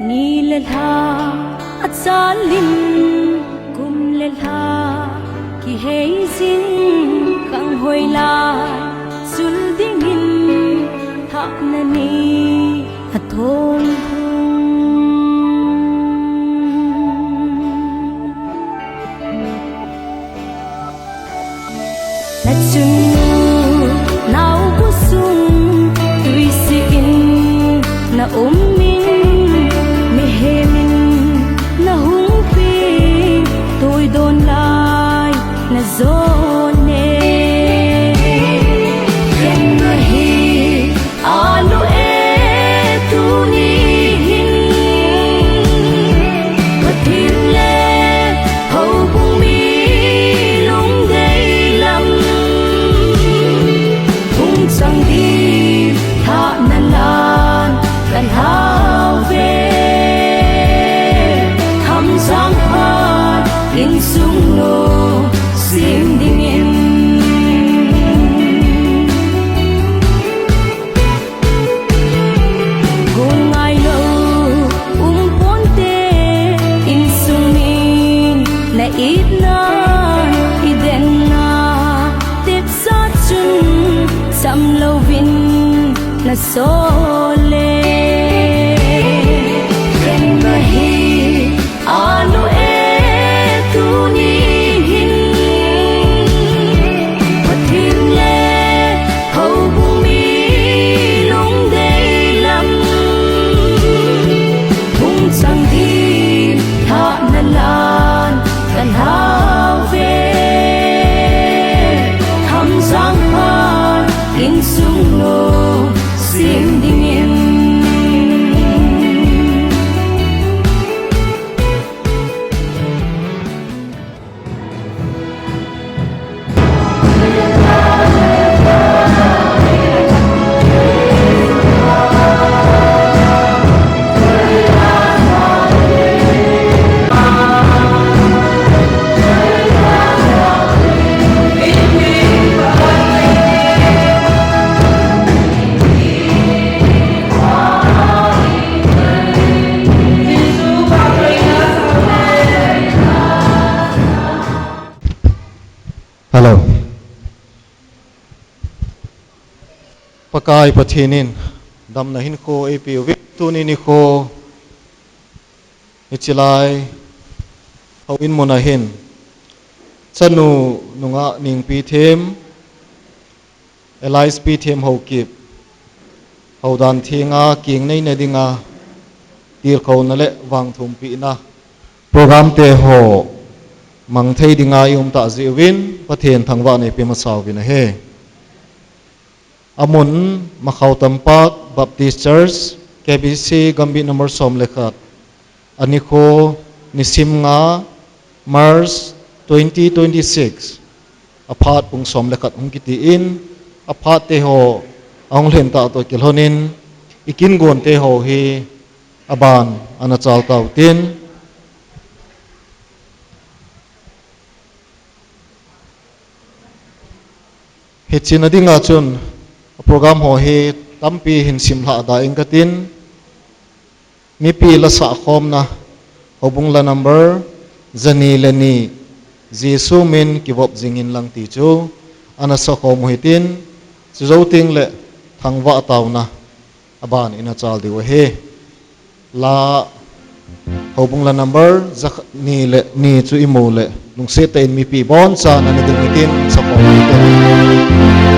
Nilalha at salim kumlalha ki hazing kang hoila suldingin haknani atol natsunod nau busung tuisiin na mehemin na humping tôi đồn lại na zone em nahi alo e tu ni hin patim le hầu bung mi lung day lam hung sang đi tha nan lan kan hao về thăm sáng hoa in sung nô sim ding in gun ngai lo ponte in sung min na it na iden na tip sa chun sam lo vin na sole alo e tu ni hin patim le hầu bung mi lung day lam hung sang đi tha nan lan kan hao về thăm sáng hoa in sung nô sim ding in Hello. Pakai pathinin dam nahin ko APU tuni ni ko ichilai hawin mo nahin chanu nunga ning pi them Elias pi them ho kip hawdan thinga king nei na dinga tir kho na le wang thum pi na program te ho mang thei dinga yum ta ziwin pathen thangwa nei pe ma saw vin he amun makhaw tampak Baptist Church KBC gambi number som lekhat aniko nisim nga March 2026 aphat pung som lekhat ung kitiin aphat te ho ang len ta to kilhonin ikin gon te ho hi aban anachal taw tin hitchin adinga chun program ho he tampi hin simla da ingatin mi pi la sa khom na hobung la number zani lani jesu min kibop jingin lang ti chu ana sa khom hitin chuzoting le thangwa taw na aban ina chal di wa he la hobung la number ni le ni chu imu le lungse te mi pi bon sa na ni tin sa khom hitin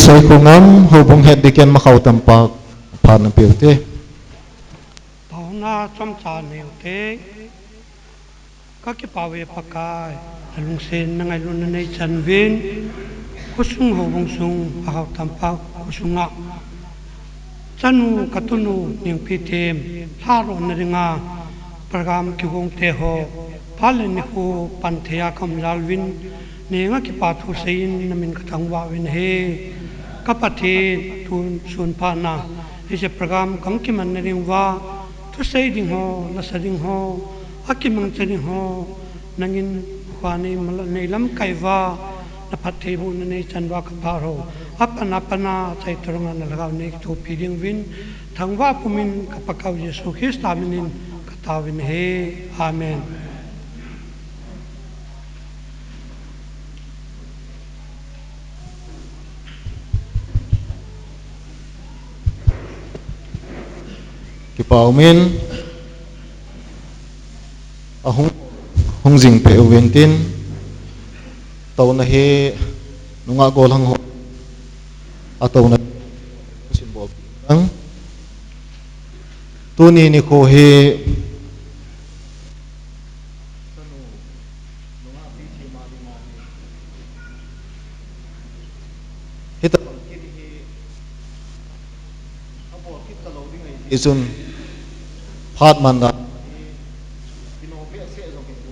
Say kungam hubung head diken makautampak pan ng beauty. Pauna chom cha neu te ka ki pawe pakai alung sen na ngai lun nei chan vin kusung ho bong sung a hau tam pa kusunga chanu katunu ning pi tem tharo na ringa program ki gong te ho phalen ni hu pan thea kam lalwin nenga ki pa thu sein namin ka thangwa win he kapathe thun sun pa na ise program kam ki man ring wa thu sei ding ho na sa ding ho akimang chani ho nangin khwani mal nei lam kai wa na pathe bu na nei chanwa ka paro apana chai toranga na lagaw nei thu pi ding win thangwa pumin ka pakaw yesu christa minin ka tawin he amen. Kipaumin ahung jing pe uwentin tau na he nunga gol hang ho atau na simbol ang tuni ni ko he hita isun phat manda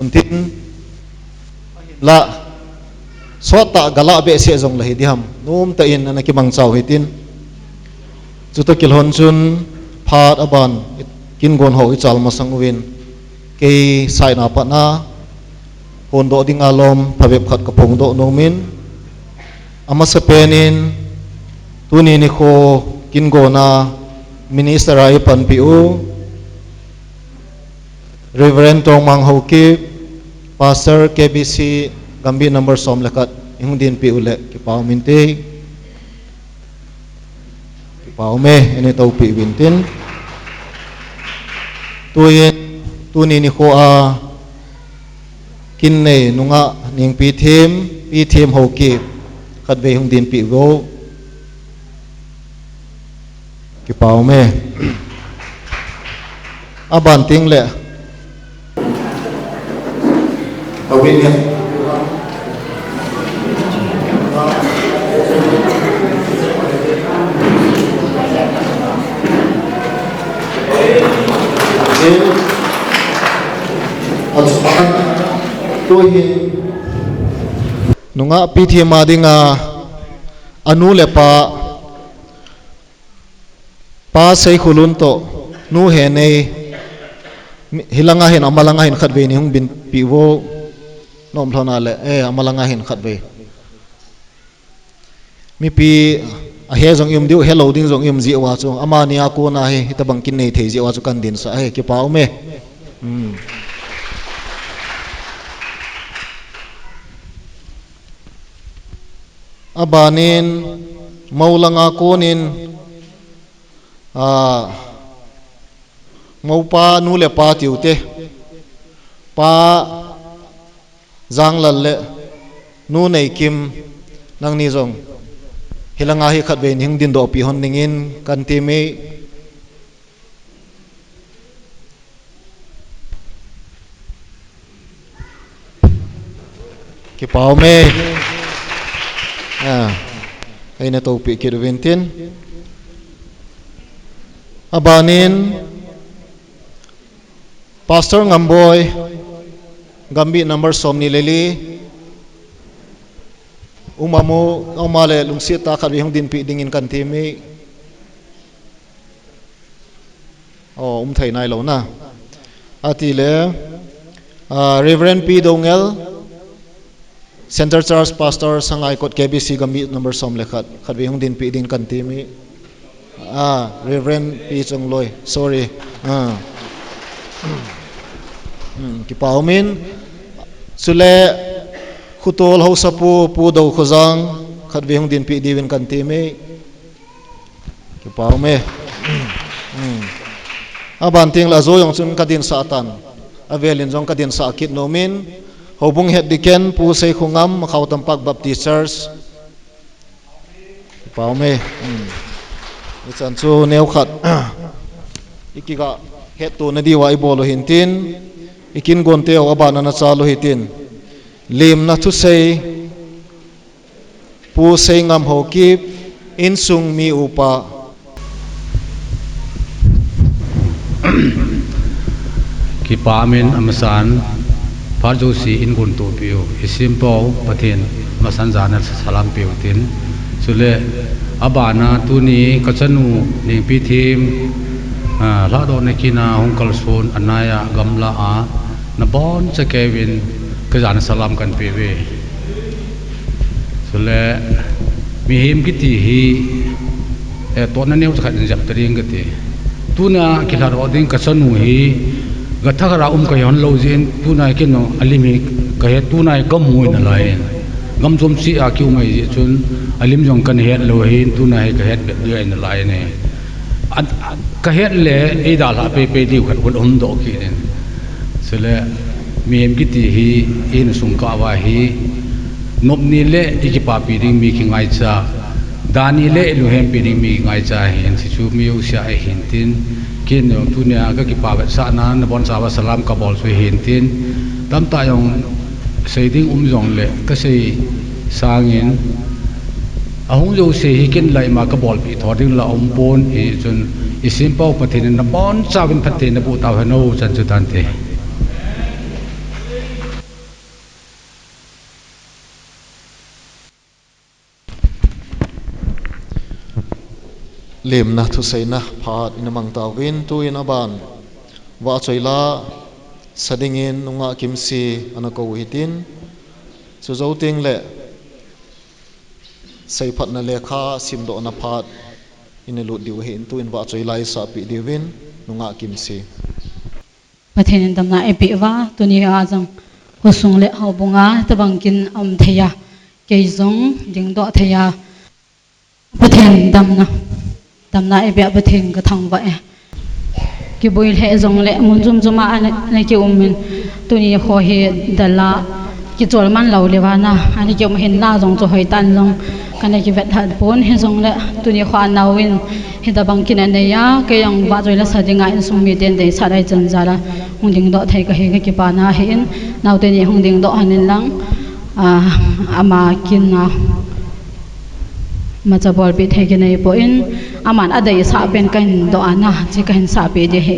untin la sota gala be se jong la hidiham num ta in na ki mang chau hitin chuta kilhon chun phat aban kin gon ho i chal ma sang win ke sai na pa na hon do ding alom phabe khat ka pong do no min ama sa penin tuni ni kho kin go na minister ai pan piu Reverend Tong Mang Ho Ki Pastor KBC Gambi number som lekat yung din pi ule ki pao minti ki pao me ini tau pi wintin tuyen tuni ni ko a kin nei nunga ning pi them ho ki khat ve yung din pi go ki pao me aban ting le awin ya nunga pithi madinga anu le pa sei khulun to nu he nei hilanga hin amalanga hin khatbe ni hung bin piwo nom thona le amalanga hin khatbe mi pi a he jong yum diu hello ding jong yum ji wa chu amania ko na he hitabang kin nei thei ji wa chu kan din sa he ki pau me abanin maulanga konin maupa nu le pa tiute pa jang lal le nu nei kim nang ni jong hilanga hi khat be ning din do pi hon ningin kan ti me ki pau me ai na to pi ki ventin abanin Pastor Ngamboy Gambi number som ni leli umamo amale lungsi ta khabi hong din pi dingin kan timi thai nai lo na atile Reverend P Dongel Center Church Pastor Sangai Kot KBC Gambi number som lekhat khabi hong din pi din kan timi Reverend P Chongloy sorry ki paumin sule khutol ho sapu pu do khozang khat ve hong din pi diwin kan ti me ki paume aban ting la zo yong chun kadin satan avelin jong kadin sa kit nomin hobung het diken pu sei khungam khau tampak baptist church ki paume ichan chu neu khat ikiga het tu na diwa ibolo hintin ikin gonte o abana na chalo hitin lim na thu sei pu sei ngam ho kip in sung mi upa ki pamin amasan farjo si in gun to piu isim po pathin masan jana salam piu tin chule abana tuni kachanu ni pi thim la do ne kina hongkal son anaya gamla a na bon cha kevin ka jana salam kan piwe chule mi him ki ti hi e to na neu khat jap tring ka ti tuna kilar oding kachanu hi gathagara ka yon lo jin tunai kino alimi ka he tunai gamui na lai gam jom si a kyu mai chun alim jong kan het lo hin tunai ka het be na lai ne ka het le e da la pe pe di khat hol do ki den sele mi em ki ti hi in sung ka wa hi nop ni le ikipa pi ding mi ki ngai cha dani le lu hem pi ding mi ngai cha hin si chu mi u sia e hin tin kin yong tu ne aga ki pa sa na na bon sa wa salam ka bol su hin tin tam ta yong sei ding jong le ka sei sangin ahung jo se hi kin lai ma ka bol pi thor ding la pon hi chun isim pau pathin na bon sa win phatin na bu ta hano chan chu tan te lim na thu sei na phat in mang taw win tu in aban wa choila sadingin nunga kimsi anako hitin chu zo ting le sei phat na lekha sim do na phat in lu diu hin tu in wa choila sa pi diwin nunga kimsi pathin damna epi wa tuni ajang hosung le hobunga tabangkin am theya keizong dingdo theya pathin damna epi pathin ka thangwa e ki boil he zong le mun zum zuma ane ki ummin tuni kho he dala ki chol man lo lewana ani ki um hin la zong cho hoi tan zong kana ki vet hat pon he zong le tuni kho nawin he da bangkin ane ya ke yang wa joila sadinga in sung mi den dei sarai chan jara hungding do thai ka he ki pa na hin naw te ni hungding do hanin lang ama kin na ma chabol pi thai ki nei po in aman adai sa pen kan do ana chi kan sa pe de he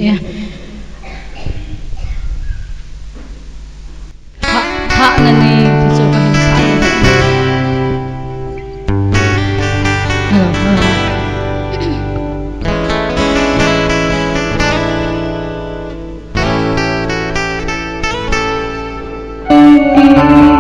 ha na ni so ka hin sa hello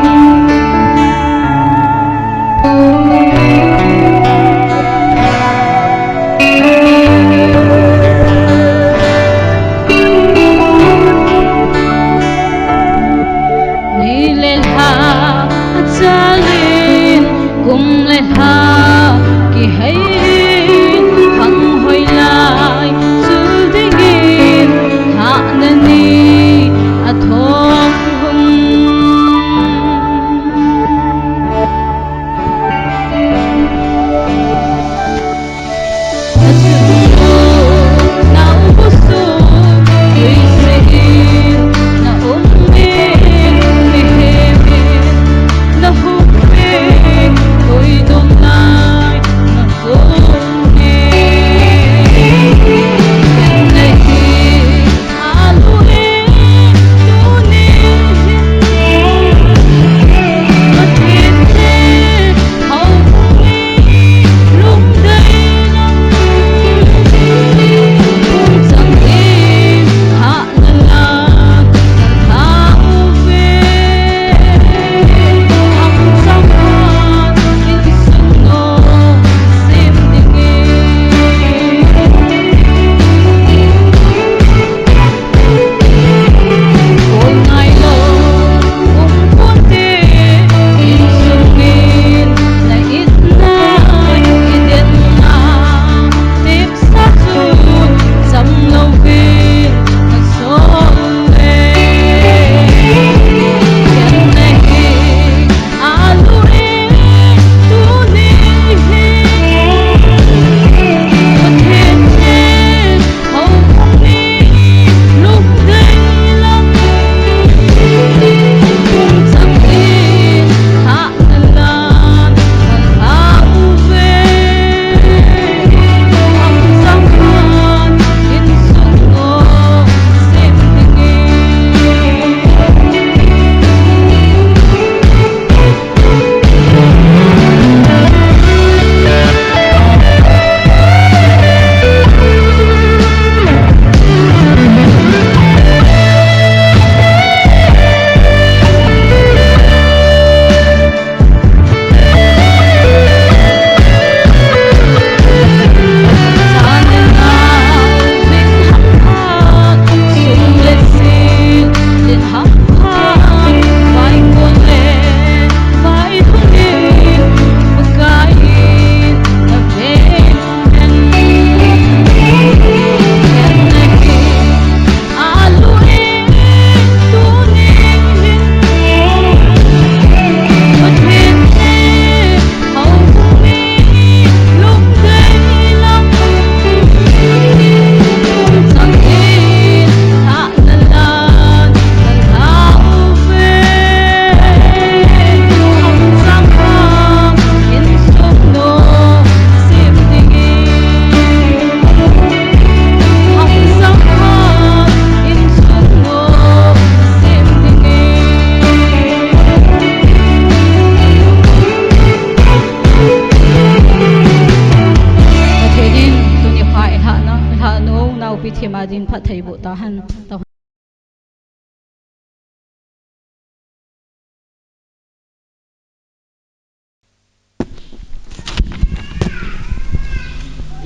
phat thei bu ta han ta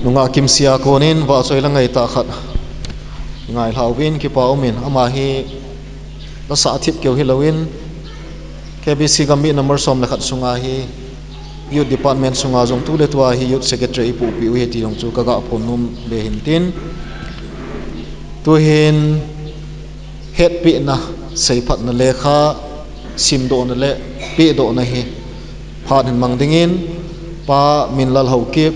nunga kim sia konin wa choi langai ta khat ngai hlawin ki pa umin ama hi la sa thip keu hi lawin KBC gambi number som le khat sunga hi youth department sunga jong tu le tua hi youth secretary pu pi he ti jong chu ka ga phom num le hin tin tu hin het pi na sei phat na le kha sim do na le pi do na hi phat hin mang dingin pa min lal ho kip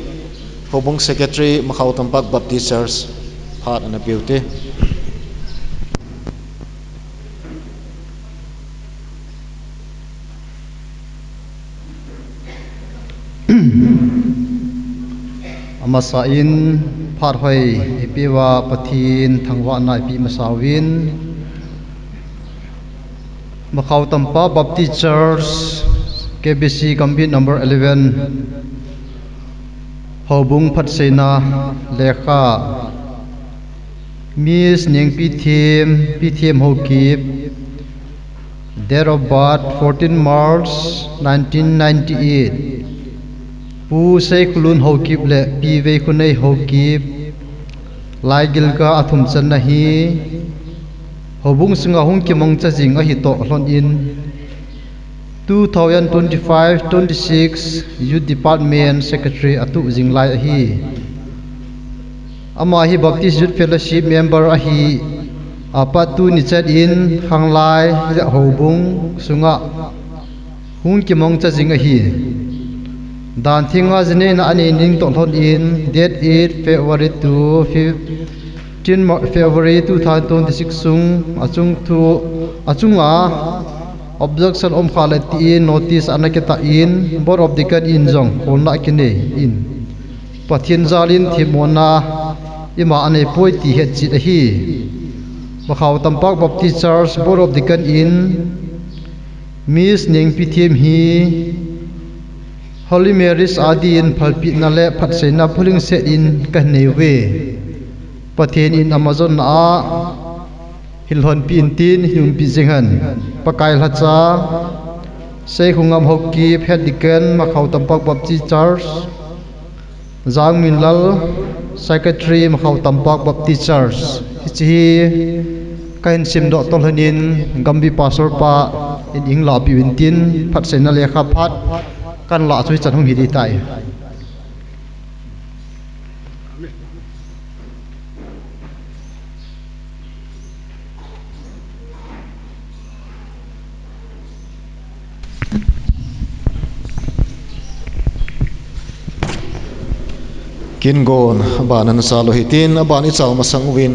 hobong secretary makhau tampak baptist church phat ana beauty amasain pharhoi epiwa pathin thangwa na epi masawin makhau tampa baptist church KBC gambi number 11 hobung phatsena lekha miss ning pithim hokip date of birth 14 March 1998 pu sei khulun hokip le pi ve khunei hokip lai gilga athum chan na hi hobung singa hung ki mong cha jing a hi to hlon in 2025-26 youth department secretary atu jinglai a hi ama hi baptist youth fellowship member a hi apa tu ni chat in hanglai le hobung sunga hung ki mong cha jing a hi dan thinga jene na ani ning to hlon in date 8 February to 15 February 2026 sung achunga objection om khalati in notice anaketa in board of the in jong khona kine in pathin zalin thimona ima ane poiti het chi hi makhau tampak baptist church board of the in miss ning pithim hi Holy Mary's adi in phalpi na le phatsena phuling se in kahnewe pathin in Amazon a hilhon pin tin hum pi jenghan pakai hacha sei khungam hoki phediken makhau tampak baptist church jang minlal secretary makhau tampak baptist church hi kain sim do tolhanin gambi pastor pa in ingla piwin tin phatsena lekha phat kan la chui chan hung hi di tai kin gon banan salo hitin abani chaw masang win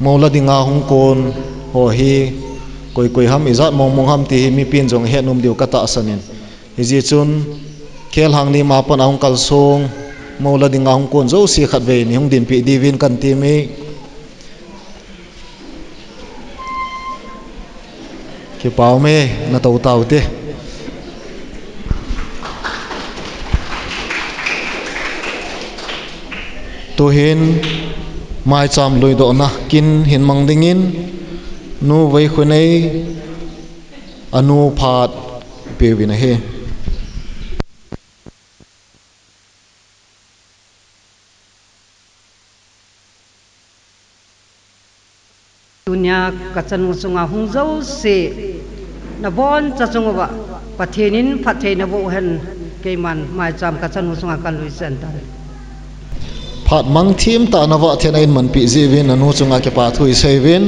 maula dinga hung kon ho hi koi ham izat mong ham ti mi pin jong he num diu kata sanin hiji chun khel hang ni ma pan ahung kalsong maula dinga hung kon zo si khat ve ni hung din pi divin kan ti mi ki pau me na tau tau te tuhin mai cham loi do na kin hin mang dingin nu vai khunei anu phat pewina he dunia kachan sunga hungzo se na bon chachunga ba pathenin phathei na bo hen keiman mai cham kachan sunga kan lui center phat mang thim ta nawa thena in man pi jiwin anu chunga ke pa thui seivin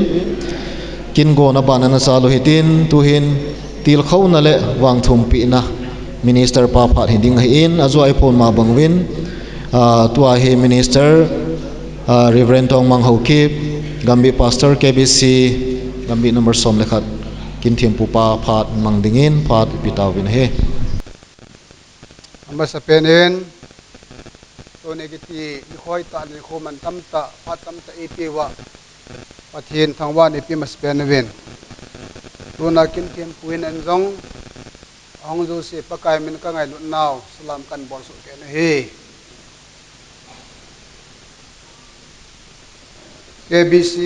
kin go na banana chalu hitin tuhin til khau na le wang thum pi na minister pa phat hiding in azu iphone ma bangwin tua he minister reverend tong mang hokip gambi pastor KBC gambi number som lekhat kin thim pu pa phat mang dingin phat pitawin he amba sa penen to negiti khoi ta ni khoman tamta phatamta epiwa pathin thangwan epi mas penwen tuna kin thim puin anjong hongju se pakai min ka ngai naw salam kan bol su ke he ABC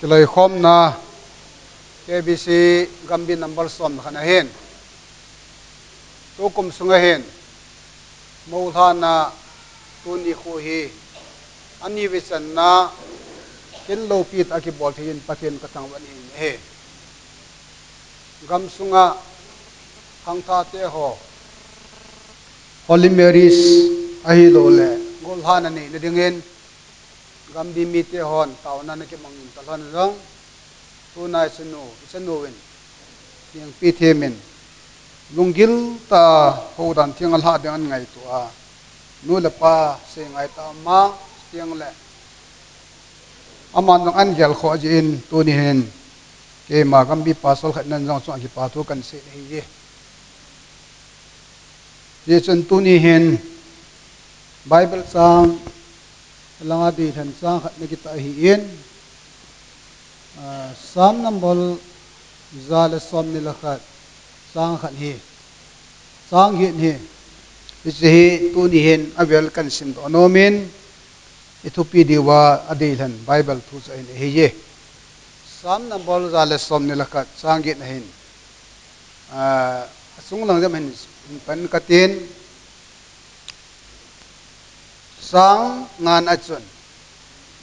kilai khom na ABC gambi number som khana hen to kum sunga hen maulhana tuni khu hi ani visan na kin lo pit aki bol thin pathin ka tang wani he gam sunga hangtha te ho Holy Mary's ahi lo le golhana ni nedingen gambi mi te hon tauna na ke mangin talhan rang tunai sanu wen tiang pi themen lungil ta hodan tiang al ha dengan ngai tu a nu le pa se ngai ta ma tiang le aman nong an gel kho jin tu ni hen ke ma gambi pasol khat nan jong so ki pa tu kan se hi ye ye chen tu ni hen Bible sang langa di than sang khat ne kita hi in sam nambol zale som ni lakhat sang khat hi sang hi ni hi tu ni hen avel kan sim do nomin ithupi diwa adeilan Bible thu sa in hi ye sam nambol zale som ni lakhat sang gi na hin sung lang jam hin pan katin sang ngan achun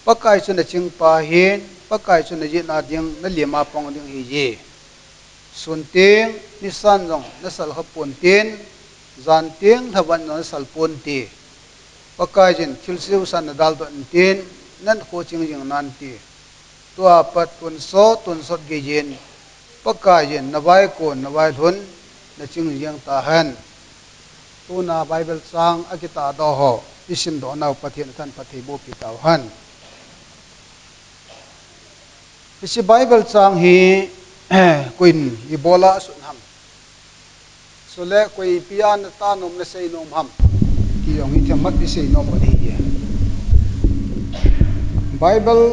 pakai chun ching pa hin pakai chun ji na ding na lema pong ding hi ye sun ting ni san jong na sal ha pon tin zan ting thaban na sal pon ti pakai jin thil siu san dal do tin nan ko ching jing nan ti to apat tun sot ge yin pakai jin na vai ko na vai thun na ching jing ta han tu na Bible sang akita do ho isim do na pathian than pathi bo pi taw han isi Bible sang hi kuin ibola sun ham sole koi pian ta nom na sei nom ham ki yong hi thamat di sei nom ni ye Bible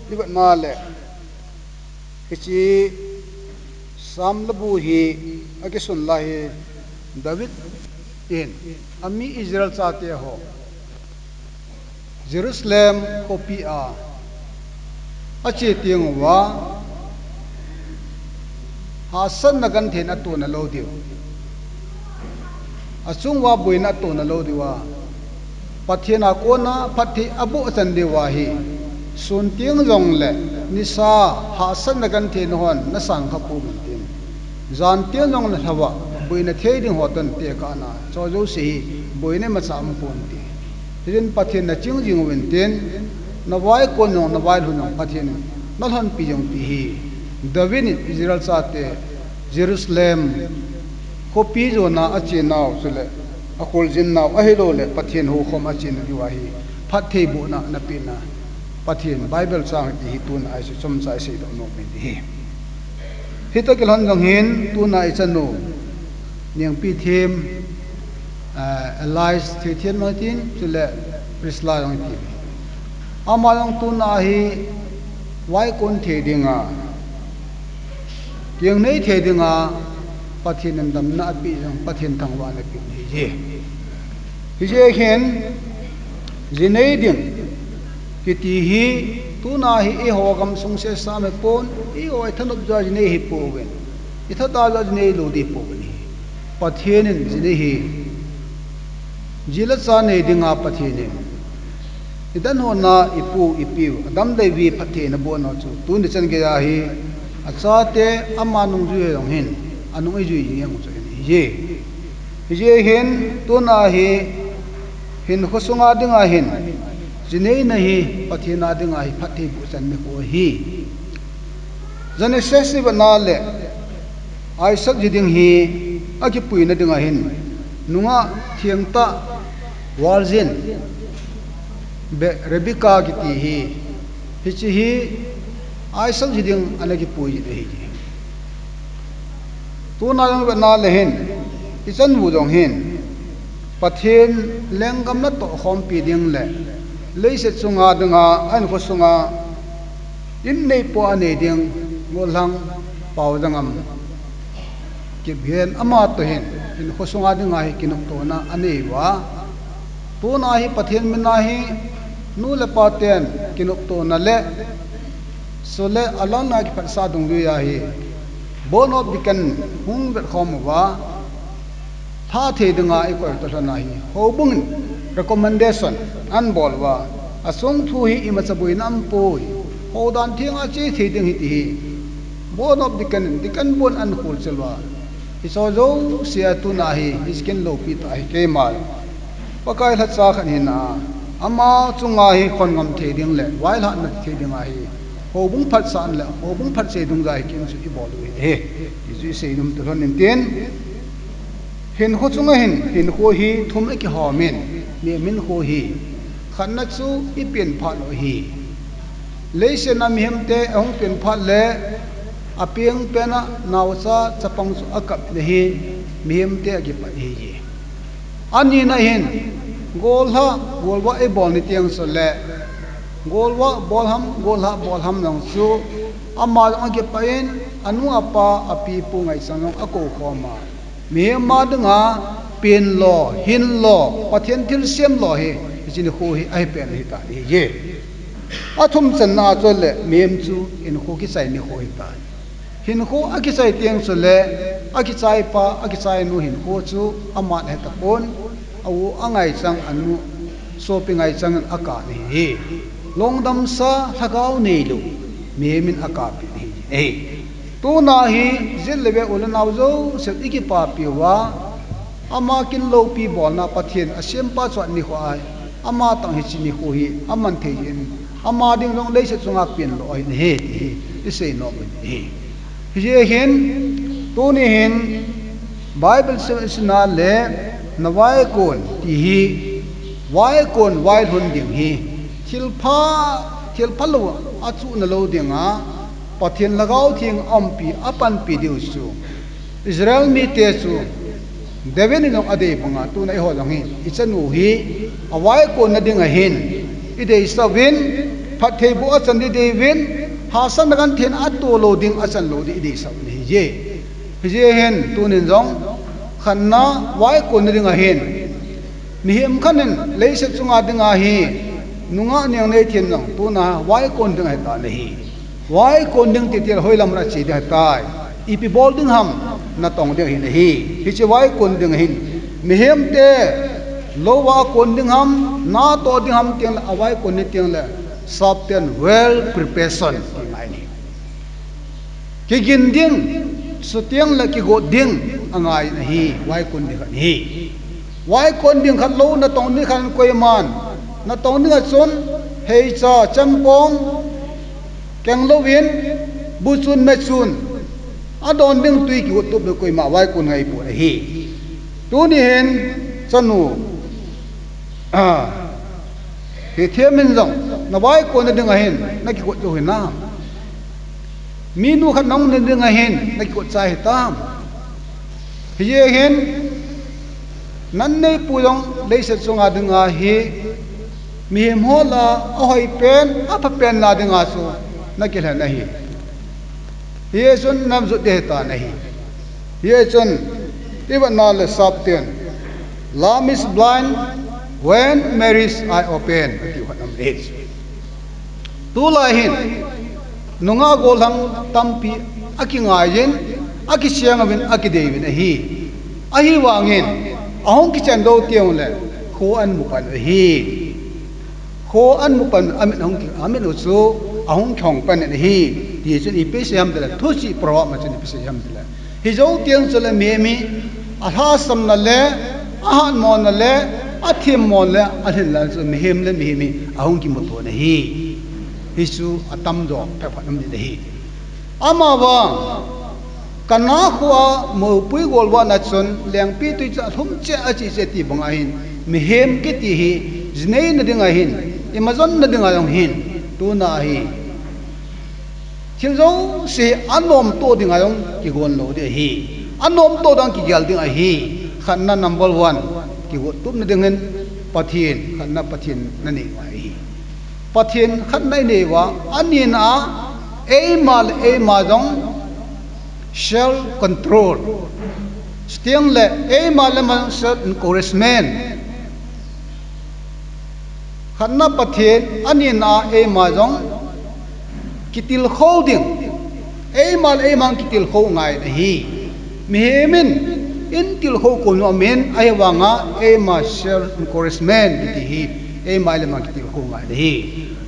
libat ma le isi sam labu hi akisun la hi David in ami Israel cha te ho Jerusalem kopi a ache tiang wa hasan nagan the na to na lo diu achung wa boina to na lo diwa pathena ko na phathi abu chan de wa hi sun tiang jong le nisa hasan nagan the no hon na sang kha pu tin zan tiang jong na thawa boina the ding hotan te ka na cho jo si boina ma sam pon ti tin pathin na ching jing wen tin na wai ko no na wai hunong pathin na hon pi jong pi hi David Israel sa te Jerusalem ko pi jo na ache naw sule akol jin naw a helo le pathin hu khom ache na diwa hi phathei bu na na pi na pathin Bible sang ti hi tun ai se chom sai se do no me di hi hita kelhon jong hin tu na ai chanu niang pi them Elias Thithian Martin sule Prisla jong ti amalong tu na hi wai kon the dinga kyang nei the dinga pathin nam dam na pi jong pathin thangwa na pi hi je hen jinei ding kiti hi tu na hi e ho gam sung se sa me pon e oi thanup ja jinei hi po wen I tha ta ja jinei lo di po ni pathin jinei hi jila sa nei dinga pathin idan ho na ipu ipiu adam dei vi phathe na bo no chu tu ni chan ge ya hi acha te ama nung ju yong hin anung ju yeng chu ye je hin tu na hi hin khosunga dinga hin jinei na hi pathe na dinga hi phathe bu chan me ko hi jane se ba na le ai sak jiding hi aki pui na dinga hin nunga thiang ta warjin be Rebecca kiti hi hichi hi ai sang jiding anaki pui de hi tu na jong na le hin ichan bu jong hin pathen lengam na to khom pi ding le leise chunga danga an ko sunga in nei po ane ding ngolang pau dangam ki bhen ama to hin hin khosunga dinga hi kinok to na ani wa tu na hi pathian min na hi nu le paten kinok to na le so le alon na ki phat sa dung lu ya hi bon of bikan hung ber khom wa tha the dinga ai ko to na hi ho bung recommendation an bol wa asung thu hi imachabui nam po ho dan thinga chi thi ding hi ti bon of dikan bon an khul chelwa iso zo sia tu na hi iskin lo pi ta hi ke mal pakai la cha khan hi na ama chunga hi khon ngam the ding le wai la na the ding hi ho bung phat san le ho bung phat se dung jai kin su i bol he isu se num to nin ten hin ho chunga hin ho hi thum e ki ha men me min ho hi khan na chu i pen pha lo hi leise na mi hem te ong pen pha le apiang pena nawsa chapang su akap ne hi mi hem te gi pa hi ji ani na hin golwa e bol ni tiang so le golwa bolham nang su amma ang ge pain anu apa api pu ngai sanong ako khoma me ma danga pen lo hin lo pathian thil sem lo he jin ho hi ai pen hi ta ni ye athum chan na cho le mem chu in ho ki sai ni ho hi ta hin ho aki sai tiang so le aki chai pa aki chai nu hin ho chu amma he ta pon au angai chang anu so pingai chang aka ni hi longdam sa thagau nei lu me min aka pi ni tu na hi zil lebe ul naw zo se iki pa pi wa ama kin lo pi bol na pathian asem pa chwa ni khwai ama tang hi chini khu hi aman the yin ama ding rong le se chunga pin lo ai he ti se no hi je hen tu ni hen bible se na le nawai kon ti hi wai kon wai hun ding hi thil pha lo achu na lo dinga pathian lagau thing ampi apan pi diu su Israel mi te su deveni no ade banga tu na ho long hi ichanu hi awai kon na dinga hin ide isawin phathe bu achan di devin hasan gan then atu lo ding achan lo di ide saw ni je hen tu nin jong khanna wai kon na dinga hin mi hem khanen leise chunga dinga hi nunga nyang nei thian nang tu na wai kon dinga ta nei wai kon ding ti tel hoilam ra chi da tai ipi bol ding ham na tong ding hin hi chi wai kon ding hin mi hem te lo wa kon ding ham na to ding ham tiang awai kon ni tiang la subten well preparation mai ni ki gin ding su tiang la ki go ding angai na hi wai kon ding hi wai kon ding khat lo na tong ni khan koi man na tong ni chon hei cha champong keng lo win bu chun me chun adon ding tui ki tu be koi ma wai kun ngai pu hi tu ni hen chanu he themin jong na wai kon na ding hen na ki ko tu hin na mi nu khan nong na ding hen na ki ko chai tam hi hen nan nei pu yong leise chunga dinga hi mi hem hola ahoi pen apa pen la dinga su na ki la nahi yesun nam zu de ta nahi yesun even na le sapten lam is blind when Mary's eye open ti what am age tu la hin nunga golang tampi aki ngayin aki siang abin aki devin ahi wangin ahong ki chan do tiang le kho an mu pan amin hong ki amin usu ahong khong pan hi ti chun I pe siam de la thusi pro ma chun pe siam de la hi zo tiang chule me mi a ha sam na le ahan mon na le athim mon le ahin la chu mi hem le mi ahong ki mo to na hi su atam do pe phanam de hi ama wa kana khuwa mo pui gol wa na chun leng pi tu cha thum che a chi se ti bang a hin mi hem ki ti hi znei na ding a hin imazon na ding a long hin tu na hi thil zo se anom to ding a long ki gon lo de hi anom to dang ki gal ding a hi khanna number 1 ki go tup na ding hen pathin khanna pathin na ni wa hi pathin khat nai ne wa anin a e ma jong self control stiang le e ma le man sel encouragement khanna pathen anina e ma jong kitil holding e mang kitil ho ngai de hi mi hemin in til ho ko no men ai wanga e ma sel encouragement ti hi e ma le mang kitil ho ngai de hi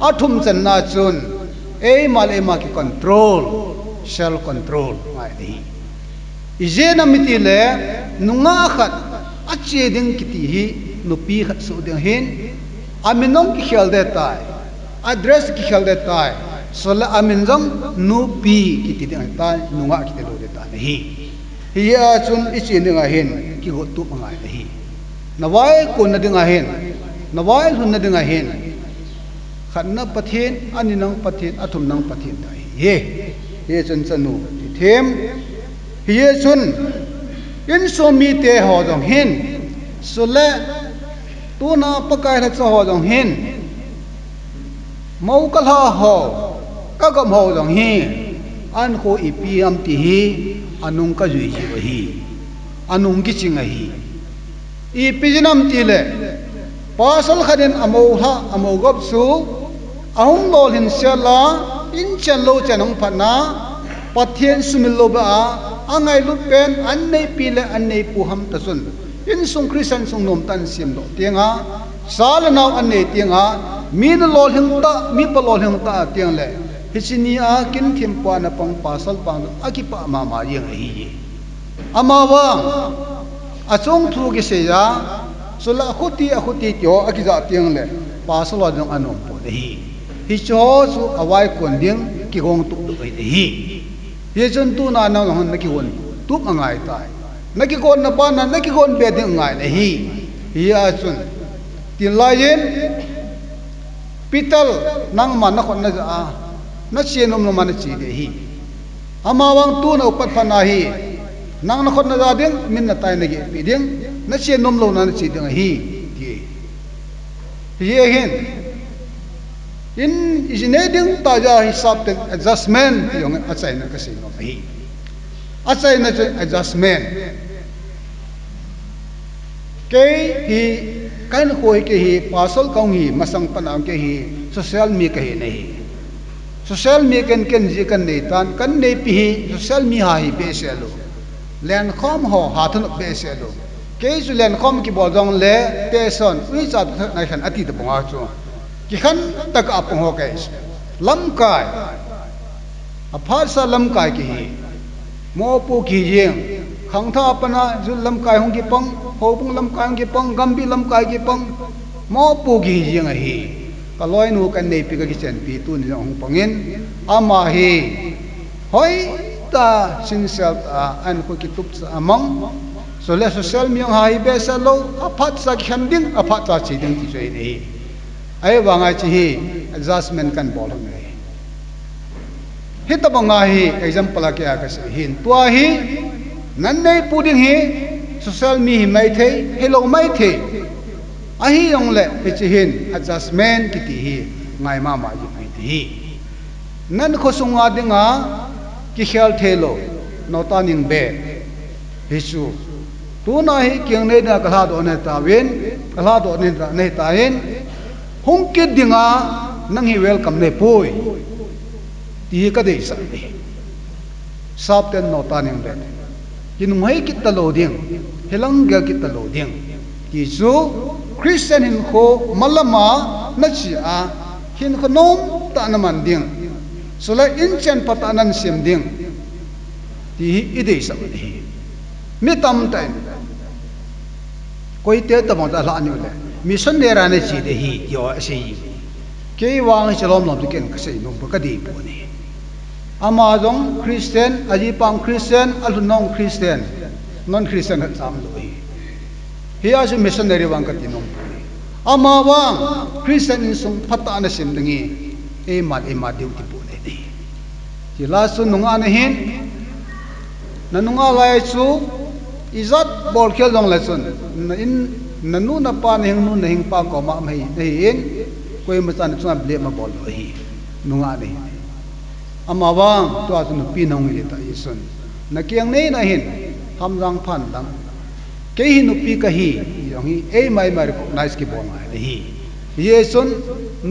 athum chan na chun e ma le ma ki control self control ngai de hi izena mitile nunga khat ache ding kiti hi nupi khat su ding hin aminong ki khel de tai address ki khel de tai sola amin jong nupi kiti ding tai nunga kiti lo de ta hi hiya chun ichi ninga hin ki go tu mangai hi nawai kun na dinga hin nawai hun na dinga hin khanna pathin aninang pathin athum nang pathin dai he chun chanu them hiye chun in so mi te ho jong hin sule tu na pakai na cho ho jong hin mau kal ha ho ka gam ho jong hi an ko ipi am ti hi anung ka jui hi hi anung ki ching hi ipi jinam ti le pasal khaden amo ha amo gop su ahung lol hin sela in chen lo chanong phana pathian sumil lo ba angai lut pen an nei pi le an nei pu ham ta sun in sung christian sung nom tan sim lo tianga sal naw an nei tianga min lol hing ta mi pa lol hing ta tiang le hichini a kin thim pa na pang pasal pang akipa ma ma yeng hi amawa achong thu gi se ya sula khuti tyo akiza tiang le pasal wa jong anom po de hi cho su awai kon ding ki gong tu tu hi ye chun tu na na hon na ki won tu mangai tai na ki kon na pa na ki kon be ding ngai le hi ya chun tin la yin pital nang man na khon na a na chenom no man chi de hi amawang tu na upat phana hi nang na khon na da ding min na tai na ge pi ding na chenom lo na chi ding hi ti ye hen in isneding ta ja hisab te adjustment yong achai na kasi no hi achai na adjustment ke hi kan khoi ke hi pasal kaung hi masang panam ke hi social media ke hi nei social media ken ji kan nei tan kan nei pi hi social media hi be selo len khom ho hathun be selo ke su len khom ki bo jong le person ui cha na khan ati de bonga chu ki khan tak apong ho kai lam kai aphar sa lam kai ki hi mo pu ki yeng khang tha pana ju lam kai hong ki pang ho bung lam kai hong ki pang gambi lam kai ki pang mo pu ki yeng a hi kaloi nu kan nei pi ka ki chen pi tu ni hong pangin ama hi hoi ta sin self an ko ki tup sa among so le social media hai be sa lo aphat sa khanding aphat sa chi ding ti sei nei ai wangai chi hi adjustment kan bol ngai hita banga hi example a kya ka se hin tua hi nan nei puding hi social media mai thei hello mai thei a hi yong le chi hin adjustment ki ti hi ngai ma ma ji ti hi nan kho sunga dinga ki khel thelo no ta ning be hisu tu na hi kyang nei da ka do ne ta wen ka do ne da nei ta hin hong ke dinga nang hi welcome ne poi ti ka dei sa ni sap ten no ta ning be kin mai ki ta lo ding helang ga ki ta lo ding ki zu christian hin kho malama na chi a hin kho nom ta na man ding sula in chen pata nan sim ding ti i dei sa ni mi tam tai koi te ta ma ta la ni le mission de ra ne chi de hi yo se yi ke wang chalom nom ken ka sei nom ka di pu ni ama jong christian aji pang christian alu non christian non christian hat sam lo hi hi a missionary wang ka ti nom ama wang christian in sung phata na sim dingi e ma diu ti pu ne ni ti la su nung an hin na nunga lai chu izat bol khel dong la chun na in nanu na pa na hing pa ko ma mai nei in koi ma chan chuna ble ma bol hi nunga nei ama wang to a nu pi nong ni ta isun na kyang nei na hin tham rang phan dang ke hi nu pi ka hi yong hi e mai mai recognize ki bon ai hi yeson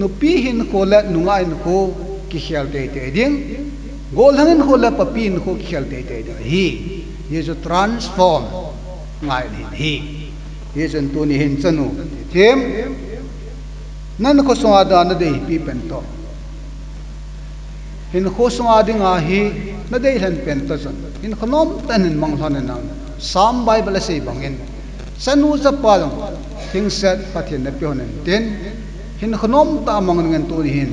nu pi hin khola nungai nu ko ki khial te te ding gol hangin khola papin ko ki khial te te hi yeso transform ngai hi yeson tu ni hin chanu them nan ko songa da na dei pi pen to hin ko songa dinga hi na dei han pen to son hin khonom tan hin mang thon na sam bible se bangin sanu sa palong thing set pathin na pyon ten hin khonom ta mang ngen tu ni hin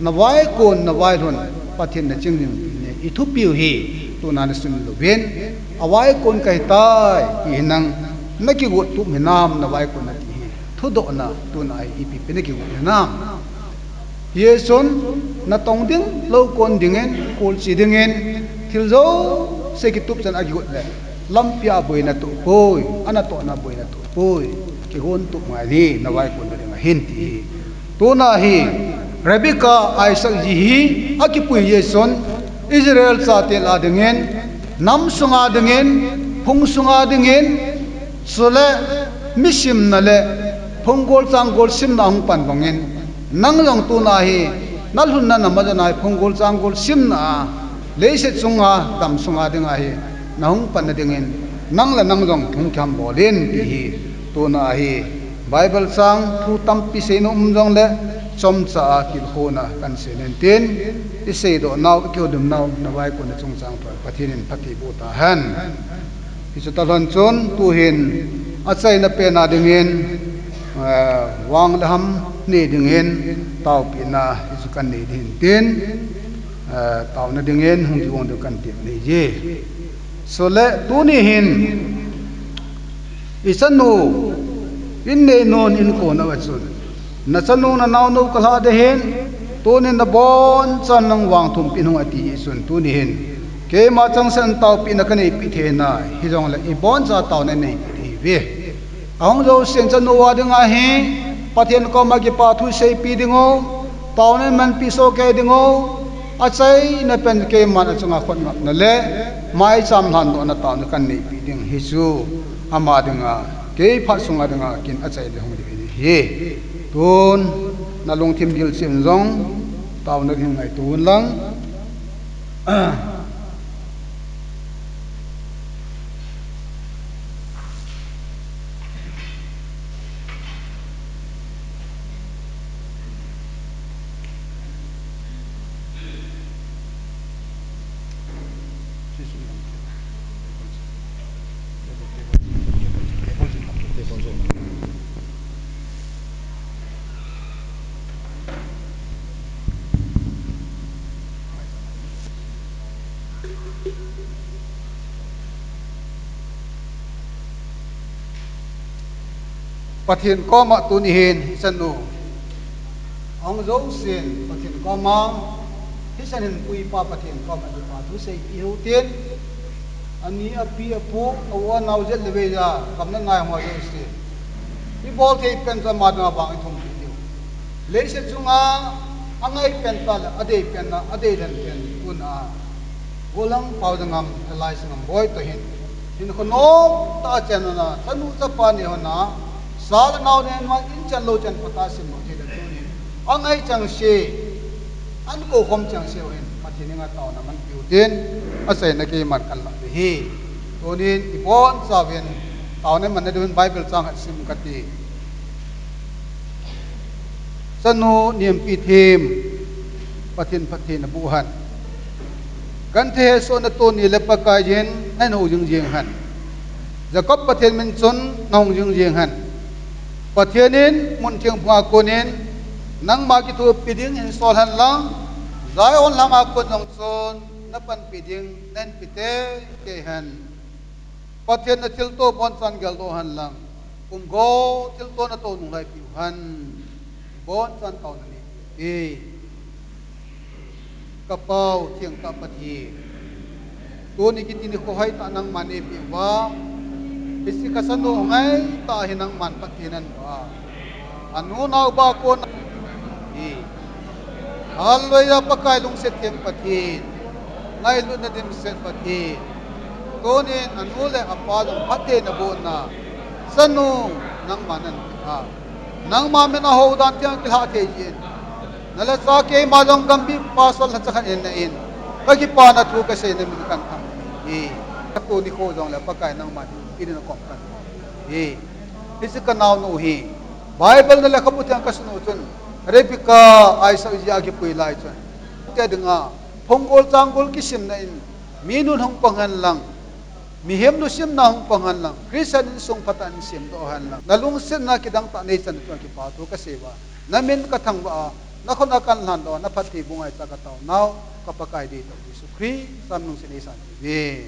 na wai kon na wai thon pathin na ching ne I thu piu hi tu na na sun lo ben awai kon kai tai hi nang na ki gut tu minam na wai kon na ti thu do na tu na I pi pe na ki gut minam yeson na tong ding lo kon dingen kol chi dingen thil zo se ki tup chan agi gut le lampia boi na tu poi ana to na boi na tu poi ki hon tu mai ni na wai kon na hin ti tu na hi Rebecca Isaac ji hi akipui yeson Israel sa te la dingen nam sunga dingen phung sunga dingen sole mishim na le phungol changgol sim na hung pan bangin nang long tu na hi nal hun na ma na phungol changgol sim na leise chunga tam sunga dinga hi na hung pan na dingen nang la nang long thung kham bolin hi tu na hi Bible sang thu tam pi se no jong le chom cha kil khona kan senen ten ise do naw kyo dum naw na wai ko na chung chang pathinin phathi bu ta han isu talon chon tu hin achai na pe na dingin wang laham ni dingin taw pi na isu kan ni din ten taw na dingin hung ji wong do kan ti ni je so le tu ni hin isanu in ne non in ko na wa chun na chanu na naw no kala de hen tu ni na bon chan nang wang thum pinung ati sun tu ni hen ke ma chang san taw pi na kanei pi the na hi jong la I bon cha taw na nei pi ve ang jo sen chan no wa de nga he pathen ko ma ki pa thu sei pi dingo taw na man pi so ke dingo achai na pen ke man achanga khot na le mai cham han no na taw na kan nei pi ding hi su ama dinga ke pha sunga dinga kin achai le hong de he tun na long thim gil sim zong taw na hin ngai tun lang pathin ko ma tu ni hin sanu ang zo sin pathin ko ma hi sanin pui pa pathin ko ma pa tu sei pi hu ten ani api apu awa naw jet leve ja kam na ngai ho yo si I bol thei pen sa ma na bang thum ti le se chunga angai pen ta la ade pen na ade dan pen una golang pau dangam lai sangam boy to hin ko no ta chen na sanu sa pa ni ho na sal naw nen ma in chan lo chan pata sim mo the da tu ni angai chang she an ko khom chang se wen ma thi ni nga taw na man piu ten asai na ke man kan la hi to ni I bon sa wen taw ne man na dun Bible chang sim ka ti sanu niam pi them pathin pathin na bu han kan the so na to ni le pa ka jen ai no jing jing han Jacob pathin min chon nong jing jing han pathianin mun thiang phwa konin nang ma ki thu piding in sol han lang zai on lang a ko nong chon na pan piding nen pite ke han pathian na til to bon san gal do han lang go til to na to nung lai pi han bon san taw na ni e kapau thiang ta pathi to ni ki tin ko hai ta nang mane pi wa isi kasano ngai ta hinang man pathinan ba anu naw ba ko i haloi ya pakai lung se tem pathin ngai lu na dim se pathin tonin anule apa jong phathe na bo na sanu nang manan ha nang ma mena ho dan tiang ki ha the yin nala sa ke ma jong gambi pasal ha chakhan en na in ka ki pa na thu ka se na mi kan tham e to ni ko jong la pakai nang ma ti na kom kan e physical now no hi bible na la khabu tiang ka sunu chun repika ai sa ji agi pui lai chun te dinga phongol changgol ki sim na in minun hong pangan lang mihem nu sim na hong pangan lang christian in song patan sim do han lang nalung sin na kidang ta nei chan tu ki pa tu ka sewa namin ka thang ba na khon akan lan do na phathi bungai ta ka taw naw ka pakai di to su khri sam nung sin isan ve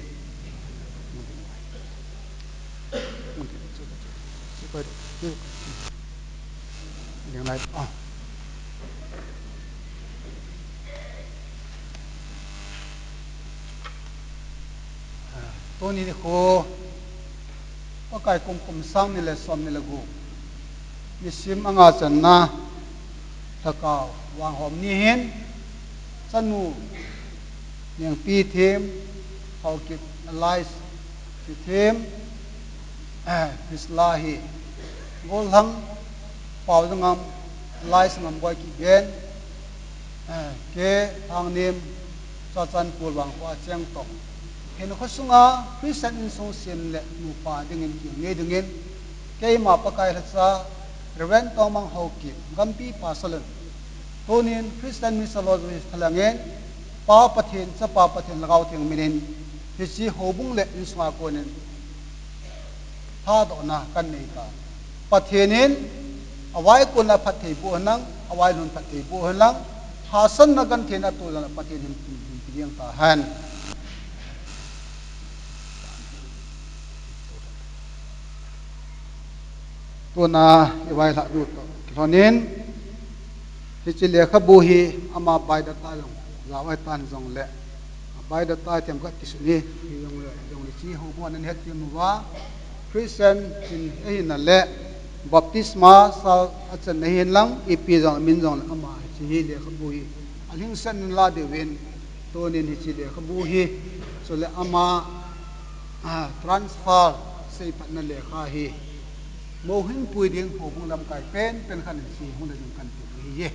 yang lai to ni ko pakai kum sang ni le som ni le gu ni sim anga chan na thakaw wang hom ni hen chanu yang pi them hau kip alais pi them islahi gol hang pau ngam alais ngam boy ki gen ke hang nim cha chan pul wang kwa cheng tong hen kho sunga christian in song sim le nu pa dingin ki nge dingin ke ma pakai la cha reverend tong mang hau ki gampi pasalan tonin christian misaloj thalangen pa pathin cha pa pathin lagaw thing minin hi chi hobung le in sunga konin tha do na kan nei ka pathinin awai kuna phathei bu nang awai nun phathei bu hanlang hasan na kan thena tu na pathinin piang ta han tuna iwai la du to thonin hi chi le kha bu hi ama bai da ta long la wai tan jong le bai da ta tem ka ti su ni yong le chi ho bo nan het tim wa christian in e na le baptisma sa achan nei hen lang ipi jong min jong ama chi hi le kha bu hi aling san la de wen tonin hi chi le kha bu hi so le ama transfer sei pat na le kha hi mô hình bùi điện hồ bung làm cải pen khăn si hung đại dùng căn tiệm hi ye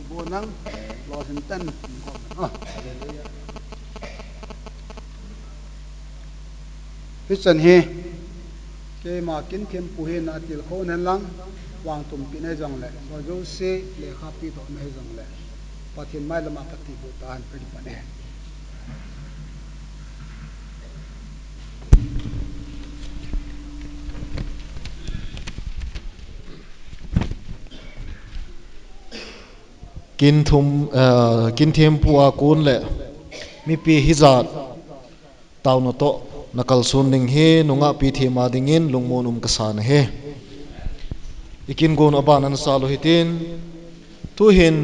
bùa năng lo hình tân Christian hi ke ma kin kem pu hi na til kho nan lang wang tum pi nei jong le so jo se le kha pi do nei jong le pathin mai lama pati bu tan pe di pane kin them pu a kun le mi pi hizat taw no to nakal sun ning he nunga pi thema dingin lungmonum ka san he ikin gon aban an salo hitin tu hin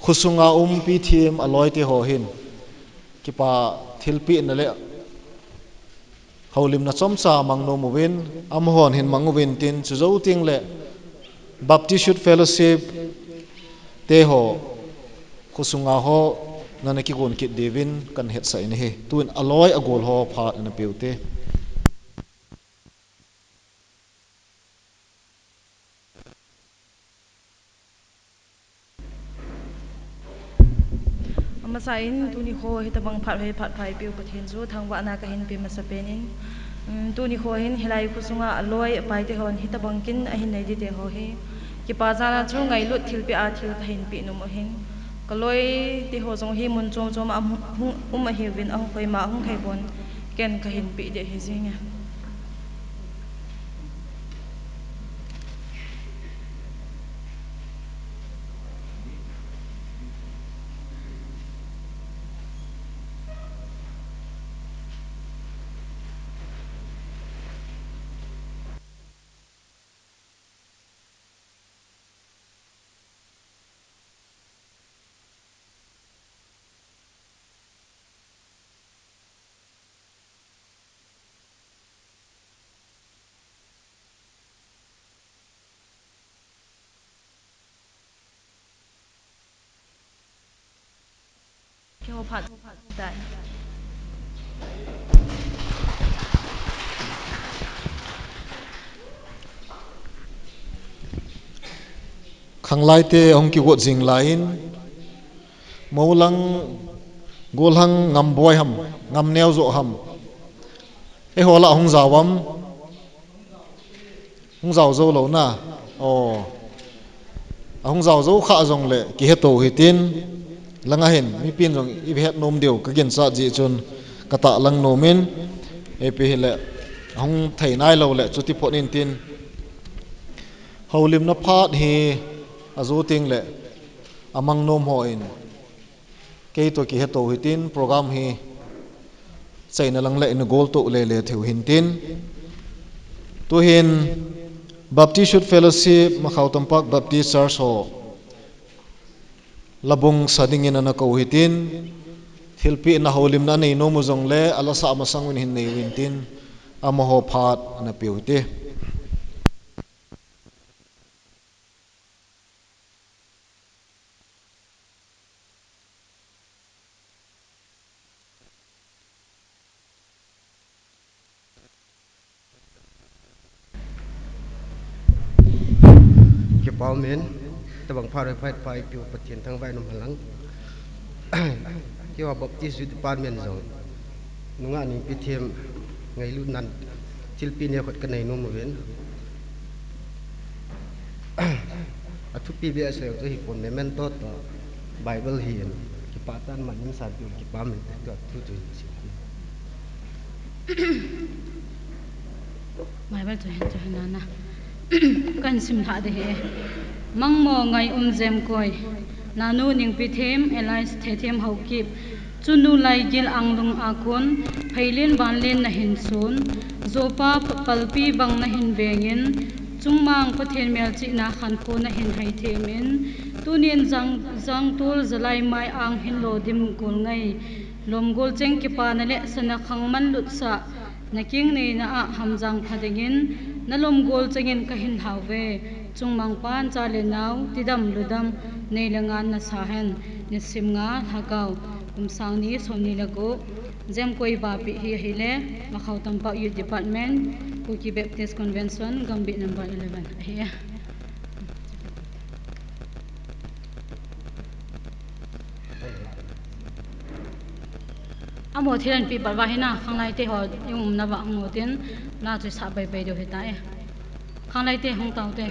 khusunga pi thim aloi te ho hin kipa thilpi na le haulim na chomsa mangno movin amhon hin manguvin tin chuzo ting le baptist fellowship te ho khusunga ho nanaki gon kit devin kan het sa in he tuin aloi agol ho phat na peute masain tuni kho hitabang phat phai piu pathin zu thangwa na ka hin pi masapenin tuni kho hin hilai khusunga aloi pai te hon hitabang kin a hin nei di te ho hi ki pa jana chu ngai lut thil pi a thil hin pi nu mo hin kaloi ti ho jong hi mun chom chom am a hi win ang khoi ma hung khai bon ken ka hin pi de hi jinga ที่เขาผัดได้ khang lai te ong ki wo jing lain molang gol hang ngam boy ham ngam neo zo ham e hola hong zawam hong zaw zo lo na o hong zaw zo kha jong le ki he to hi tin langa hen mi pin jong i het nom deu ka gen sa ji chun kata lang nomin e pe le hong thei nai lo le chuti phonin tin holim na phat hi azu ting le amang nom ho in ke to ki he to hi tin program hi chaina lang le in gol to le le thiu hin tin tu hin Baptist Youth Fellowship Macau Tampak Baptist Church ho labung sading in na ko hitin thilpi na holim na nei no mo jong le ala sa masang win hin nei win tin amo ho phat na piuti ke pau men tabang phare phai phai piu pathian thang vai nom halang ke wa baptist youth department zong nunga ni pithem ngai lu nan chilpi ne khot kanai nom wen athu pbs le to hi pon men to bible hi ki patan man ning sa piu ki pam to thu tu Bible to hin na kan sim tha de he mang mo ngai jem koi nanu ning pi them elias the them hau kip chunu lai gil anglung akon phailin banlen na hin sun zopa palpi bang na hin vengin chungmang pathen mel chi na khan ko na hin hai themin tunin jang tul zalai mai ang hin lo dim kul ngai lom gol cheng ki pa na le sana khangman lut sa naking nei na a hamjang phadengin nalom gol chengin ka hin hawe chungmang pan cha le naw tidam ludam nei langan na sahen ni simnga hakaw kumsang ni somni lago jem koi ba pi hi hile Macau Tampak Youth Department Kuki Baptist Convention Gambit number 11 hi amo thiran pi barwa hina khanglai te ho yum na wa ngotin na chu sa bai bai do heta e khanglai te hong taw te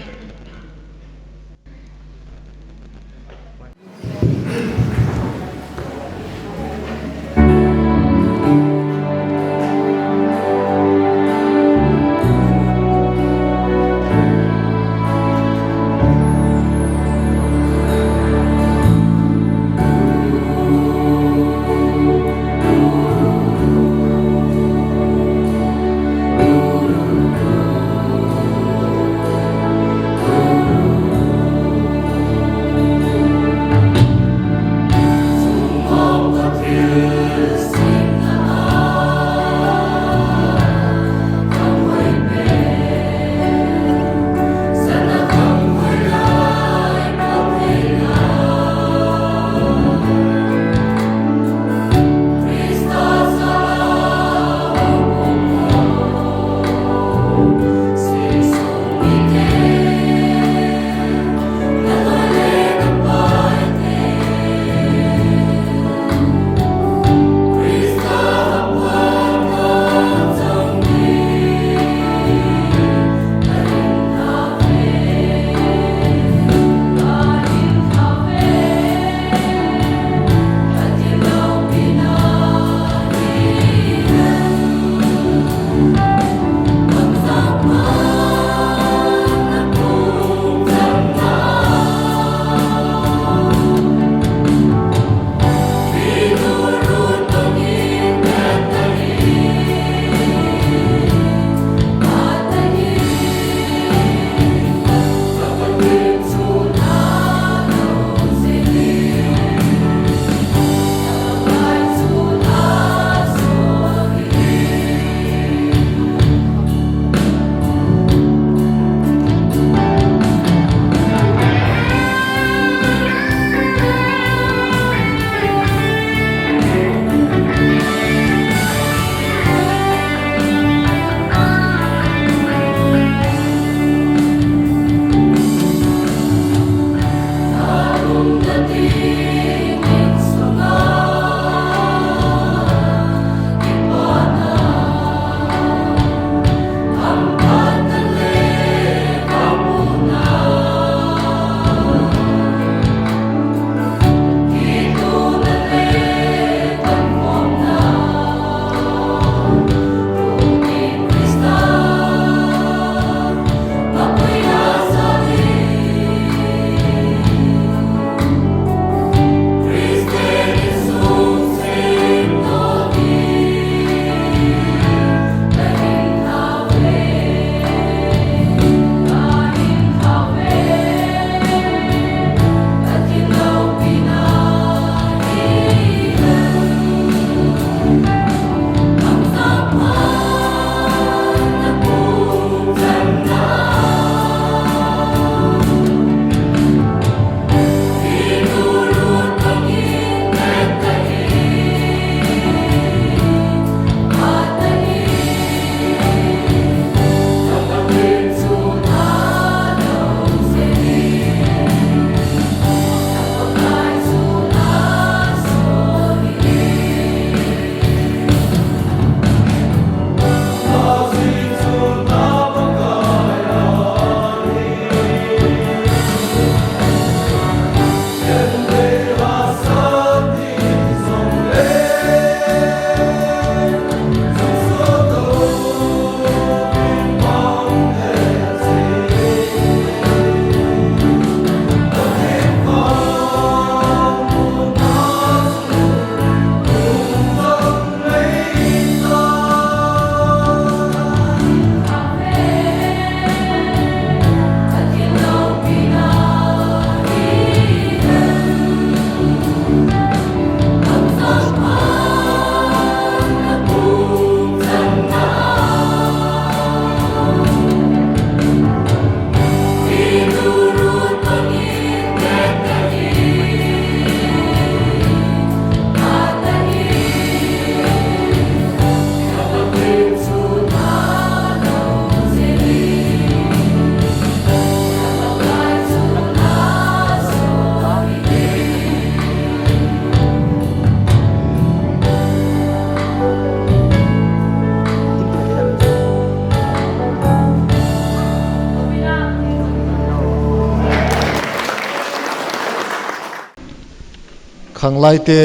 khang lai te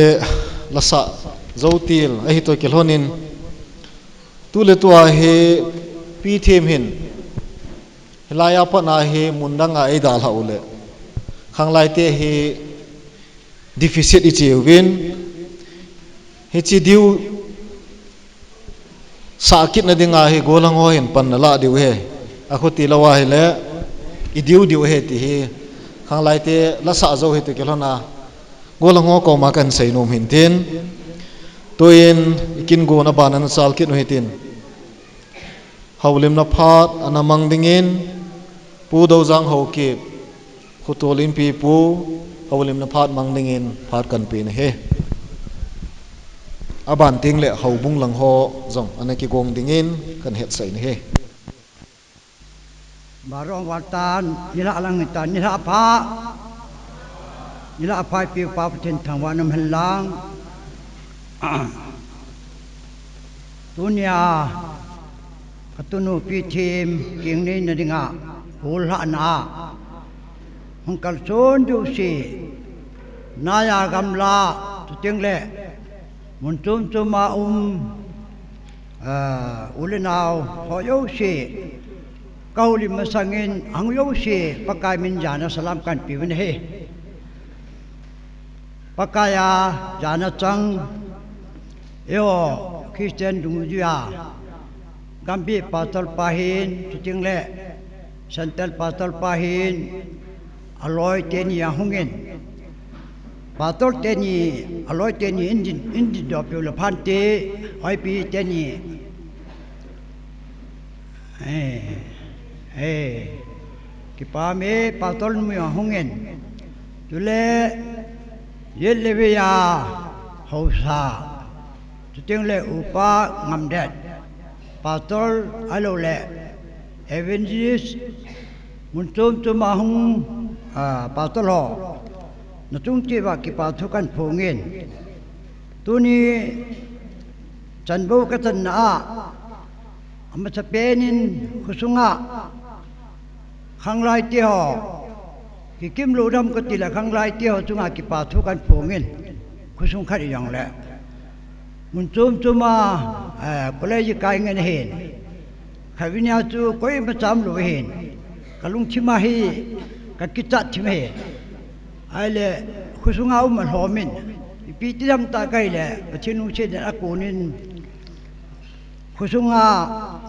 lasa zotil a hi to kelhonin tu le tua he pi them hin hilaya pa na he mundanga ei dal haule khang lai te he deficit i chewin he chi diu sakit na dinga he golang ho hin pan na la diu he a khoti lawa he le i diu he ti he khang lai te la sa zo he te kelhona golang ho ko ma kan sei nom hin tin toin ikin go na banan sal kit no hitin haulim na phat anamang dingin pu do jang ho ki khutolim pi pu haulim na phat mang dingin phat kan pi na he aban ting le haubung lang ho zong anaki gong dingin kan het sai na he barong watan nila lang itan nila apa pi pa patin thang wanam helang dunia katunu pi tim king ni na dinga hulha na hongkal son du si naya gamla tuting le muntum tuma ulinau hoyo si kauli masangin ang yo si pakai min jana salam kan piwin he pakaya jana chang yo Christian dumuja gambi pastor pahin tuting le santal pastor pahin aloy teni ahungin pastor teni aloy teni indi do pula phante oi pi teni kipame pastor mi ahungin tule yelebeya hausa tuting le upa ngamdet pastor alo le evangelist muntum tumahung pastor ho natung chiwa ki pathukan phongin tuni chanbo katan na amasapenin khusunga khanglai ti ho ki kim lodam ko tila khanglai ti ho chunga ki pathukan phongin khusung khari yang le muntum tuma college kai ngen hen khavinya chu koi macham lo hen kalung chima hi ka kitat chime aile khusunga mal homin pi tiam ta kai le chinu che da akunin khusunga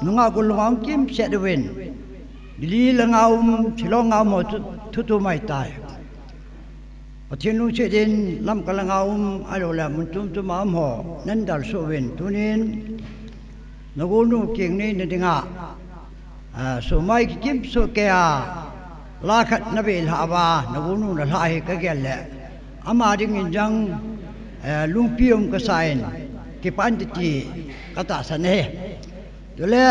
nunga gulungam kim sedwen dili langam chilonga mo thu mai tai chinu che din lam kalangam alola muntum tu mam ho nandal sowen tunin nagunu king ni ndinga so mai kim so kya la khat nabil hawa nagunu na la he ka gelle ama ding jang lungpium ka sain ki panditi kata sane dole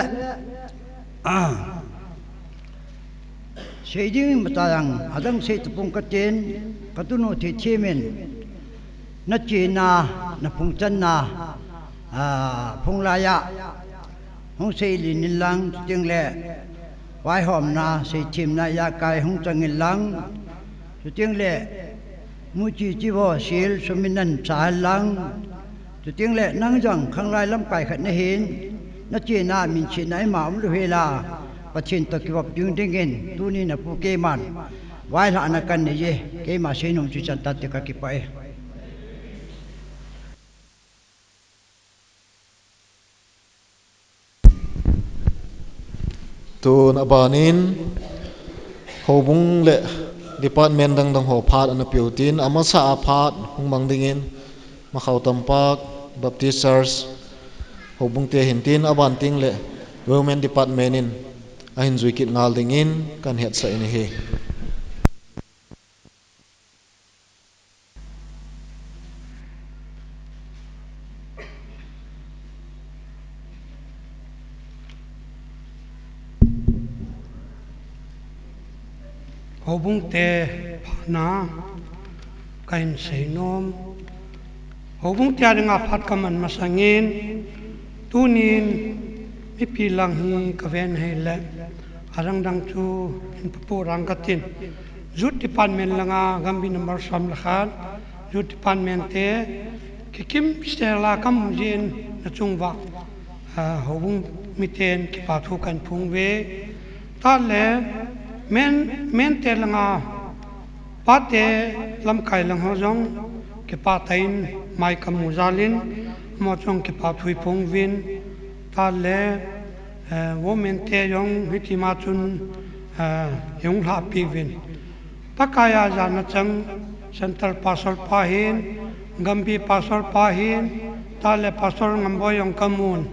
seiding matayang adang se tupung katen katuno thi chemen na china na phungchan na phunglaya hong sei linilang tingle wai hom na sei chim na ya kai hong changilang tingle muchi chiwo sil suminan chalang tingle nangjang khanglai lam kai khat na hin na china min chinai ma lu hela pachin to kiwap dung dingin tuni na pu ke man wai la na kan ye ke ma senum chu chan tat ka ki pai tun abanin hobung le department dang ho phat an piutin amasa aphat hungmang dingin makhau tampak baptist church hobung te hintin aban ting le women department in ahin zuikit ngal dingin kan het sa ini he hobung te na kain seinom hobung te nga phat kaman masangin tunin mi pilang hi kaven hele arang dang chu in pu rang katin zut department langa gambi number sam lakhan youth department te ki kim stela kam jin na chungwa hobung miten ki pa thu kan phung ve ta le men te langa pa te lam kai lang ho jong ki pa tain mai kam muzalin mo chong ki pa thui phung vin ta le wo men te yong hiti ma chun yong la pi vin pakaya jana chang central pastor pahin gambi pastor pahin tale pastor ngamboyong kamun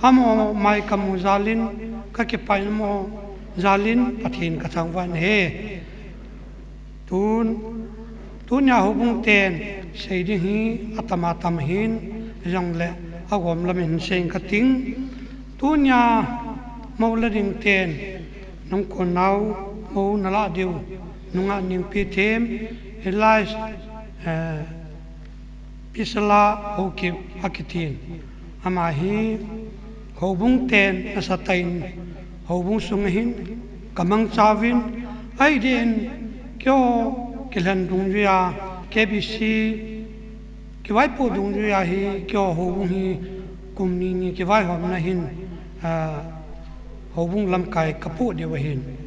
hamo mai kamu zalin ka ki pai mo zalin pathin ka changwan he tun ya hubung ten seidi hi atama tam hin jong le agom lamin seng ka ting tun ya maulading ten nong ko nau mo nala diu nunga ning pi them Elias Pisala Hoki Akitin Amahi Hobung ten Asatain Hobung Sungahin Kamang Chavin Aiden Kyo Kilan Dungria KBC Kiwaipo Dungria hi Kyo Hobung hi Kumni Kiwai Homnahin Hobung Lamkai Kapu Dewahin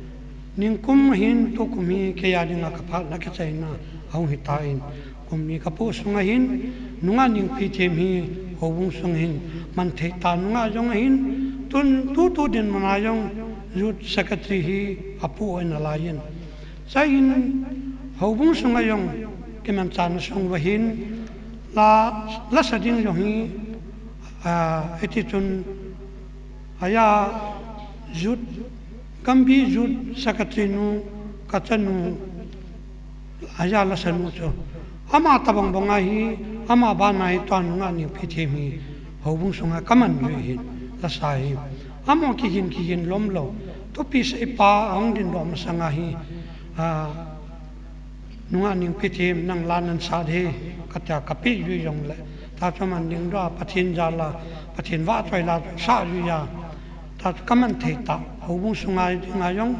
Ning kum hin to kumi kaya dinga kapal na kacay na ang hitain kumi kapo sungahin nunga ning pitim hi hobung sungahin mantheta nunga jong hin tun tu din manayong youth secretary hi apu en alayin sayin hobung sungayong kiman chan sungwahin la sading jong hi etitun aya youth Kambi jud sakatinu katanu ayala sanu cho ama tabang bangai ama banai tan nga ni phithemi hobung sunga kaman hin la sai amo ki hin lomlo to pi sai pa ang din rom sanga hi nunga ning phithem nang lanan sadhe katya kapi yu yong le ta chaman ding ra pathin jala pathin wa choi la sa yu ya ta kaman theta hobung sungai ngayong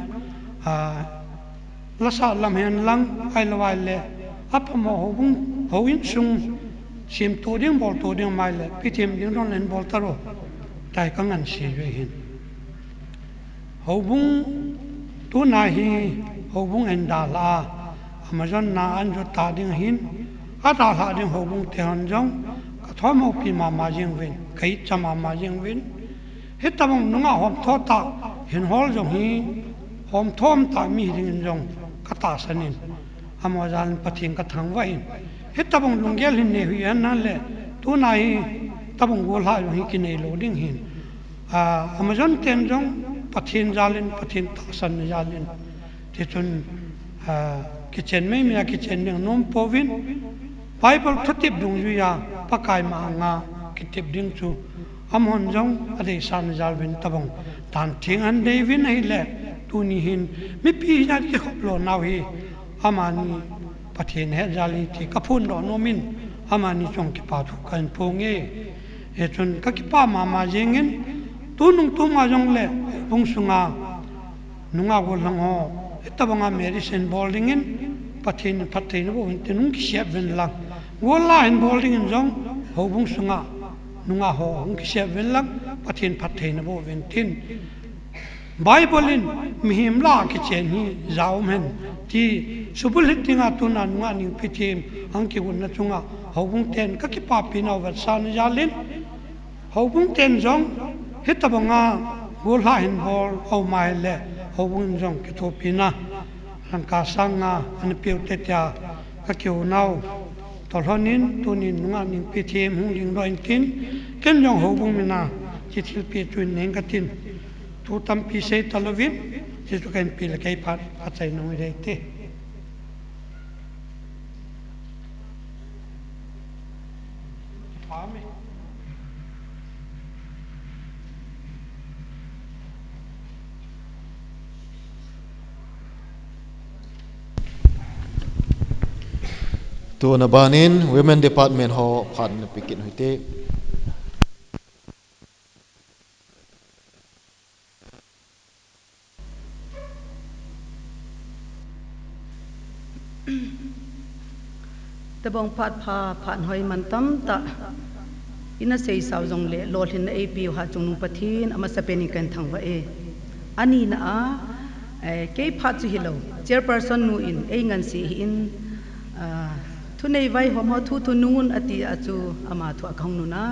lasa lam hen lang ai lawai le apamo hobung howin sung sim to ding bol to ding mai le pitim ding don len bol taro tai kangan si ve hin hobung tu na hi hobung en da la amazon na an jo ta ding hin ata ha ding hobung te han jong ka thomo pi ma ma jing wen kai chama ma jing wen hitamong nunga hom thota hin hol jong hi hom thom ta mi ring jong kata sanin amazan pathin ka thang wai hitamong lunggel hin ne hu yan na le tu nai tabong gol ha hi ki nei loading hin amazon ten jong pathin jalin pathin ta san jalin ti chun kitchen mai mi kitchen ne nom povin bible thatip dung ju ya pakai ma nga kitip ding chu amon jong ade san jalvin tabong tan thing an devin ai le tuni hin mi pi na ki khoplo naw hi amani pathin he jali ti kapun do nomin amani chong ki pa thu kan ponge e chun ka ki pa ma jengin tunung tu ma jong le bung sunga nunga go lang ho tabanga medicine bowling in pathin bo tinung ki shep ven lang go line bowling in jong ho bung sunga nunga ho ang kisya velang pathin bo ventin bible in mihim la ki chen hi zaum hen ti subul hitinga tuna nunga ning pitim ang ki gun na chunga hobung ten ka ki pa pina wa san jalin hobung ten jong hitabanga gol ha hin bol au mai le hobung jong ki to pina ang ka sanga an piu te tia ka ki nau tolhonin tunin nunga ning pitim hung ding roin tin ken jong hobung mina chi thil pi tuin neng ka tin tu tam pi sei talovin chi tu kan pi le kai pat achai noi re te tu na banin women department ho phan na pikin hoite ตะบองพาดพาผ่านหอยมันตั้มตะอินาเซยสาวจงเล่โลหินเอปีหาจงนุปะทินอามาสเปนิกันทางว่าอันนี้นะเกยพัดจุฮิโลเจอร์เพอร์ซันนูอินงันสีอินทุนในไว้หัวมาทุนูนอติอาจูอามาทุกของนูนะ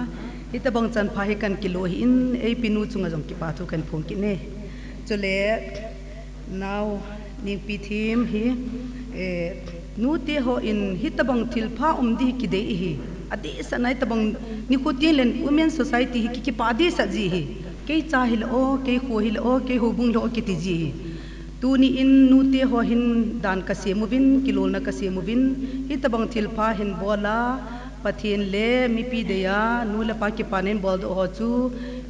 ฮิตะบองจันพาให้กันกิโลอินปีนูจุงจงกิปาทุกันพงกินเน่จุเลnow นิ่งปีทีมฮีนูเตโฮอินฮิตะบังทิลพาดีกิเดอีฮีอดีสนัยตะบังนิคุตีเลนอุเมนโซไซตี้ฮิกิปาดีสัจีฮีเกยจาฮิลโอเกยโคฮิลโอเกยโฮบุงโลกิติจีตูนีอินนูเตโฮหินดานกะเสียมูวินกิโลนะกะเสียมูวินฮิตะบังทิลพาหินบอลาปะเทียนเลมีปีเดียนูละปากิปานินบอลโดโฮจู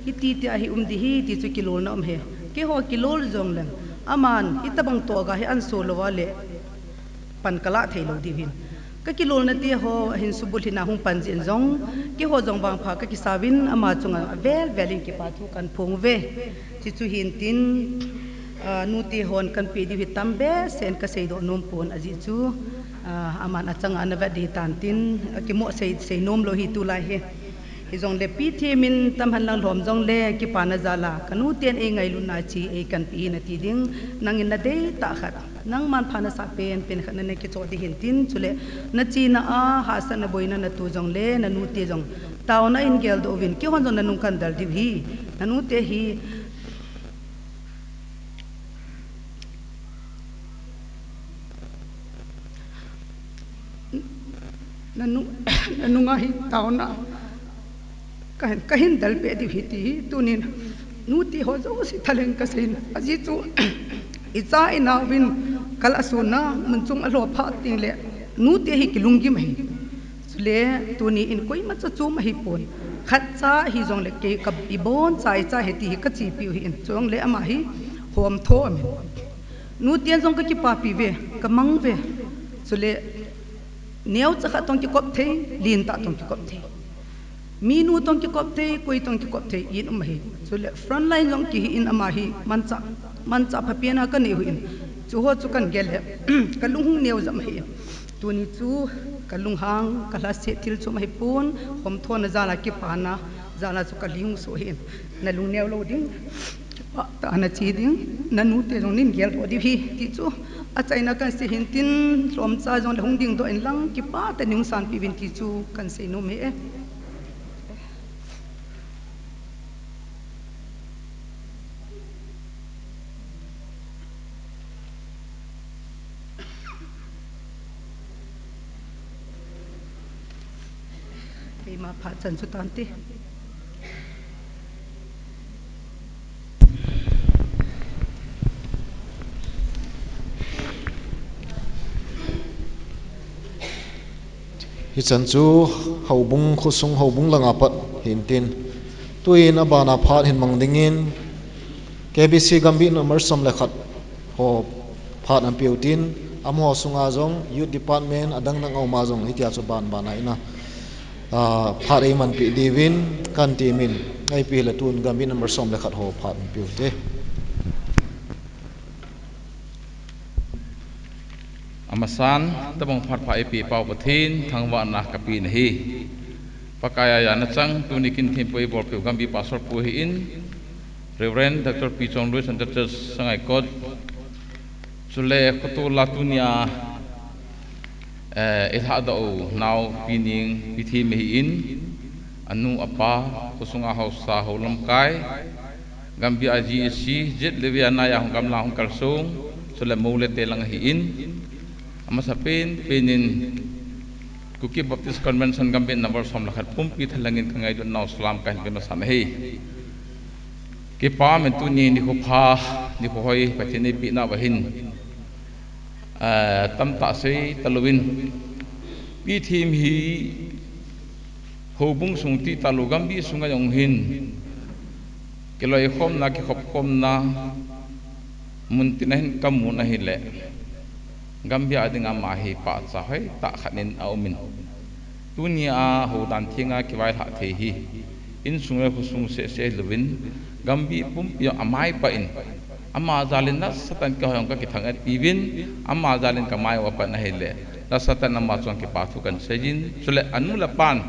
ฮิตีเตอหิดีฮีติจูกิโลนะเฮเกยโฮกิโลจงเลนอามันฮิตะบังตัวกะเฮอันโซโลวาเลปันกะละเทโลดิวินก็กิโลนาทีโฮหินสุบุลหินาหุงปันจินจงกิโฮจงบางพากะกิสาวินอามาจงเวลลิงกิปาทุกันพงเวจิจุหินตินนูตีฮอนกันปีดิวิตัมเบเซนกะเซโดนมปนอจิจูอามันอาจังอันเวดีตันตินกิโมเซนมโลหิตุลาเฮฮิจงเลปีเทมินตัมหันลังหลอมจงเลกิปานาจาลากันูเตียนเองไงลุนาจีกันปีนาทีดิงนังอินนาเดตาขัดนังมันพานาสาเป็นขันนันกิจวัตรหินตินจุเลนาจีนาหาสันนบอยนาตูจงเลนันูเตียจงตาวนาอินเกลโดวินกิฮอนจงนันุกันดัลดิวีนันูเตียฮีนันุงาฮิตาวนาkahin dal pe di hiti tunin nuti ho zo si thalen ka sin aji chu icha ina win kal asuna munchung alo pha ting le nuti hi kilungi mai le tuni in koi ma chu ma hi pon khat cha hi jong le ke ka ibon chai cha heti hi ka chi pi hi in chong le ama hi hom tho am nuti an jong ka ki pa pi ve ka mang ve chule neu cha kha tong ki kop the lin ta tong ki kop the minu tong ki kop the koi tong ki kop the in mahi chule front line jong ki in amahi mancha phapiana ka ne huin chu ho chu kan gel kalung neu jam hi tuni chu kalung hang kala se til chu mai pun hom thona zala ki pana zala chu kaling so hin na lung neu lo ding ta na chi ding nanu te jong nin gel ro di hi ti chu a chaina kan se hin tin lom cha jong hung ding do en lang ki pa ta ning san pi vin ti chu kan se no me ma pha chan chu tan ti hi chan chu hobung khusung hobung langa pat hintin tuin abana phat hin mangdingin KBC gambi number som lekhat ho phat am piutin amho sunga jong youth department adang nang au ma jong hitia chu ban bana ina phat ei man pi divin kan ti min ngai pi la tun gambi number som lekhat ho phat piute amasan tabong phat pha epi pau pathin thangwa na kapin hi pakaya ya na chang tunikin thimpoi bor pe gambi pastor pu hi in Reverend Dr. P. Chong Louis and Dr. Sangai Kot Sule Kutu Latunia Ithado now pining pithi mehi in anu apa kusunga hausa holam kai gambi IGC jet leviana ya hongam la hong kalsung sule mole telang hi in amasapin penin Kuki Baptist Convention gambi number som lakhat pumpi thalangin kangai don now salam kan pe masan hi ke pa men tu ni ko pha ni ko hoi pathini pi na bahin tam ta sei taluin pi thim hi hobung sungti talugam bi sunga yong hin keloi khom na ki khop khom na muntinahin kamun na hile gambia adinga ma hi pa cha hoi ta khanin aumin tunia ho dan thinga ki wai tha the hi in sunga khusung se lewin gambi pum ya amai pa in amma zalin na satan ka hong ka ki thangat pibin amma zalin ka mai wa pa na hele sata nama chuan ki pa thu kan sejin chule anu la pan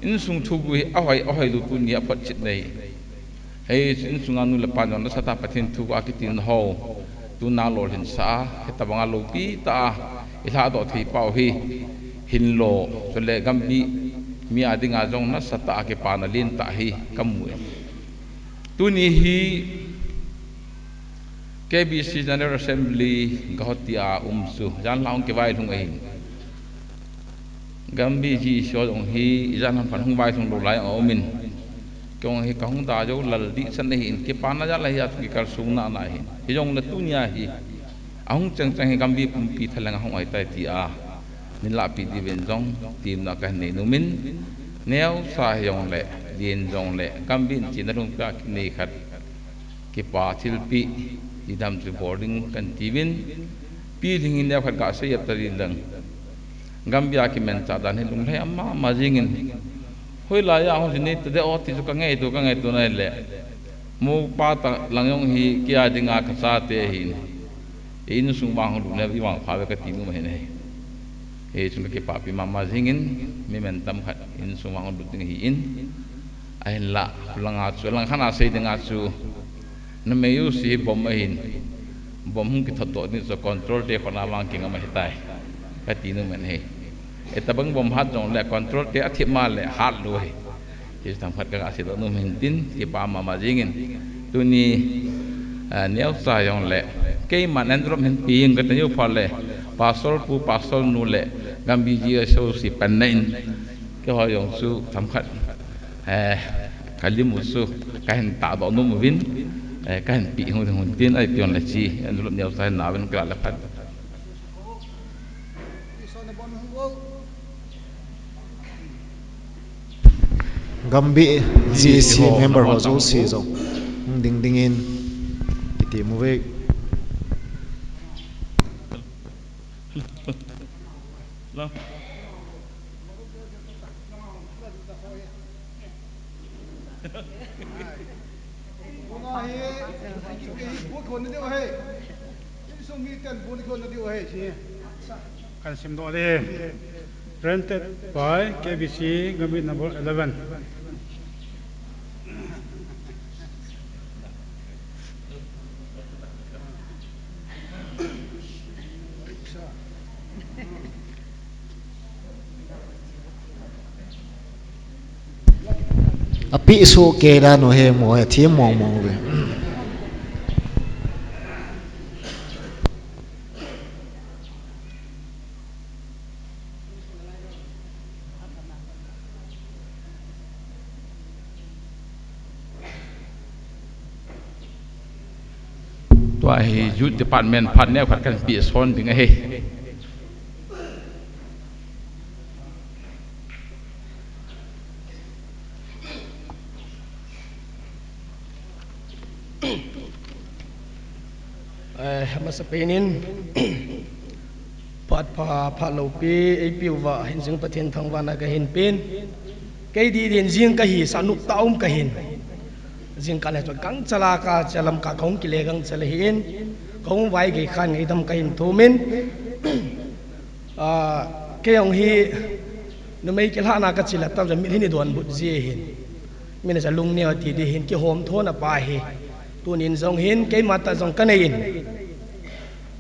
in sung thu bu ahoi lu tu ni apot chit nei hei in sung anu la pan on sata pathin thu a ki tin ho tu na lo hin sa heta banga lo pi ta ila do thei pau hi hin lo chule gambi mi adinga jong na sata ke pa na lin ta hi kamu tu ni hi KBC General Assembly gahotia umsu jan laung ke vai thung ai gambi ji so dong hi jan han phan hung vai thung lo lai o min kong hi kahung da jo lal di san hi in ke pa na ja lai ya ki kar sung na na hi hi jong na tu nya hi ahung chang chang hi gambi pum pi thalang hong ai tai ti a nin la pi di ven jong tim na ka nei nu min neo sa yong le dien jong le gambi chin na rung ka ki nei khat ki pa thil pi di dam tu boarding kan tivin pi thing in ya khat ka se yat tari lang gambia ki men cha dan lung lai amma ma jingin hoi la ya hon ni te de o ti ka ngai tu na le mu pa ta langyong hi kia dinga ka sa te hin in sung bang lu ne wi wang pha ka ti nu ma he nei e chung ke pa pi ma ma jingin mi men tam khat in sung bang lu ting hi in ai la langa chu lang khana sei dinga chu na meyu si bom ahin bom hung ki thatto ni so control te khona wang king ma hitai ka ti nu men he etabang bom hat jong le control te athi ma le hat lo he ki tam khat ka asi do nu men tin ki pa ma ma jingin tu ni neu sa yong le ke man andro men pi ng ka tayo pha le pasol nu le gambi ji so si panain ke ho yong su tam khat kalimu su ka hen ta do nu vin kan pi hung tin ai pion la chi an lu neu sai na wen ka la phat gambi GC member ho zo si zo ding ding in ti mu ve la kan sim do le rented by KBC Gambit number 11 api su ke da no he mo he thi mong ve tua hi youth department phat ne phat kan pi son ding he masa penin pat pa lo pi ai piu wa hin jing pathin thangwa na ka hin pin kai di din jing ka hi sanuk taum ka hin jing ka le to kang chala ka chalam ka khong ki le gang chale hin khong vai ge khan ngai dam ka hin thumin ke yong hi no mai ke la na ka chila tam mi hin don bu ji hin mina sa lung ne ti di hin ki hom thona pa hi tunin zong hin ke mata zong ka nei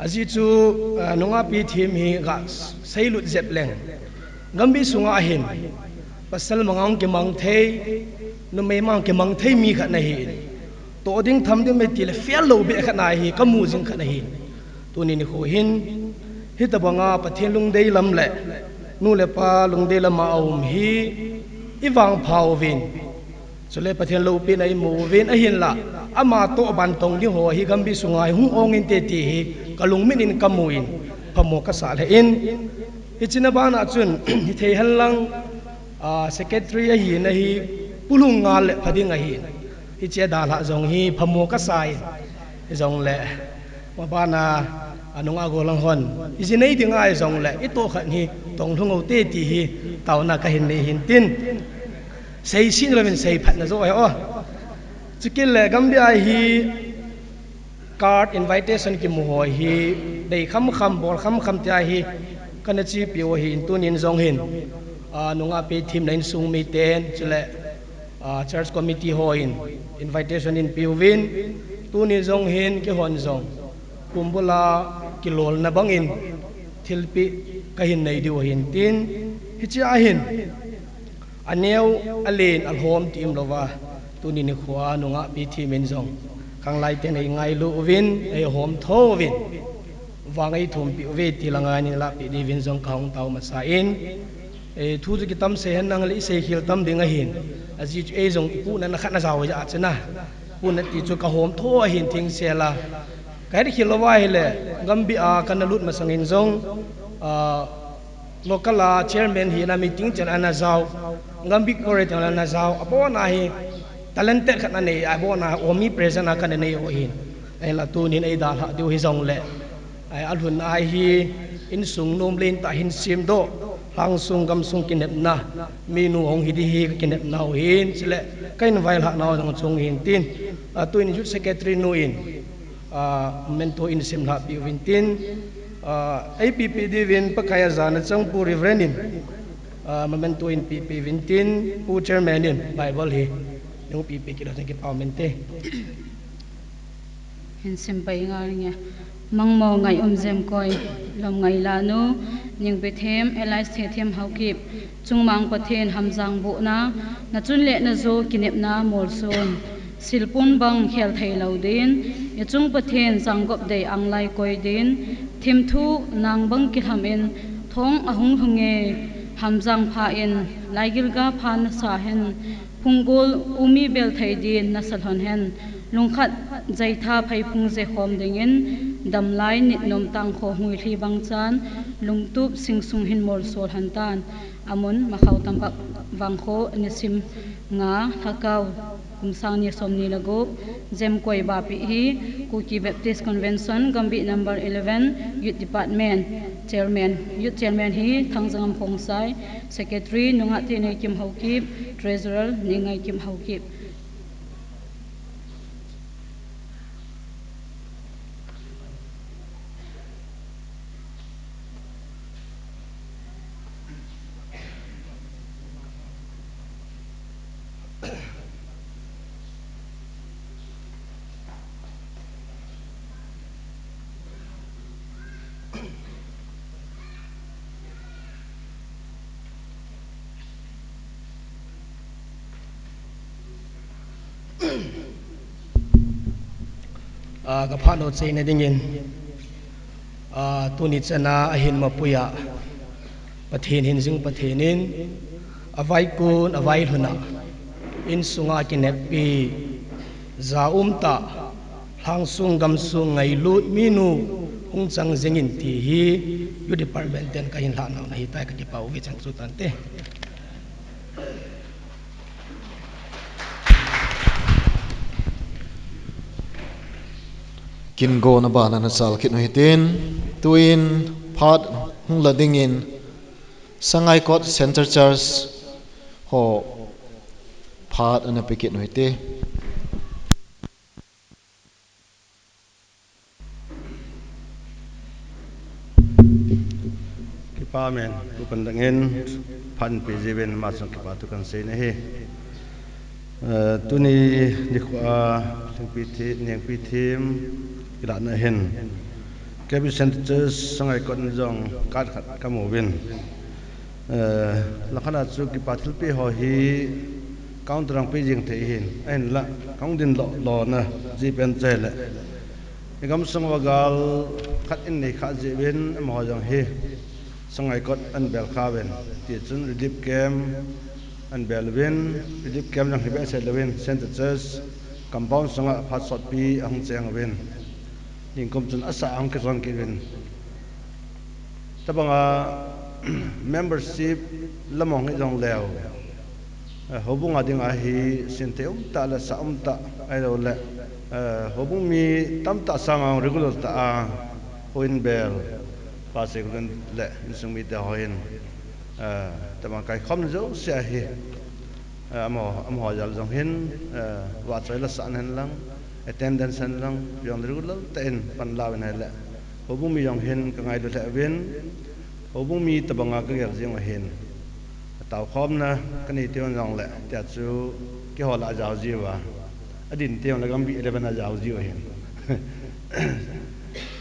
aji chu nunga pi thim hi ga seilut zet leng gambi sunga hin pasal mangang ke mang thei no me mang ke mang thei mi kha na hi to ding tham de me til fel lo be kha na hi kamu jing kha na hi tunin ni kho hin hitabanga pathen lung dei lam le nu le pa lung dei lam ma aum hi iwang phau vin chule pathen lo pi nai mu vin a hin la ama to ban tong di ho hi gambi sungai hung ong in te ti hi kalung min in kamuin phamo ka sa le in hichina bana chun hi thei hal lang secretary a hi na hi pulung ngal le phading a hi hi che da la jong hi phamo ka sai jong le ma bana anunga go lang hon isi nei dinga ai jong le i to khan hi tong thung o te ti hi taw na ka hin nei hin tin sei sin lo men sei phat na zo ai o chikil le gambia hi card invitation ki mo hi dei kham bol kham ta hi kana chi piu hin tunin zong hin nunga pe thim lain sung mi ten chule church committee ho in invitation in piu win tunin zong hin ki hon zong kumbula kilol na bangin thilpi kahin nei diu hin tin hichi a hin aneu alen alhom tim lova tunin khwa nunga pi thimin zong khang lai te nei ngai lu win ei hom tho win wangai thum pi ve tilanga ni la pi di win zong kaung tau ma sa in e thu ki tam se han nang li se khil tam ding a hin aji e zong pu na khat na zaw ja chana pu na ti chu ka hom tho a hin thing se la kai ri khil wa hele gambi a kan lut ma sangin zong local chairman hi na meeting chan ana zaw ngambi kore tan na zaw apo na hi talented khat na nei abo na omi present na kan nei o hin ai la tu nin ai da ha diu hi zong le ai alhun ai hi in sung nom len ta hin sim do hang sung gam sung kinep na minu ong hi di hi kinep na hin sile kain vai ha na dong chung hin tin tu in youth secretary no in mento in sim la pi win tin APPD win pakaya zana chang pu reverenin memento in PP win tin pu chairman in bible hi yung PP kilo sa kipaumente hin simpai nga ringa mangmo ngai jem koi lom ngai la nu ning be them elai se them haukip chungmang pathen hamjang bu na na chun le na zo kinep na molson silpun bang khel thei lo din ya chung pathen janggop dei anglai koi din thim thu nang bang ki hamin thong ahung hunge hamjang pha in laigil ga phan sa hen phungol umi bel thei din na salhon hen lungkhat jaitha phai phung je khom dingin damlai nit nom tang kho hui thi bang chan lungtup singsung hin mol sol hantan amun makhau tampak wangkho nisim nga thakau kumsang ni somni lago jem koi ba pi hi Kuki Baptist Convention gambi number 11 youth department youth chairman hi thangjangam khongsai secretary nunga te nei kim haukip treasurer ningai kim haukip ka phano chei na dingin tu ni chana a hin ma puya pathin hin jing pathinin avai kun avai huna in sunga kinepi za ta hang sung gam sung ngai lu minu hung chang jengin ti hi yu department ten ka hin la na hi ta ka ki pau vi chang su tan te kin go na ba na chal kit no hitin tuin phat hung la ding in sangai kot center church ho phat ana pikit no hite kipa men ku pandangin phan pe jeven ma sang kipa tu kan se ne he tuni dikwa pi thi nyang pi thim ila na hen kebi center sangai kon jong kat khat kamovin lakhana chu kipa thil pe ho hi counterang pe jing the hin en la kaung din lo na ji pen che le egam sangwagal khat in nei kha jeven mo jong he sangai kot an bel khawen ti chun relief camp an belwin relief camp jang hibe se lewin center church compound sanga phat sot pi ang cheng wen ingkom chun asa ang ke zon ke wen tabanga membership lamong ngi jong lew hobung ading a hi sinteum ta la saum ta ai lo le hobung mi tam ta sang regular ta a hoin bel pa se kun le sung mi ta hoin tabang kai khom zo se hi amo jal jong hin wa choi la san hen lang attendance hen lang yong regular ta en pan la wen le hobung mi yong hin ka ngai do ta wen hobung mi tabanga ka ger jeng hen taw khom na kani tion jong le tia chu ki hola jaw jiwa adin tion la gam bi 11 a jaw jiwa hen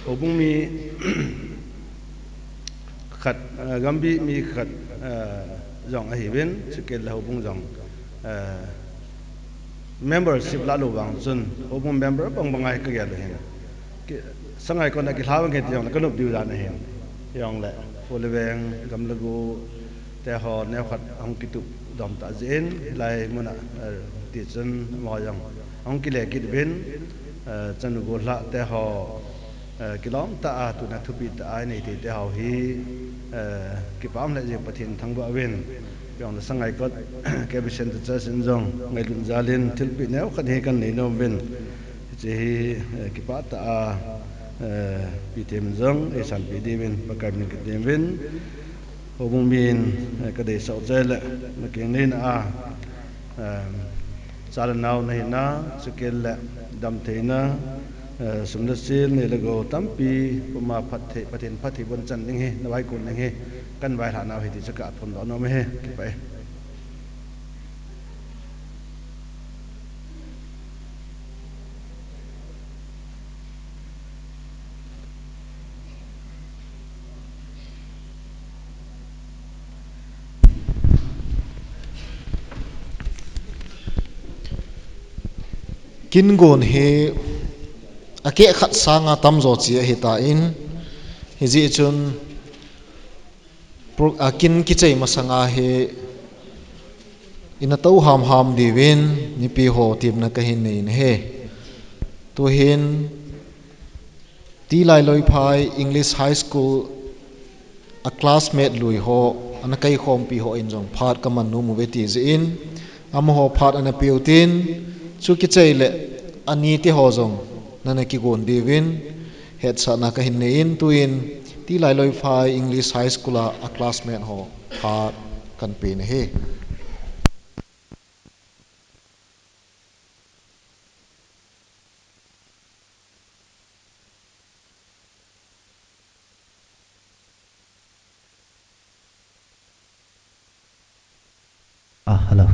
hobung mi khat gam bi mi khat jong a hi ben chikel la hobung jong membership la lo bang chun hobung member bang bangai ka ger hen sangai kon ki hlaw nge tiong la kanup diu da na hen yong le folweng gam lagu te ho ne khat ong kitu dom ta zen lai muna ti chun mo yang ong ki le ki ben chan go la te ho kilom ta a tu na thupi ta ai nei te ho hi ki pam le je pathin thang ba wen yong la sangai kot ke bi sen ta sin jong ngai lun jalin thil pi ne khat he kan nei no ben je hi ki pa ta a pi tem jong e san pi di ben pa ka min ke dem ben hobung min ka de sau che le ma ke nin a sal nau nei na chikel le dam theina sumna sil ne le go tampi puma phathe pathin phathi bon chan ning he na vai kun ning he kan vai tha na he ti chaka thon do no me he ki pai kin gon he ake khat sanga tam zo chi hi ta in hi ji chun pro akin ki chei masanga he ina to ham divin ni pi ho tip na ka hin nei he to hin ti lai loi phai English high school a classmate lui ho ana kai khom pi ho in jong phat ka man nu mu beti ji in am ho phat ana piutin chu ki chei le ani ti ho jong nana ki gon divin het sa na ka hin nei in tu in ti lai loi phai English high school a classmate ho phat kan pe ne he hello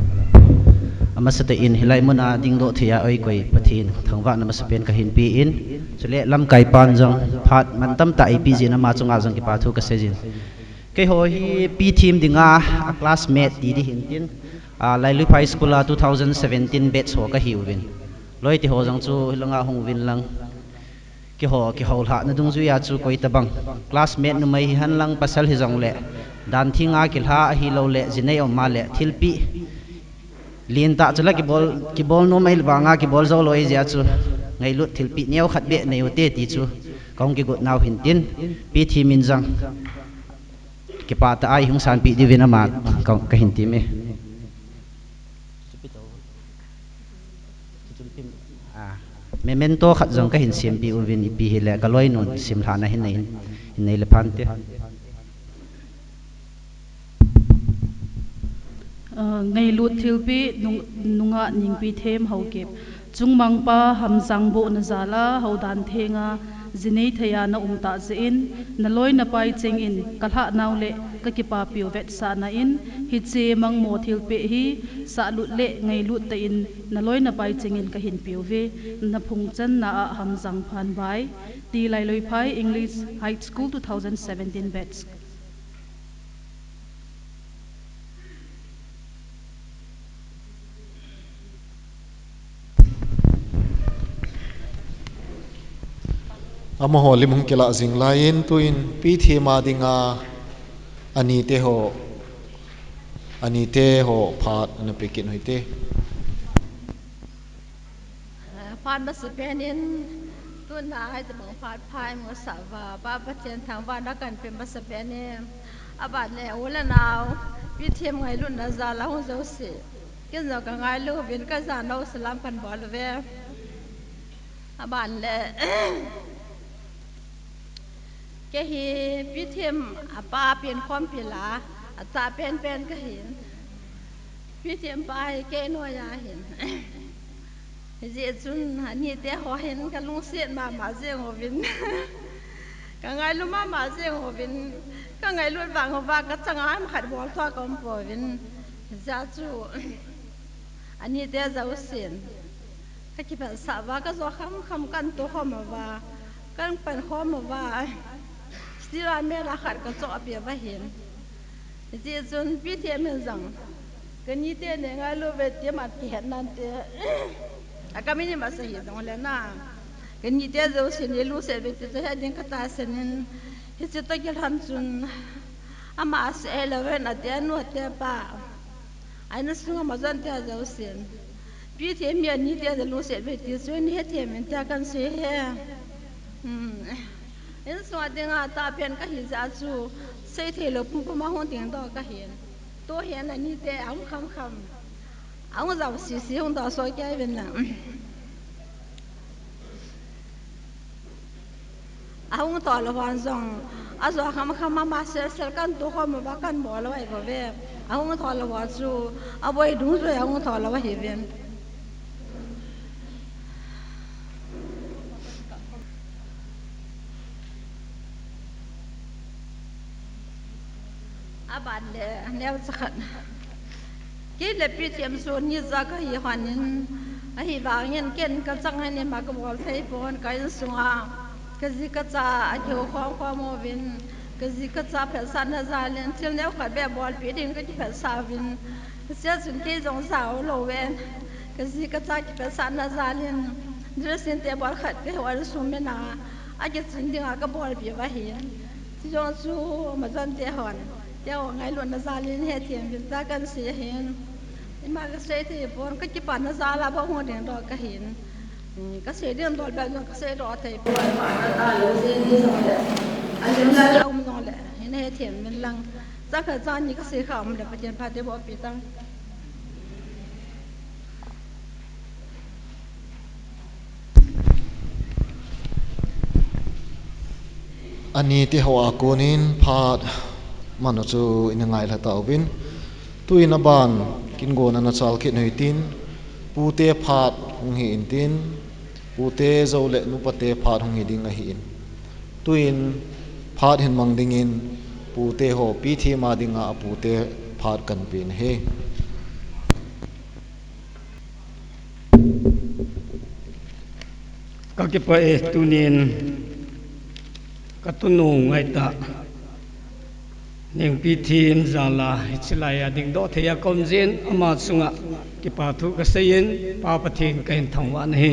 amasata in hilai muna ding do thia oi koi pathin thangwa na masapen ka hin pi in chule lam kai pan jong phat man tam ta ipg na ma chunga jong ki pa thu ka sejin ke ho hi pi team dinga a classmate di hin tin lai lu high school 2017 batch ho ka hi win loi ti ho jong chu langa hong win lang ki ho la na dung ju ya chu koi tabang classmate nu mai han lang pasal hi jong le dan thinga ki la hi lo le jinei o ma le thilpi lin ta chula ki bol no mai banga ki bol zo loi ja chu ngai lut thilpi neu khat be nei te ti chu kong ki gut naw hin tin pi thi min jang ki pa ta ai hung san pi di vina ma ka hin ti me memento khat jong ka hin sim pi u vin pi hi le ka loi non sim thana hin nei le phan te ngay lut thil pi nunga ning pi them ho kep chungmang pa hamjang bo na zala ho dan thenga zinei thaya na umta zein na loi na pai cheng in kalha naw le ka ki pa piu vet sa na in hi che mang mo thil pe hi sa lut le ngay lut ta in na loi na pai cheng in ka hin piu ve na phung chan na hamjang phan bai ti lai loi phai English High School 2017 batch ama ho limhung kela jing lain tuin pi thi ma dinga ani te ho phat na pekin hoite phat ma se penin tu na ai te bang phat phai mo sa wa ba pa chen thang wa na kan pe ma se peni abat le ula naw pi them ngai lu na za la ho zo se kin zo ka ngai lu bin ka za no salam kan bol ve aban le ke hi pi them apa pen khom pila ata pen ka hin pi them pai ke no ya hin je chun ni te ho hin ka lung se ma je ngo vin ka ngai lu ma je ngo vin ka ngai lut wang wa ka changa ma khat bol thwa kom po vin za chu ani te za usin ka ki pa sa wa ka zo kham kan to khom wa kan pan khom wa stira me la khat ka cho apia ba hin ji chun pi the men zang ka ni te ne ngai lu ve te ma ti han nan te a ka mi ni ma sa hi dong le na ka ni te zo sin ye lu se ve te ha din ka ta sen hi che ta gel han chun ama as eleven at the no te pa ai na sunga ma zan te zo sin pi the mi ni te lu se ve te so ni he te men ta kan se he in so adinga ta pen ka hi za chu sei the lo pum pum ma hon ting do ka hian to hian ani te ang kham ang za si hon da so kai ven na ang to lo wan zong a zo kham ma sel kan to khom ba kan bo lo ai bo ve ang to lo wa chu a boi du zo ang to lo wa hi ven aban le neo sakhan ke le pi tiam so ni za ka hi hanin a hi ba ngin ken ka chang ne ma ka bol thei pon ka in sunga ka zi ka cha a kyo khwa mo vin ka zi ka cha phe san na za len til neo kha be bol pi ding ka phe sa vin se sun ke jong sa lo wen ka zi ka cha ki phe san na za len dresin te bol khat ke wa su me na a ke chin ding a ka bol pi ba hi ti jong su ma zan te hon Teo ngai luan na zalin he thiam bin ta kan se hen ima ka se thi pon ka ki pan na zala ba ho den do ka hin ka se den do ba ka se do thei pon pa na ta lo se ni so le a len la lo mo le hin he thiam min lang za ka za ni ka se kham le pa chen pa te bo pi tang ani ti hawa konin phat mano chu ina ngai la tau bin tuina ban kin go na chal ki noi tin pute phat hung hi in tin pute zo le nu pate phat hung hi ding a hi in tuin phat hin mang ding in pute ho pi thi ma dinga pute phat kan pin he ka ke pa e tunin ka tunu ngai ta ning pi thim zala chilaya ding do theya kom jin ama sunga ki pa thu ka seyin pa pathin kain thangwa nahi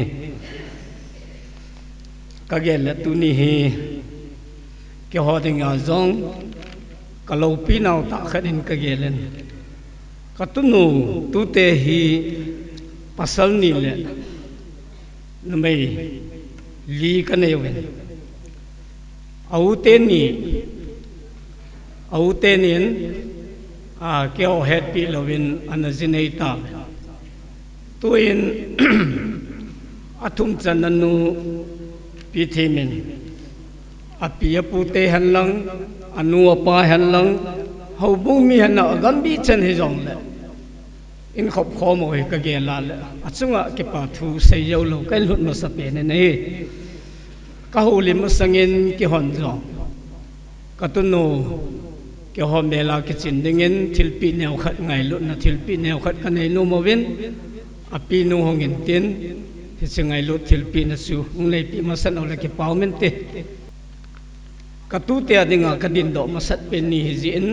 ka ge la tu ni hi ke ho ding a zong ka lo pi naw ta khanin ka ge len ka tu nu tu te hi pasal ni le numai li ka ne wen au te ni au tenin a keo het pi lovin anazineta tuin athum chananu pi thimin apia pute hanlang anu apa hanlang hau bung mi hana gambi chen hi jong le in khop khom oi ka ge la le achunga ke pa thu sei yo lo kai lut ma sa pe ne nei ka hu lim sangin ki hon jong ka tu no ke hom bela ke chin dingin thilpi neu khat ngai lut na thilpi neu khat ka nei nu movin api nu hongin tin thi chingai lut thilpi na su ngai pi ma san ola ke pawmen te ka tu te adinga ka din do ma sat pe ni hi jin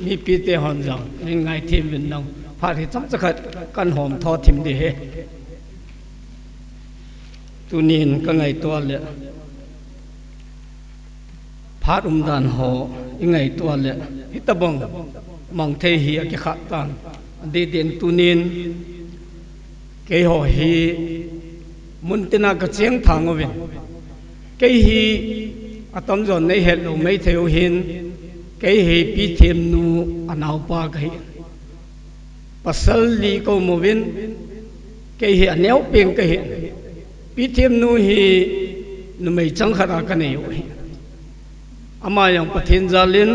mi pi te hon jang ngai thim bin nong pha ri cham chakhat kan hom tho thim di he tunin ka ngai to le phat dan ho ingai to le hitabong mang thei hi ke kha tan de den tunin ke ho hi muntina ka cheng thang owen ke hi atom zon nei het lo mai theu hin ke hi pi them nu anau pa ka hi pasal li ko movin ke hi aneu peng ka hi pi them nu hi nu mai chang khara ka nei oi ama yang pathin zalin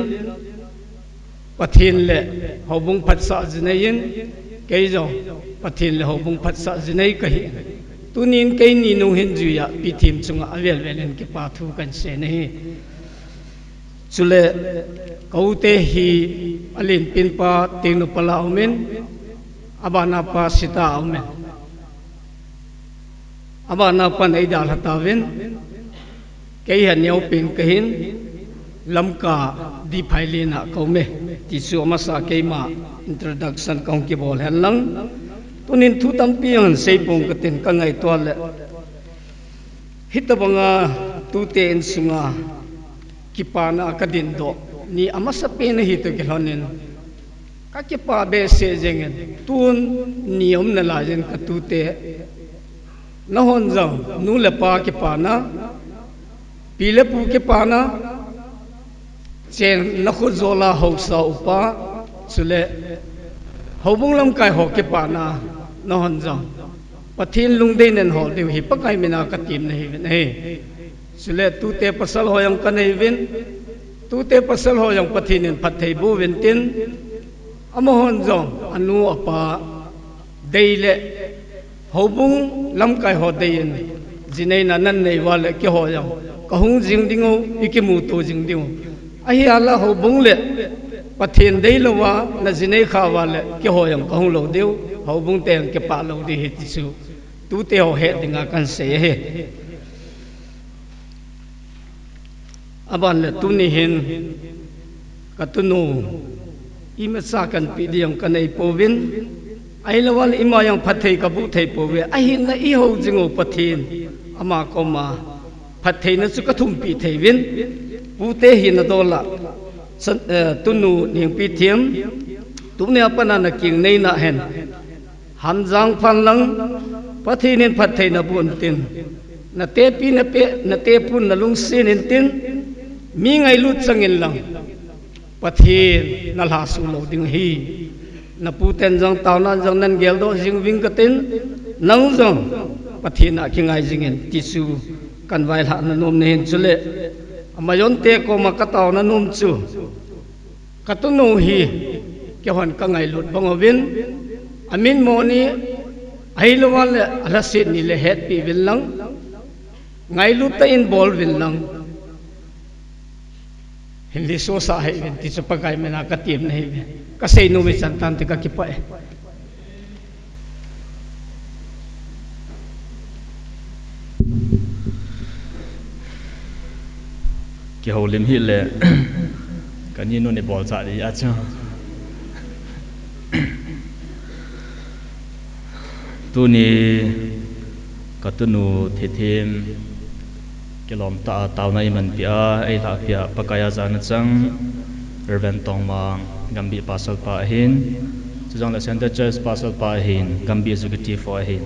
pathin le hobung phat sa jinayin ke jo pathin le hobung phat sa jinai ka hi tunin ke ni nu hin ju ya pi thim chunga avel velen ke pa thu kan se nei chule kaute hi alin pin pa tinu pala umen abana pa sita umen abana pa nei dal hatawin kei han yau pin kahin lamka di phailina kaume ti su masa keima introduction kaung ki bol han lang tunin thu tampi han seipong katin kangai toale hitabanga tute en sunga kipana kadin do ni amasa pena hito kilonin ka kipa be se jengen tun niom na lajen ka tute na hon jang nu le pa kipana pile pu kipana chen na khu zola hausa upa chule hobung lam kai ho kipana na hon jang pathin lungdei nen hol deu hi pakai mena ka tim nei nei sule tu te pasal hoyang kanai win tu te pasal hoyang pathinin phathei bu win tin amohon jong anu apa deile hobung lam kai ho dein jinei na nan nei wale ke hoyang kahung jing dingo ikimu tu jing dingo ahi ala hobung le pathin deilowa na jinei kha wale ke hoyang kahung lo deu hobung teng ke pa lo di hitisu tu te ho he dinga kan se he aban le tuni hin katunu imasa kan pidiam kanai povin ailawal imayang phathei kabu thei pove ahin na i ho jingo pathin ama koma phathei na chu kathum pi thei win pute hin dola tunu ning pi thiam tumne apana na king nei na hen hamjang phan lang pathinin phathei na bun tin na te pi na pe na te pun na lung sin in tin mi ngai lut changin lang pathin na la su lo ding hi na puten jang tauna jang nan gel do jing wing katin nang jang pathin a kingai jingin tisu kan vai la na nom nen chule amayon te ko makataw na nom chu katunu hi ke hon ka ngai lut bangawin amin moni ailawal alasit ni le het pi vil lang ngai lut ta in bol vil lang hindi so sa hai vin ti sa pagay mena ka tim nahi vin kasi no mi santan ti ka kipa eh ki holim hi le kanino ne bol sa ri acha tu ni katunu thethim kilom ta taw nai man pia ai la pia pakaya zan chang reven tong ma gambi pasal pa hin chang la center church pasal pa hin gambi executive for hin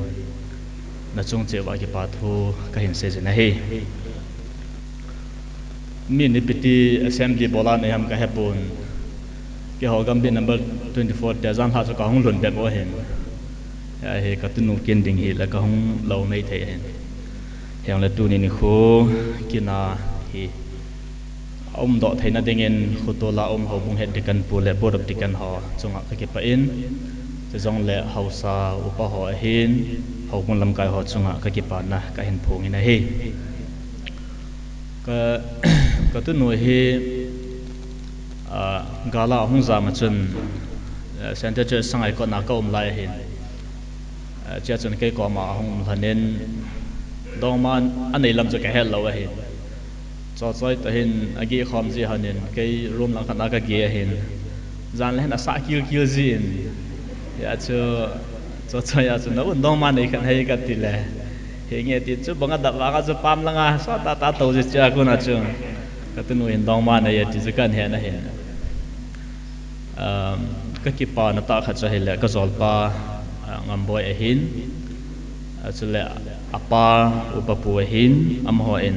na chung che wa ki pa thu ka hin se na he min ni piti assembly bola ne ham ka hepun ke ho gambi number 24 ta zan ha ka hung lun be bo hin ya he katunu kin ding hi la ka hung lo nei the hin yang le tu ni khu kina hi do thaina dingen khuto la ho bung het dikan pu le board of dikan ho chunga ka ke pa in se jong le hausa upa ho hin ho bung lam kai ho chunga ka ke pa na ka hin phung ina hi ka tu no hi gala hung za ma chun center church sangai ko na ka lai hin cha chun ke ko ma hung thanen dong man anei lam cho ka hel lo hi cho choi ta hin agi khom ji hanin ke room la khana ka ge hin zan le na sa kil kil zin ya cho ya cho no dong man nei khan hei ka ti le he nge ti chu banga da wa ga chu pam la nga sa ta to ji cha ko na chu ka tu no in dong man nei ti zu kan he na he ka ki pa na ta kha cha he le ka zol pa ngam boy a hin chule apa upapu hin amho en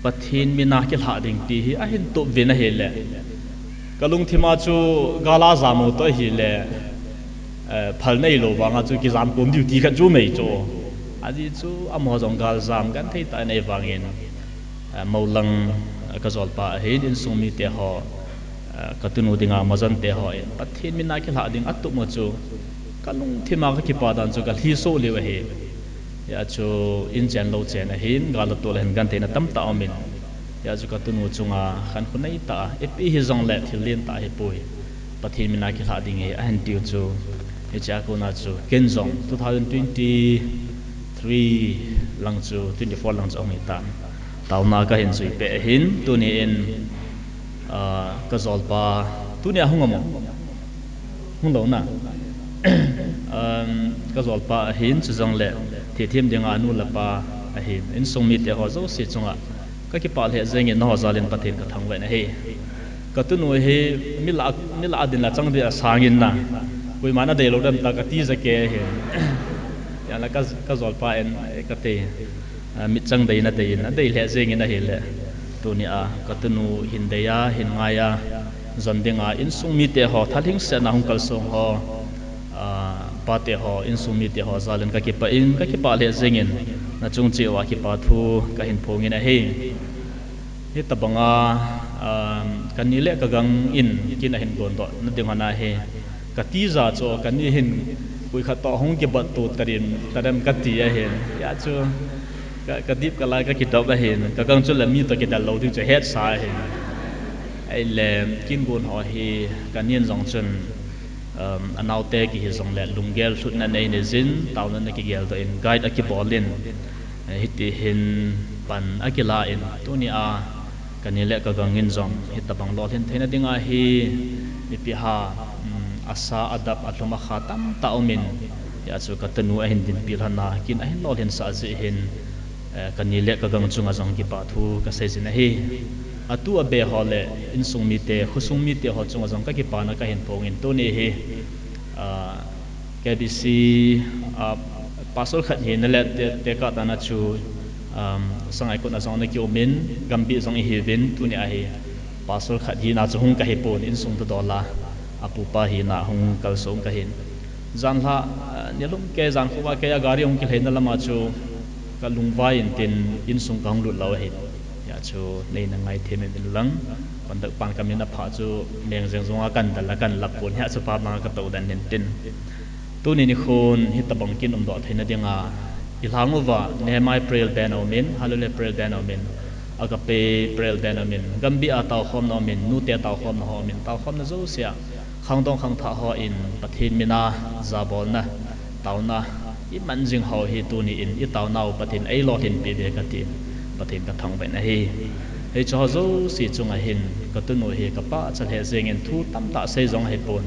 pathin mina ke la ding ti hi a hin to vena hele kalung thima chu gala zamu to hi le phal nei lo wa nga chu ki zam pum duty kha chu mei cho aji chu amho jong gal zam kan thei ta nei wangin maulang ka zol pa hin in sumi te ho katunu dinga mazan te ho pathin mina ke la ding atu mo chu kalung thima ka ki pa dan chu ka hi so le wa he ya chu in chen lo chen a hin gal to len gan te na tam ta amin ya chu ka tunu chunga khan khunai ta epi hi zong le thilin ta hi pui pathin mina ki kha ding he an tiu chu he cha ko na chu ken zong 2023 lang chu 24 lang chu ngi ta tau na ka hin sui pe hin tu ni in ka zol pa tu ni hungamo hung lo na ka zol pa hin chu zong le thi thim ding anu la pa a hin in song mi te ho zo si chunga ka ki pal he zeng in no zalin pathin ka thang we na he ka tu nu he mila din la chang dia sangin na pui mana de lo dam ta ka ti za ke he ya la ka zol pa en ka te mi chang dei na te in a dei le zeng in a he le tu ni a ka tu nu hin de ya hin nga ya zon dinga in sung mi te ho thaling se na hung kal song ho pa te ho in sung mi te ho zalin ka ki pa le zeng in na chung chi wa ki pa thu ka hin phong in a he hi tabanga kan ni le ka gang in kin a hin gon do na ding na he ka ti za cho kan ni hin pui kha to hong ki bat tu taram ka ti a he ya chu ka dip ka lai ka ki dog a he ka gang chu la mi to ki dal lo ding che het sa he ai le kin gon ho he kan nin zong chun anau te ki hi zong le lungel sut na nei ne zin taw na ki gel to in guide a ki bolin hiti hin pan akila in tunia kanile ka gangin zong hitabang lo hin theina dinga hi mi ha asa adap atuma khatam taumin ya chu ka tanu a hin din pilhana kin a hin lo hin sa ji hin kanile ka gang chunga zong ki pa thu ka se jin hi atu abe hole in sung mi te khusung mi te ho chunga zong ka ki pa na ka hin pongin to ni hi KBC pasol khat hin le te ka ta na chu sangai ko na zong na ki omin gambi zong hi vin tu ni a hi pasol khat hi na chu hung ka hi pon in sung to dola apu pa hi na hung kal song ka hin zan la nilum ke zan ko wa ke ya gari hung ki lein lama chu ka lungwai in tin in sung ka hung lut law hi ya chu nei na ngai them min lang pandak pan kam na pha chu meng jeng zonga kan dal kan lap pon ya chu pa ma ka to dan nin tin tu ni khon hi tabang kin do theina dinga ilhangova nemai prel benomin halule prel benomin agape prel benomin gambi ataw khom no min nu te taw khom no min taw khom na zo sia khangdong khang tha ho in pathin mina zabol na tawna i manjing ho hi tu ni in i taw nau pathin ei lo hin pi be ka ti pathin ka thang ben hi he cho zo si chunga hin ka tu no hi ka pa chal he zeng in thu tam ta sei zong he pon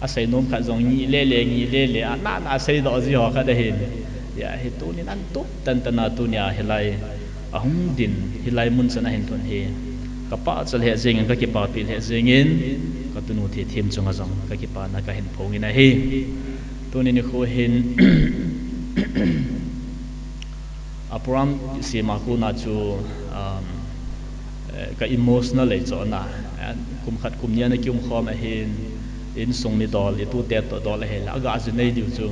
a sei nom kha zong ni le a na sei do ji ho kha da hin ya he tu ni an tup tan na tu nya hilai ahung din hilai mun sana hin thon he ka pa chal he zeng ka ki pa pi he zeng in ka tu nu thi thim chunga zong ka ki pa na ka hin phong in a he tu ni kho hin apuram si ma ku na chu ka emotional le cho na kum khat kum nya na kyum khom a hin in song mi dol i tu te to dol he la ga ju nei diu chu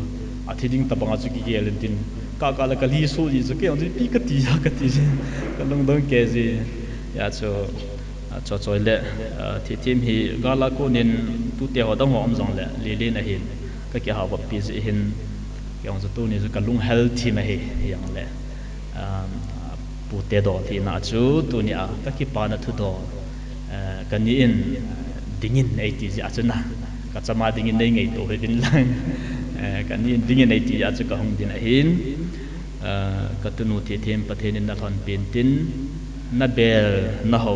a thiding tabanga chu ki gel tin ka la ka li su ji chu ke on pi ka ti ka long dong ke ji ya chu cho choi le thi tim hi ga la ko nin tu te ho dong om jong le li na hin ka ki ha wa pi ji hin yang tu ni chu ka lung healthy ma he yang le pu te do thi na chu tu ni a ka ki pa na thu do ka ni in dingin ai ti ji a chuna ka chama dingin nei ngai to he din lang ka ni dingin nei ti a chu ka hong din a hin ka tu nu thi them pathen in na thon pin tin na bel na ho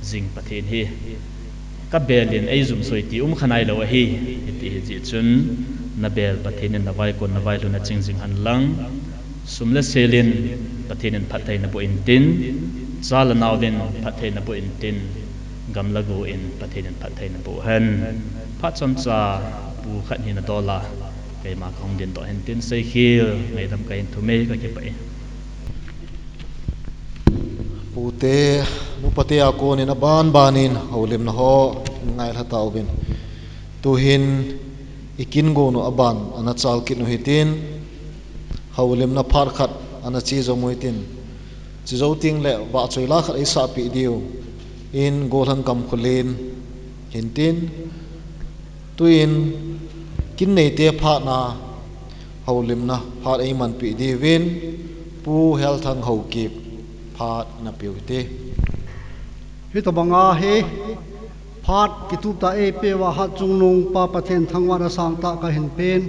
jing pathen hi ka belin ai zum soi ti khanai lo hi ti ji chun na bel pathen in na vai kon na vai lu na ching jing han lang sumle selin pathen in phathai na bo in tin zala nawdin phathai na bo in tin gamla go in pathen in phathai na bo han pha chon cha pu khat hin na dola kai ma khong din to hen tin sei khil ngai dam kai thu me ka ke pai pute mu pate a ko ni na banin holim na ho ngai la ta ubin tu hin ikin go no aban ana chal kin no hitin holim na phar khat ana chi zo moitin chi zo ting le wa choi la khat isa pi diu in golan kam khulin hintin tuin kin nei te pha na holim na phat ei man pi di win pu health thang ho kip phat na piu te hi to banga he phat ki tu ta e pe wa ha chung nung pa pathen thangwa na sang ta ka hin pen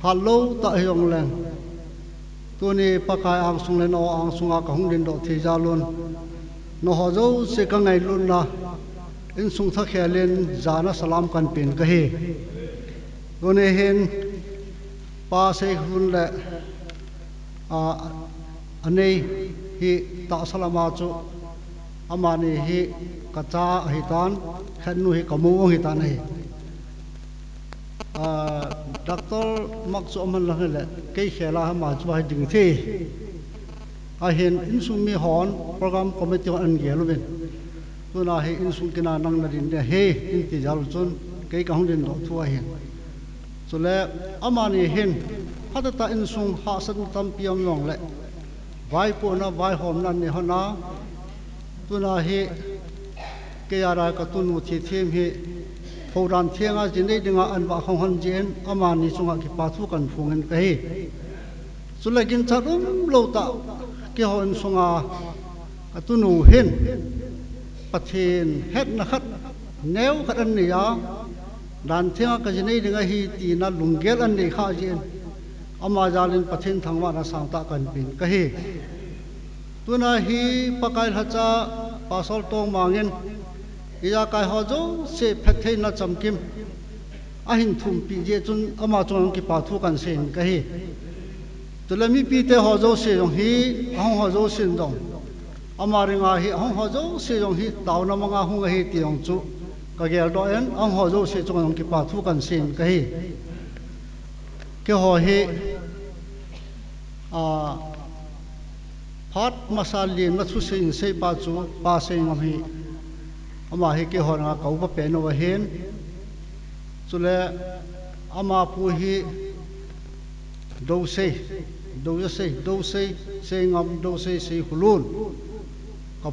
hallo ta hiong leng tu ni pakai ang sung len o ang sunga ka hung din do thi ja lun no ho zo se ka ngai lun na in sung tha khelen jana salam kan pen ka he tu ni hen pa se hun le anei hi ta salama chu amani hi kacha hi tan khanu hi kamu hi tan hi doctor mak chu man la le ke khela ma chu hai ding thi a hen in sung mi hon program committee an ge lu ben tu na he in sung kina nang na din de he in ti jal chun ke ka hong din do thu a hen so le amani hen hata ta in sung ha san tam piam long le vai po na vai hom nan ni hona tu na he ke ara ka tu nu thi them he phoran thianga jinei dinga an ba khong han jen amani chunga ki pa thu kan phungen ka he sulagin charum lo ta ke hon sunga tu nu hen pathin het na khat neu khat an ni ya dan thianga ka jinei dinga hi ti na lungel an ni kha jen ama jalin pathin thangwa na sang ta kan pin ka he tuna hi pakai hacha pasol tong mangin iya kai ho zo se phethe na chamkim ahin thum pi je chun ama chong ki pa thu kan sen ka hi tulami pi te ho zo se yong hi hong ho zo sin dong ama ringa hi hong ho zo se yong hi taw na manga hung hi ti yong chu ka gel do en hong ho zo se chong ki pa thu kan sen ka hi ke ho hi phat masalin ma thu sin se pa chu pa se ngam hi ama hi ke hona kau pa pe no hen chule ama pu hi do se se ngam do se hulun ka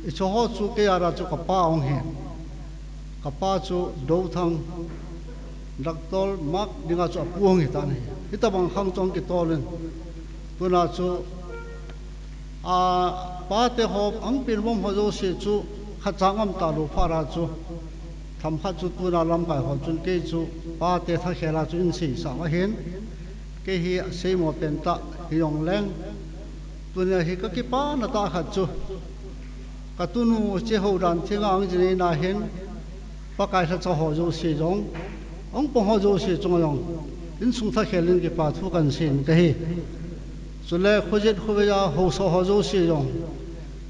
i cho ho chu ke ara chu ka pa ong hen ka pa chu do thang doctor mak dinga chu puang hi ta ne ita bang khang chong ki tolen tuna chu pa te hop ang pin bom ho zo se chu khachangam ta lu phara chu tham kha chu tuna lam kai ho chun ke chu pa te tha khela chu in si sa wa hen ke hi se mo pen ta hi yong leng tuna hi ka ki pa na ta kha chu ka tunu che ho dan thinga ang ji na hen pa kai tha cho ho zo se jong ong po ho zo se chung yong in sung tha khelin ki pa thu kan sin ka hi sule khojet khoya ho so ho zo se jong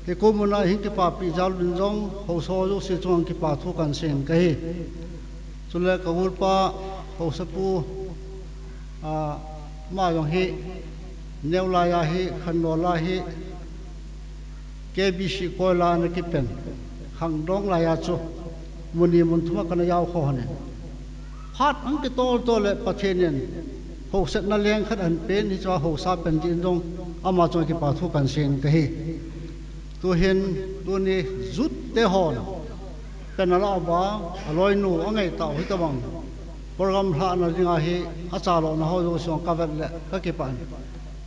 ke ko mona hi ki pa pi jal bin jong ho so zo se chung ki pa thu kan sen ka hi sule ka ul pa ho sa pu ma yong hi neu la ya hi khan no la hi ke bi shi ko la na ki pen khang dong la ya chu muni mun thuma kana yaw kho ne phat ang ki tol le pathenien ho set na leng khat an pen ni cha ho sa pen din dong ama chong ki pa thu kan sen ka hi tu hen tu ni zut te hon penala ba aloi nu angai ta hi ta bang program hla na ringa hi acha lo na ho zo song ka vel le ka ki pan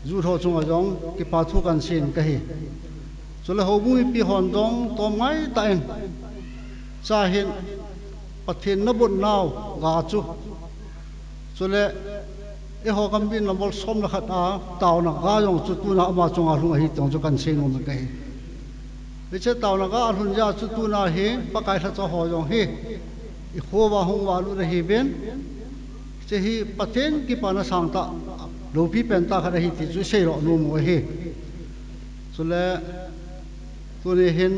zu tho chung jong ki pa thu kan sin ka hi chule ho bu pi hon dong to mai ta en cha hin pathin na bun naw ga chu chule e ho kam bin lambol som na khat a taw na ga yong chu tu na ama chung a hlung hi tong chu kan sin ngom ka hi viche taw na ga hun ja chu tu na hi pakai tha cho ho yong hi i kho wa hung wa lu hi ben che hi pathen ki pa na sang ta lo pi pen ta kha hi ti chu sei ro nu mo hi chule tu ni hin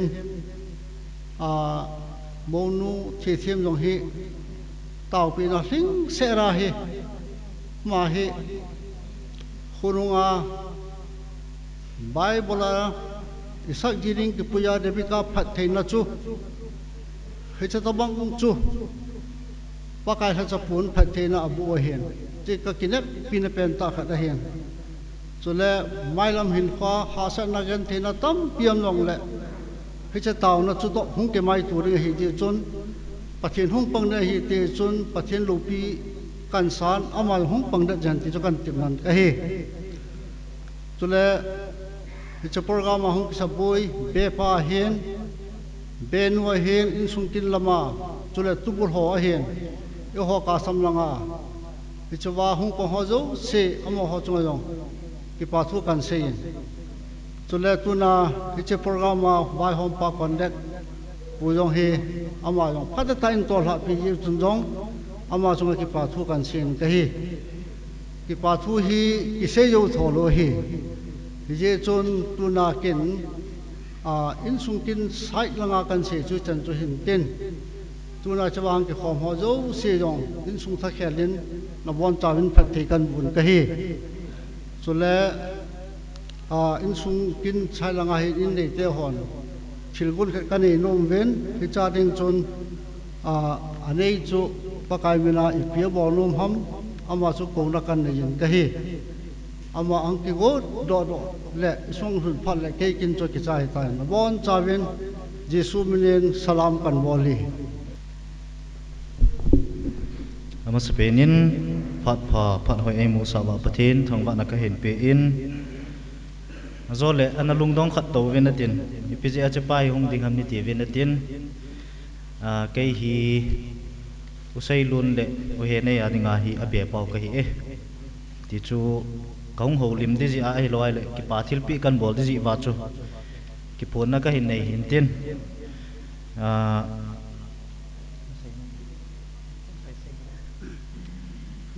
mo nu che thiam yong hi taw pi na hling se ra hi ma hi khurunga bible isak jiring ki puya debika phat theina chu hecha tabang chu pakai ha chapun phat theina abu hen ti ka kinep pina pen ta kha da hen chule mailam hin kha hasa na gan theina tam piam long le hecha taw na chu to hung ke mai tu ri hi ji chun pathin hung pang na hi te chun pathin lupi kan san amal hung pang da jan ti chu kan tim nan ka hi chule Hicha program ahung kisabui be pa hin be nu hin in sungkin lama chule tubur ho hin yo ho ka samlanga hicha wa hung ko ho zo se amo ho chung yong ki pa thu kan se yin chule tuna hicha program ma wai hom pa connect pu yong hi ama yong phata ta in tol ha pi ji chung jong ama chung ki pa thu kan sin ka hi ki pa thu hi ki se yo tho lo hi je chon tuna kin in sung tin sai langa kan se chu chan chu hin tin tuna chawang ki khom ho zo se jong in sung tha khelin na bon chawin phat thei kan bun ka hi chule in sung kin sai langa hi in nei te hon thil bun ka nei nom ven hi cha ding chon anei chu pakai mina i pia bo nom ham ama chu ko na kan nei yin ka hi ama angki go do le song hun phal le ke kin cho ki chai ta na bon chawin jesu minen salam kan boli ama spenin phat phat hoi emu sawa pathin thongwa na ka hin pe in azole analung dong khat to venatin ipje ache pai hung ding ham ni ti venatin ke hi usai lun le o he ne ya dinga hi abe pau ka hi ti chu kaung ho lim di ji ai loi le ki pa thil pi kan bol di ji wa chu ki phone na ka hin nei hin tin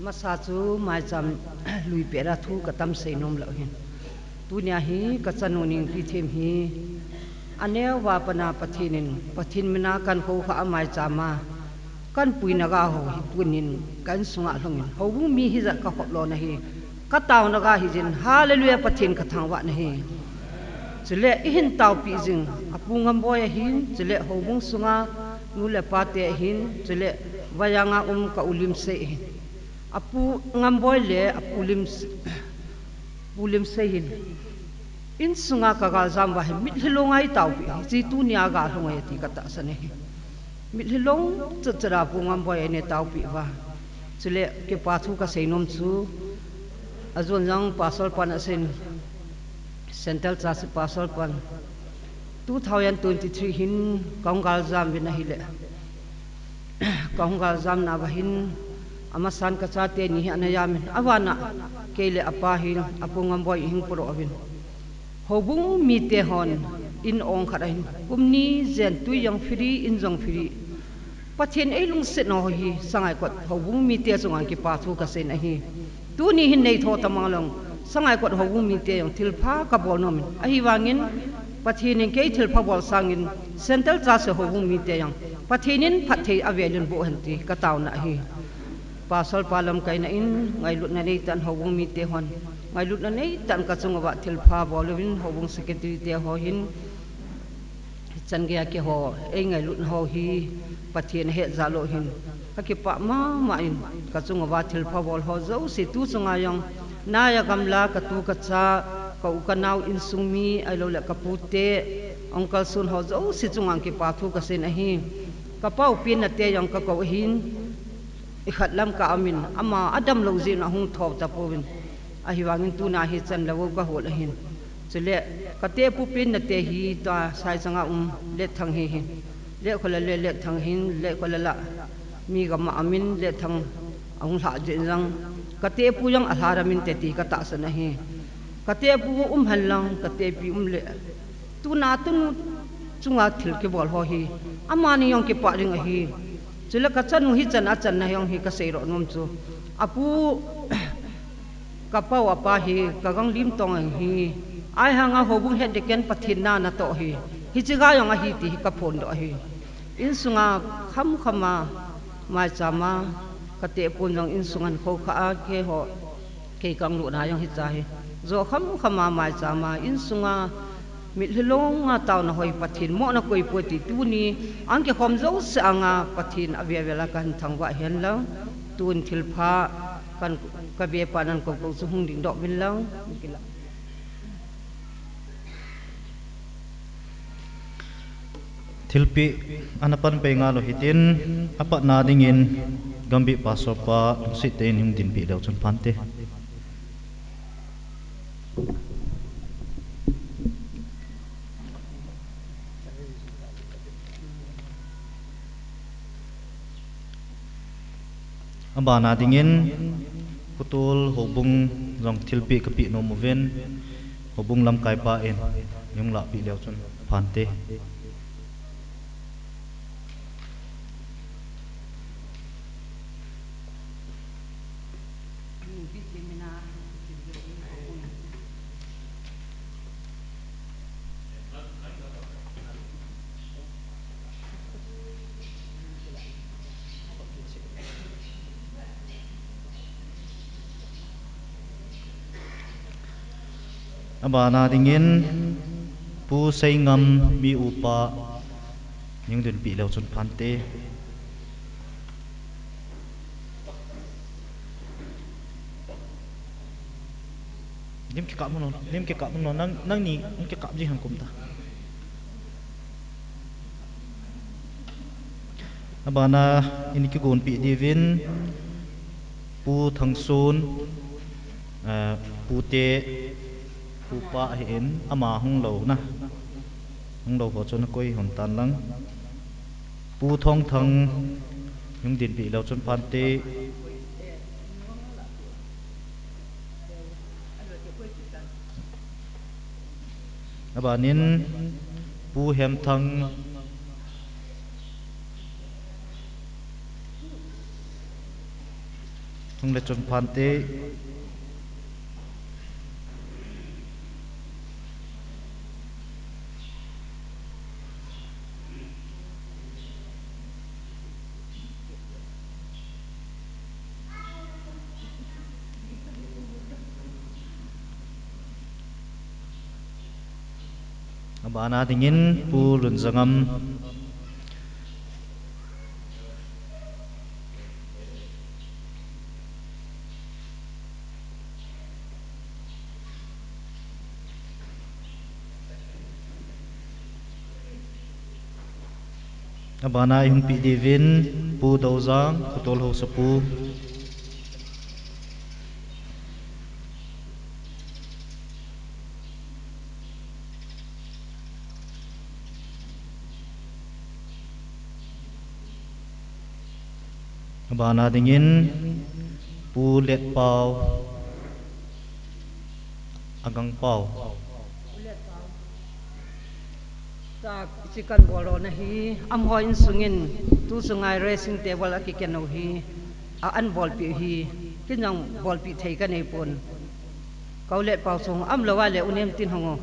masa chu mai cham lui pera thu ka tam sei nom lo hin tunia hi ka chanuning pi them hi aneu wa pana pathin mina kan ko kha mai chama kan puina ga ho hi punin kan sunga hlongin ho bu mi hi za ka khop lo na hi ka taw na ga hi jin hallelujah pathin ka thang wa na hi chile hin taw pi jing apungam boy hin chile ho bung sunga nu le pa te hin chile wayanga ka ulim se hin apu ngam boy le pulim se hin in sunga ka ga zam wa mit hilongai taw pi ji tu nia ga hlongai ti ka ta sa ne mit hilong chara pungam boy ne taw pi wa chile ke pa thu ka seinom chu azon jang pasal pan asin central church pasal pan 2023 hin kaungal jam bina hile kaungal jam na bahin amasan ka chate ni anayamin awana kele apa hin apungam boy hing pro abin hobung mi te hon in ong kharain kumni zen tu yang free in jong free pathen ei lung se no hi sangai kot hobung mi te zongang ki pa thu ka sen a hi tu ni hin nei tho tamalong sangai kot hobung mi te yang thilpha ka bol nom a hi wangin pathin ke thilpha bol sangin central cha se hobung mi te yang pathinin phathei avelun bo hanti ka taw na hi pasal palam kai na in ngai lut na nei tan hobung mi te hon ngai lut na nei tan ka chungawa thilpha bolwin hobung secretary te ho hin changya ke ho ei ngai lut ho hi pathin he zalo hin ka ki pa ma in ka chungawa thilpha bol ho zo si tu chunga yong na ya gamla ka tu ka cha ka u ka naw in sungmi ai lo la ka pute uncle sun ho zo si chungang ki pa thu ka sen a hi ka pau pin na te yong ka ko hin i khat lam ka amin ama adam lo ji na hung thop ta povin a hi wangin tu na hi chan lo ka hol a hin chule ka te pu pin na te hi ta sai changa le thang hi hi le khola le thang hin le khola la mi ga ma amin le thang ang la je jang ka te pu yang alharamin te ti ka ta sa na hi ka te pu halang ka te pi le tu na tu chunga thil ke bol ho hi amani yong ke pa ring a hi chule ka chanu hi chan a chan na yong hi ka sei ro nom chu apu ka pa wa pa hi ka gang lim tong hi ai hanga hobung het de ken pathin na to hi hi chiga yong a hi ti ka phon do hi in sunga khama mai chama ka te pun jong in sungan kho kha ke ho ke kang lu na yong hi cha hi zo khama mai chama in sunga mit hilong nga taw na hoi pathin mo na koi poti tu ni ang ke khom zo sa anga pathin avia vela kan thangwa hen lo tun thilpha kan ka be panan ko su hung ding do bin lo thilpi anapan pe nga lo hitin apa na dingin gambi pasopa si te ning din pi lo chun phante abana dingin putul hobung jong thilpi kapi no moven hobung lam kai pa en yung la pi leo chun phante abana dingin pu sei ngam mi upa những đơn vị leo chun phante nim ke kap no nang ni ke kap ji han kum ta abana ini ke gon pi divin pu thang sun pu te pu pa hin ama hung lo na hung lo ho chon koi hon tan lang pu thong thang những đơn vị leo chun phante abanin pu hem thang hung le chon phante abana dingin pu lun zangam abana yung pi divin pu dozang kutol ho sapu abana dingin pu let pau agang pau tak chicken bolo na hi am hoin sungin tu sungai racing table aki keno hi a an bol pi hi kinang bol pi thei ka nei pon kaulet pau song am lawa le unem tin hongo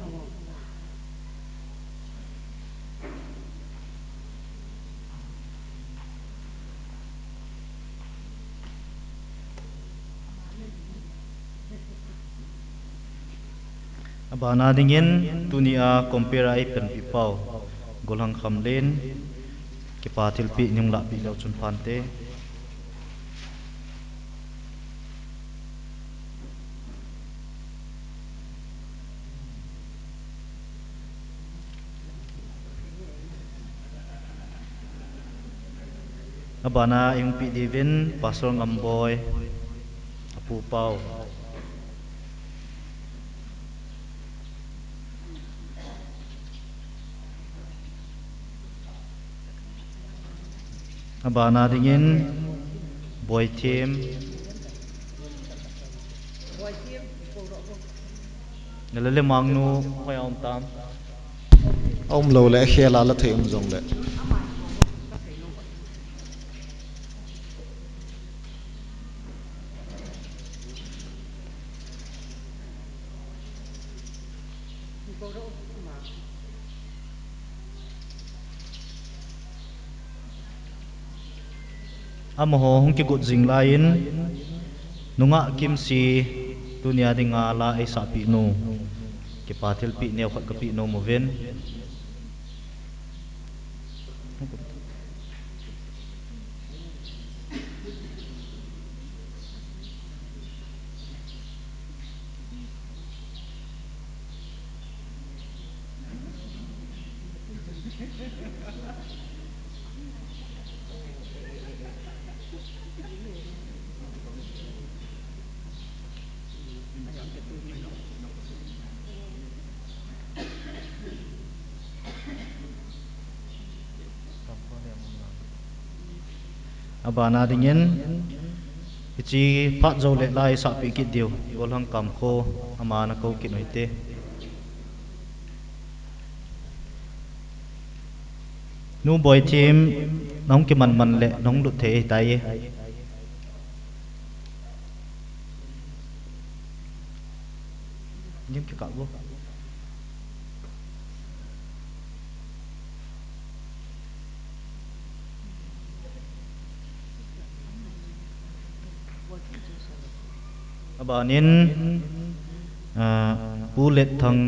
abana dingin tunia compare ai pen pi pau golang khamlen ke pa thilpi nyung la pi leo chun phante abana yung pi divin pasong amboy apu pau abana dingin boy team nalale mangnu hoy om tam om lo le khela la thei jong le amoho hong ke gut jing lain nunga kim si dunia dinga la ai sa pi no ke pathil pi neu khat ka pi no moven abana dingin chi phát dâu lệ lai sa bị kít điều bol hang cầm khô ama na câu kít nói tê nu boy team nong ki man lệ nong lụt thế tay nhưng cái cậu vô abanin ulet thang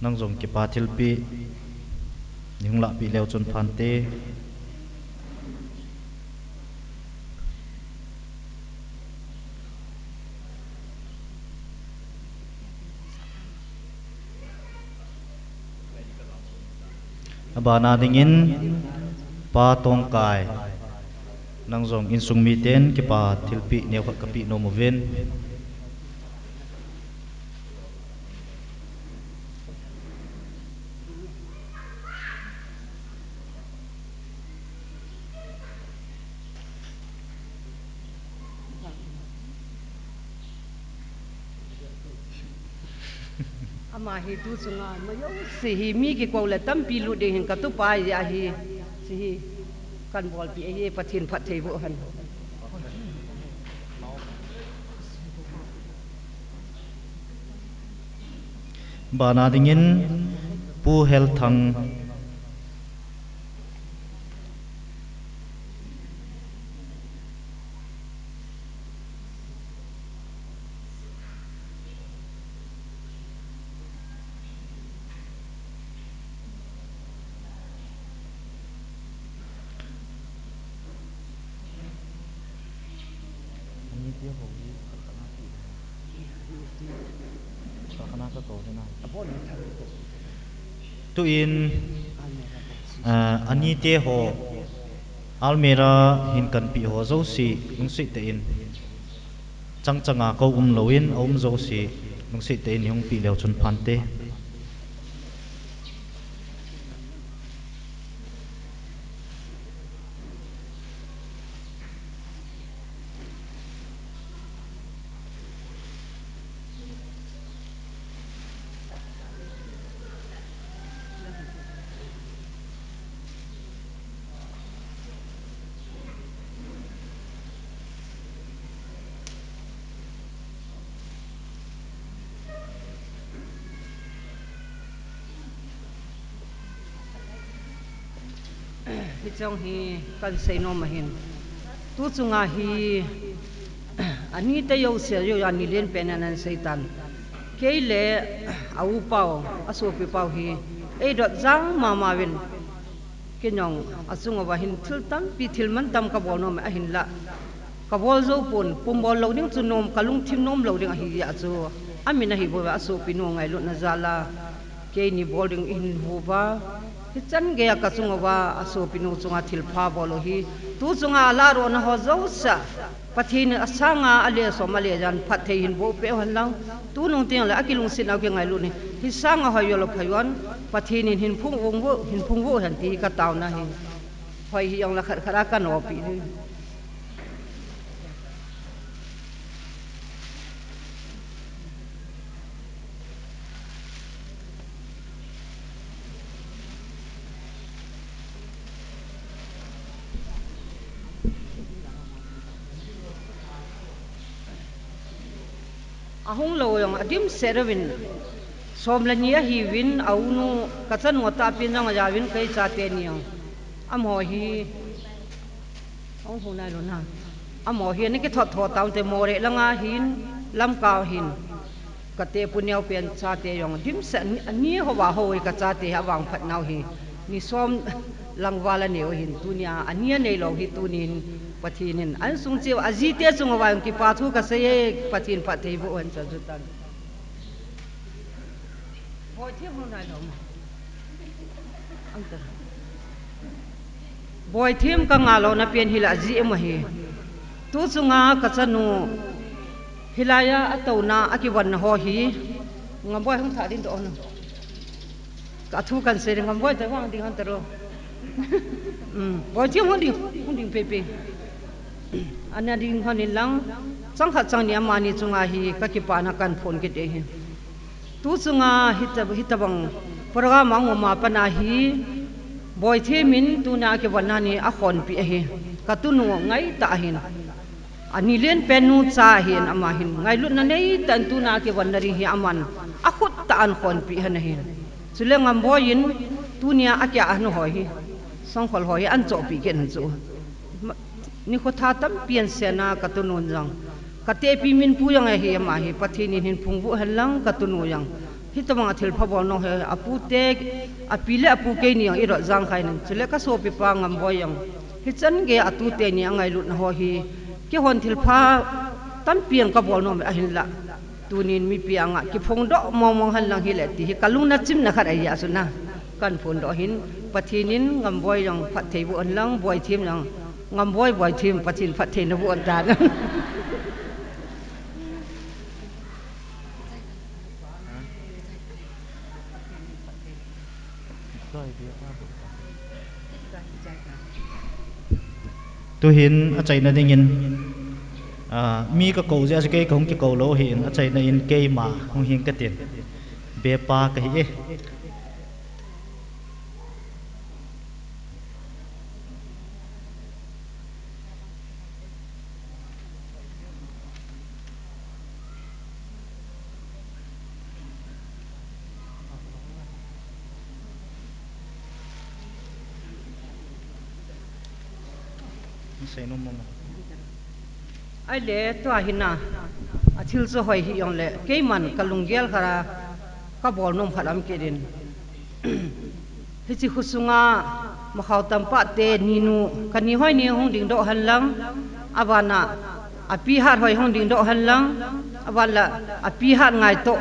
nang zong ki pathil pi ning la pi leo chon phan te abana dingin pa tong kai nang zong in sung mi ten ki pa thilpi neu kha kapi no moven ama hi tu sunga mayo si hi mi ki ko la tam pi lu de hin ka tu pa ya hi si hi kan bol pi hi pathin phat thei bu han bana dingin pu hel thang tu in ani te ho almera hin kan pi ho zo si nung si te in changa ko loin zo si nung si te in yung pi leo chun phan te hi chong hi kan sei no ma hin tu chunga hi ani te yo se yo ani len pen an seitan keile au pau aso pi pau hi e dot jang mama win kenyong asung wa hin thil tam pi thil man tam ka bol no ma hin la ka bol zo pun pum bol lo ding chu nom kalung thim nom lo ding hi ya chu amina hi bo aso pi no ngai lo na zala ke ni bol ding in hu ba hi chan ge ka chung wa aso pi no chunga thil pha bol hi tu chunga la ro na ho zo sa pathin asanga ale so male jan phat thei hin bo pe han lang tu nong tiang la akilung sin au ke ngai lu ni hi sanga ho yo lo phaiwan pathin hin phung wo han ti ka taw na hi hoi hi yong la khat khara ka no pi ni ahung lo yong adim serwin som la nia hi win au nu ka chan ngota pin jang ja win kai cha te ni am ho hi ong hu nai lo na am ho hi ni ke thot thot taw te mo re langa hin lam ka hin ka te punyau pen cha te yong dim sa ni ho wa ho ka cha te ha wang phat nau hi ni som langwala ne o hin tunia ania nei lo hi tunin pathinin an sung chiu aji te chung wa ki pa thu ka se pathin phat thei bu an cha jutan hoi thiam hu nai lo ang ta boy thiam ka nga lo na pen hila ji em hi tu chunga ka chanu hilaya atona akiwan ho hi ngamboi hung tha din do on ka thu kan se ngamboi ta wang ding han taro boy thiam hung ding pe pe anh đi hơn lang chẳng khác chẳng niệm mani chunga hi các ki pa na kan phone ke hi tu chunga hitabang program ang ma pana hi boy themin tu na ke wanani a khon pi hi katunu ngai ta hin ani len penu cha hin ama hin ngai lut na nei tan tu na ke wanari hi aman a khut ta an khon pi han hin chulengam boyin tunia akya anu hoi song khol hoi an cho pi ken chu ni kho tha tam pian sena katunun jang kate pi min pu yang hi ma hi pathini hin phungbu halang katunu yang hitamang athil phabo no he apu te apile apu ke ni iro jang khai nan chule ka so pi pa ngam boy yang hi chan ge atu te ni angai lut na ho hi ke hon thil pha tam pian ka bol no a hin la tunin mi pi anga ki phong do mong halang hi le ti hi kalung na chim na khat ai ya suna kan phun do hin pathinin ngam boy yang phat thei bu an lang boy thim yang ngam boy thim pathin phat thei na bu an ta tu hin a chai na ding in mi ka ko ja ke kong ki ko lo hin a chai na in ke ma hong hin ka tin be pa ka hi ai le to hina athil so hoi hi yong le ke man kalunggel khara ka bol nom khalam ke din hi chi khusunga ma khaw tampa te ninu kani hoi ni hong ding do hanlang awana api hat hoi hong ding do hanlang awala api hat ngai to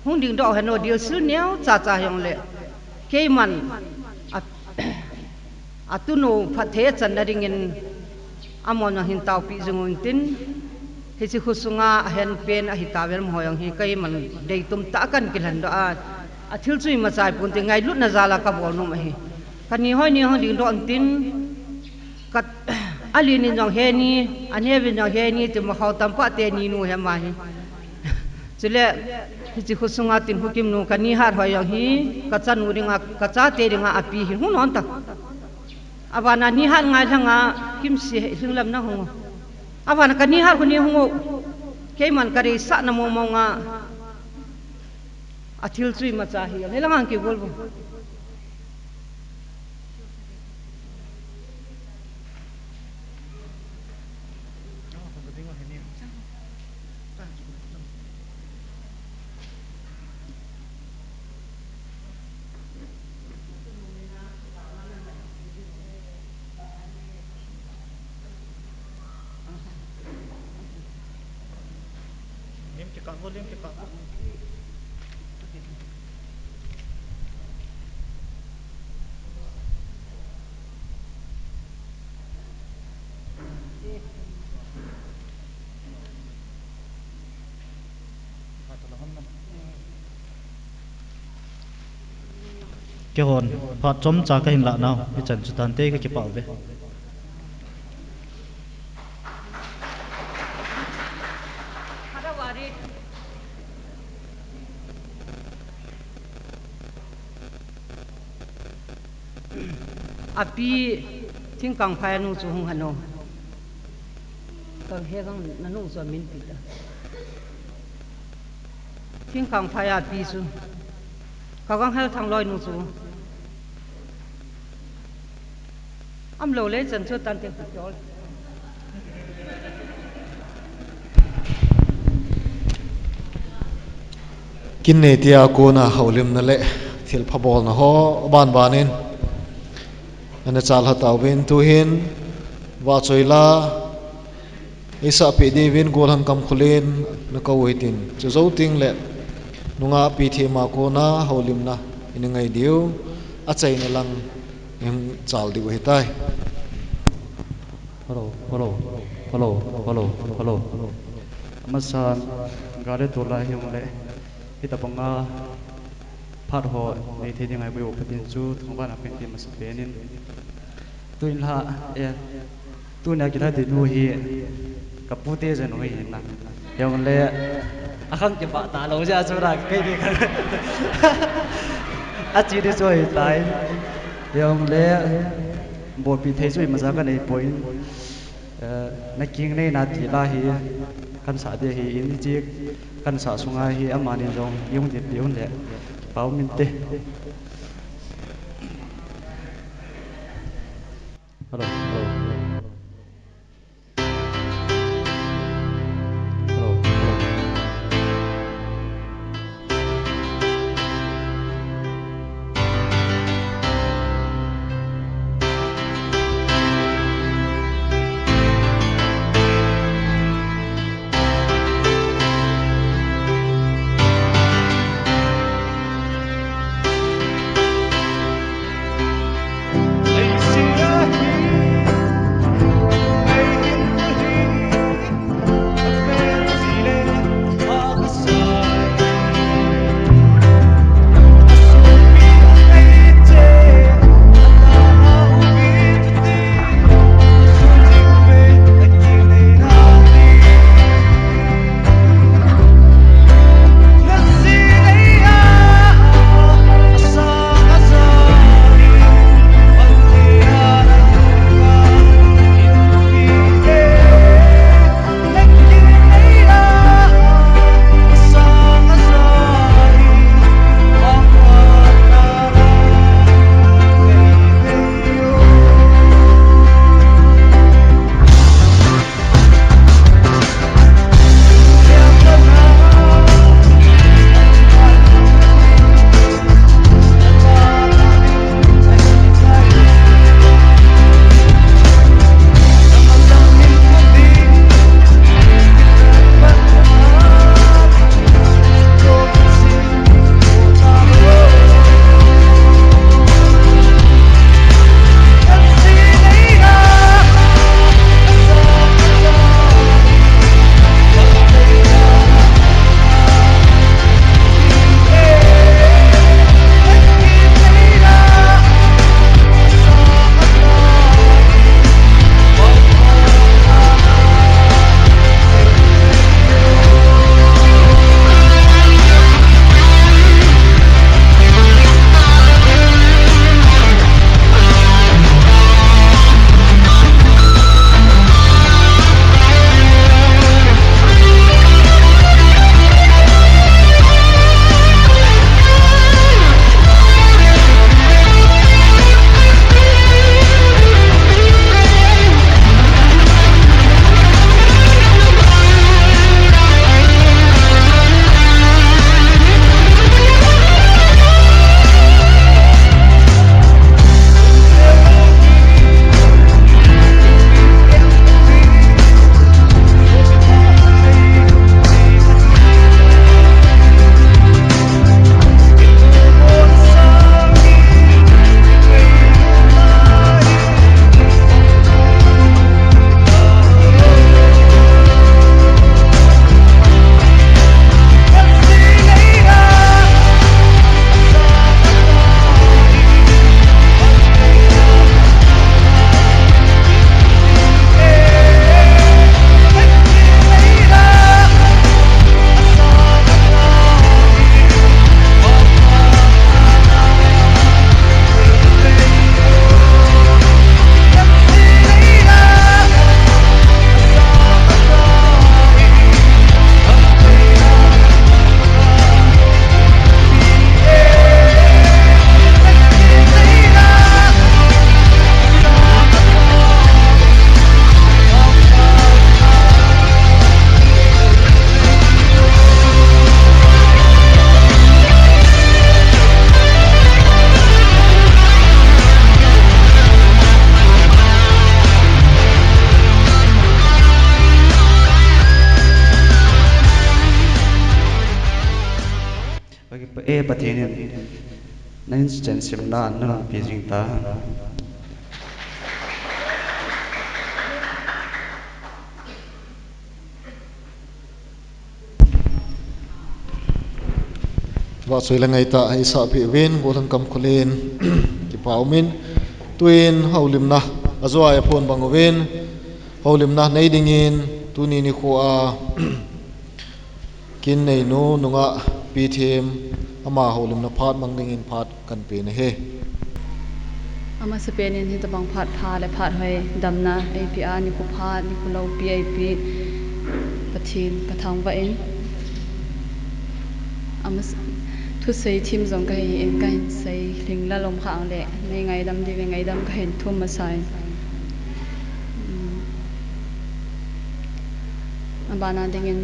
hong ding do hano dil su neu cha cha yong le ke man atunu phathe chan na ringin amon na hin tau pi zungun tin hi chi khusunga hen pen a hitawel moyang hi kai man dei tum ta kan kilan do a thil chui ma chai pun ti ngai lut na zala ka bol no ma hi kani hoi ni hong ding do an tin kat ali ni jong he ni ane bin jong he ni ti ma khaw tam pa te ni nu he ma hi chule hi chi khusunga tin hukim nu kani har hoyang hi ka chan uringa ka cha te ringa api hi hun on ta abana ni han ngai thanga kim si hinglam na hongo abana ka ni har khuni hongo ke man kare sa na mo mo nga athil chui ma cha hi le lang ki bolbo cái hồn họ chấm cha cái hình lạ nào cái chân chu tan tê cái bảo vệ api thing kang phai nu chu hung hano kang he kang nanu zo min pi ta thing kang phai api chu ka kang hel thang loi nu chu am lo le chan chu tan te pu chol kin ne tia ko na haulim na le thil phabol na ho ban banin ana chal ha tawin tu hin wa choila isa pi devin gol han kam khulen na ka waitin chu zo ting le nunga pi the ma ko na haulim na in ngai diu a chai na lang em chal di wai tai hello hello hello hello hello amasan gare to la hi le ita panga phat ho nei the ngai bo patin chu thongba na pen ti mas penin tuin ha e tu na kita ti nu hi kapute jan hoi na yong le akhang ke ba ta lo ja chura kai ki a chi de choi tai yong le bo pi thei choi ma za ka nei point na king nei na ti la hi kan sa de hi in chi kan sa sunga hi amani jong yung de pion le pau min te hello e pathian nan chen sim na nan pi jing ta wa soi langai ta ai sa pi wen bolang kam kholen ki paumin tuin haulim na azwa ya phone bangowen holim na nei dingin tuni ni khuwa kin nei no nunga pithem ama holim na phat mang dingin phat kan pe na he ama sepenin hi tabang phat pha le phat hoi damna APR ni khu phat ni khu lo PIP pathin pathang ba in ama thu sei thim jong ka hi en ka hin sei thing la lom khang le nei ngai dam di ngai dam ka hin thum ma sai abana dingin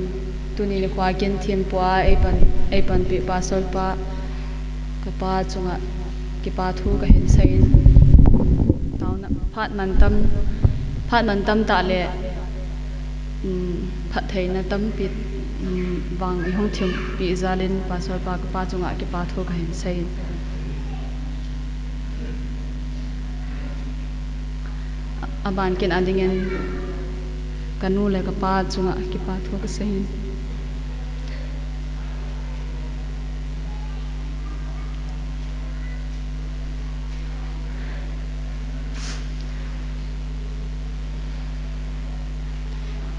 tuni ni khwa kin thim pwa ai pan pi pa sol pa ka pa chunga ki pa thu ka hin sei tauna phat man tam ta le phat thei na tam pi wang I hong thim pi zalin pa sol pa ka pa chunga ki pa thu ka hin sei aban kin adingen kanu le ka pa chunga ki pa thu ka sei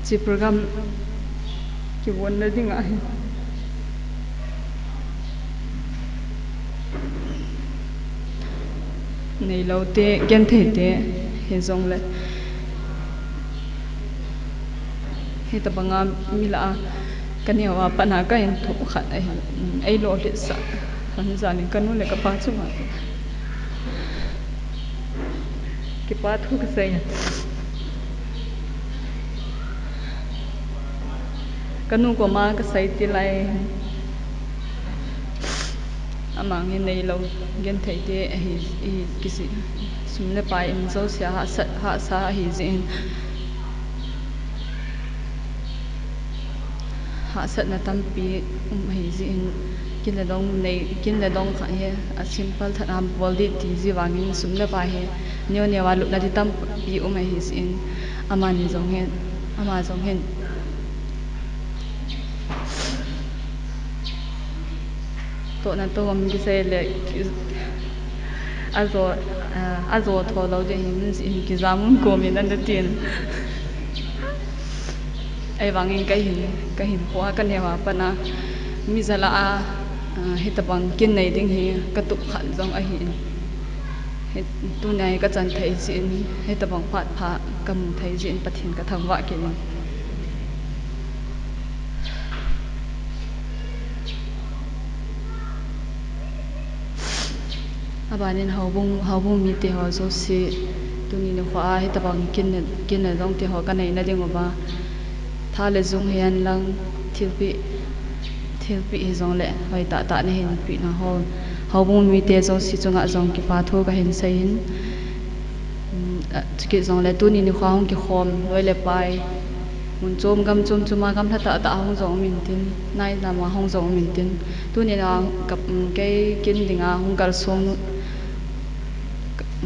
chi program ki won na ding ai nei lo te gen the te he zong le he ta banga mila kaniwa pana ka en thu khat ai lo le sa han zanin kanu le ka pa chunga ki pa thu ka sei kanu ko ma ka sai ti lai amang he nei lo gen thei te hi kisi sumne pai in zo sia ha sa hi zin ha sat na tam pi hi zin kin le dong kha he a simple thana bol di ti ji wangin sumne pai he nyo ne wa lu na di tam pi hi zin amani zong hen ama zong hen to na to mi ki se le azo tho lo de hin in ki zamun ko mi nan de tin ai wangin ka hin kwa ka ne wa pana mi zala a hitabang kin nei ding hi ka tu khat jong a hi tu nai ka chan thei sin hitabang phat pha kam thei jin pathin ka thangwa ke ni abanin haubung mi te ho zo si tuni ne khwa he tabang kin na dong te ho ka nei na ding ba tha le zung hian lang thilpi hi zong le hoi ta ne hin pi na ho haubung mi te zo si chunga zong ki pa tho ka hin sei hin chiki zong le tuni ni khwa hong ki khom loi le pai mun chom gam chuma gam ta hong zong min tin nai na ma hong zong min tin tuni na kap ke kin dinga hong kal song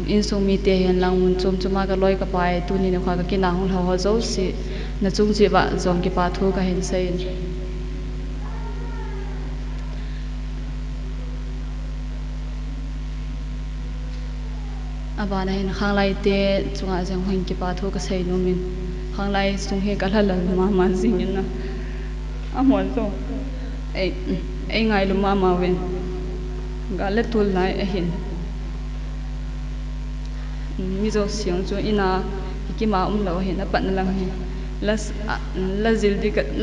in sung mi te hian lang mun chuma ka loi ka pai tuni ne khwa ka kina hong ho zo si na chung chi ba zong ki pa thu ka hin sei abana hin khanglai te chunga jang hoin ki pa thu ka sei no min khanglai sung he ka hla ma jing na amon zo ei ngai lu ma wen ga le tul nai a hin mi zo siang chu ina ki ma lo hin a pat na lang hin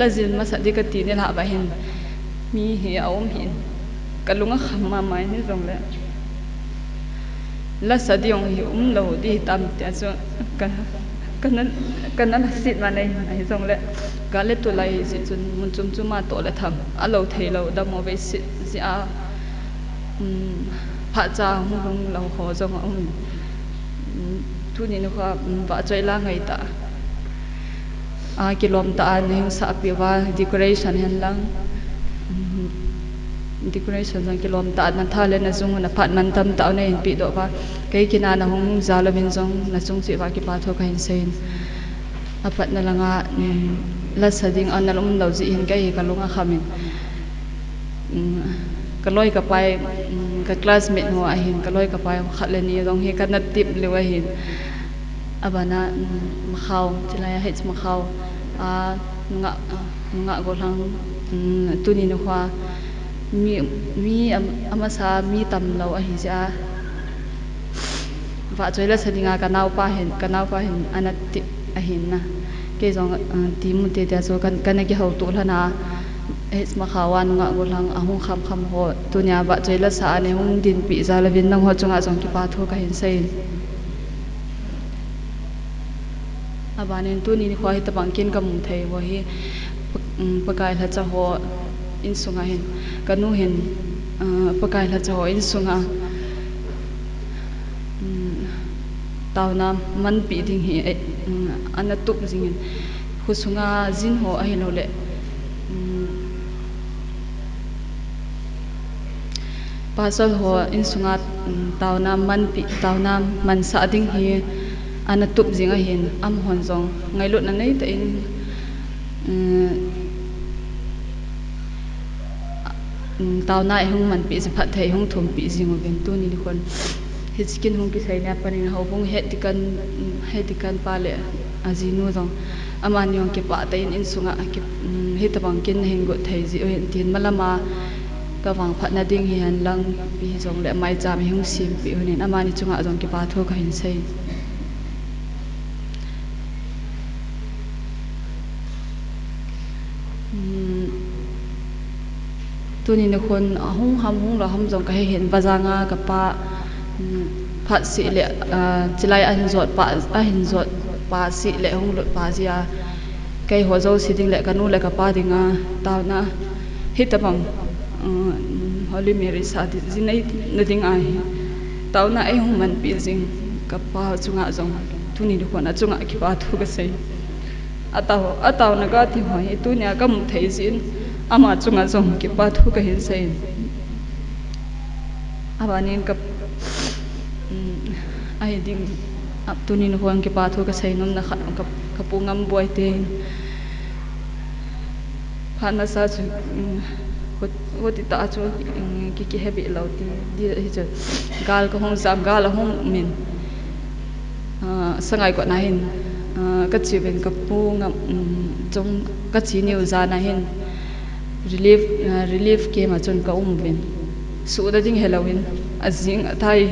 lazil ma sa di ka ti ne la ba hin mi hi a hin kalunga khamma mai ni zong le la sadiong hi lo di tam te so kan la sit ma nei ai zong le ga le tu lai si chun mun chuma to le tham a lo thei lo da mo ve si a pha cha hung lo ho zong tu ni no kha ba chai la ngai ta a kilom ta ne sa pi wa decoration hen lang decoration jang kilom ta na tha le na zung na phat man tam ta ne in pi do ba kai kina na hong zalo bin jong na chung chi wa ki pa tho khain sein apat na langa la sading an lom lo ji in kai ka lunga khamin ka loi ka pai ka classmate ho a hin ka loi ka pai khat le ni dong he ka na tip le wa hin abana makhaw chilaya hech makhaw a nga golang tuni no khwa mi amasa mi tamlo a hi ja va choila sadinga kanau pa hen anati a hin na ke jong ti mu te ta so kan ki ho to lana hech makhawan nga golang ahung kham ho tunya va choila sa ne hung din pi zala vin nang ho chunga jong ki pa tho ka hin sei abanin tuni ni khwa hi tabang kin kam thei wo hi pakai la cha ho in sunga hin kanu hin pakai la cha ho in sunga tawna man pi ding hi anatuk jingin khusunga jin ho a hilo le pasal ho in sunga tawna man sa ding hi anatup jinga hin am hon jong ngai lut na nei ta in tawna hung man pi se phat thei hung thum pi jingo ben tu ni kon hichkin hung ki sai na panin ho bung hetikan pale azinu jong aman yong ki pa ta in sunga ki hitabang kin hing go thei ji tin malama ka wang phat na ding hian lang pi jong le mai cham hung sim pi hunin amani chunga jong ki pa tho ka hin sei tuni ne khon hung la hum jong ka hen bazanga ka pa phat si le chilai an zot pa si le hung lot pa zia kai ho zo si ding le kanu le ka pa dinga tawna hitabang holy mary sa di zinai na ding ai tawna ai hung man pi jing ka pa chunga jong tuni ne khon a chunga ki pa thu ka sei ataw na ga ti hoi tu nya ka mu thei jin ama chunga jong ki pa thu ka hin sei abanin ka ai ding ap tunin huang ki pa thu ka sei nom na khat ka pungam boi te phana sa chu hoti ta chu ki hebi lauti di hi chu gal ka hong zam gal hong min sangai ko na hin ka chi ben ka pungam chong ka chi niu za na hin relief ke ma chon ka ben su da ding halloween azing athai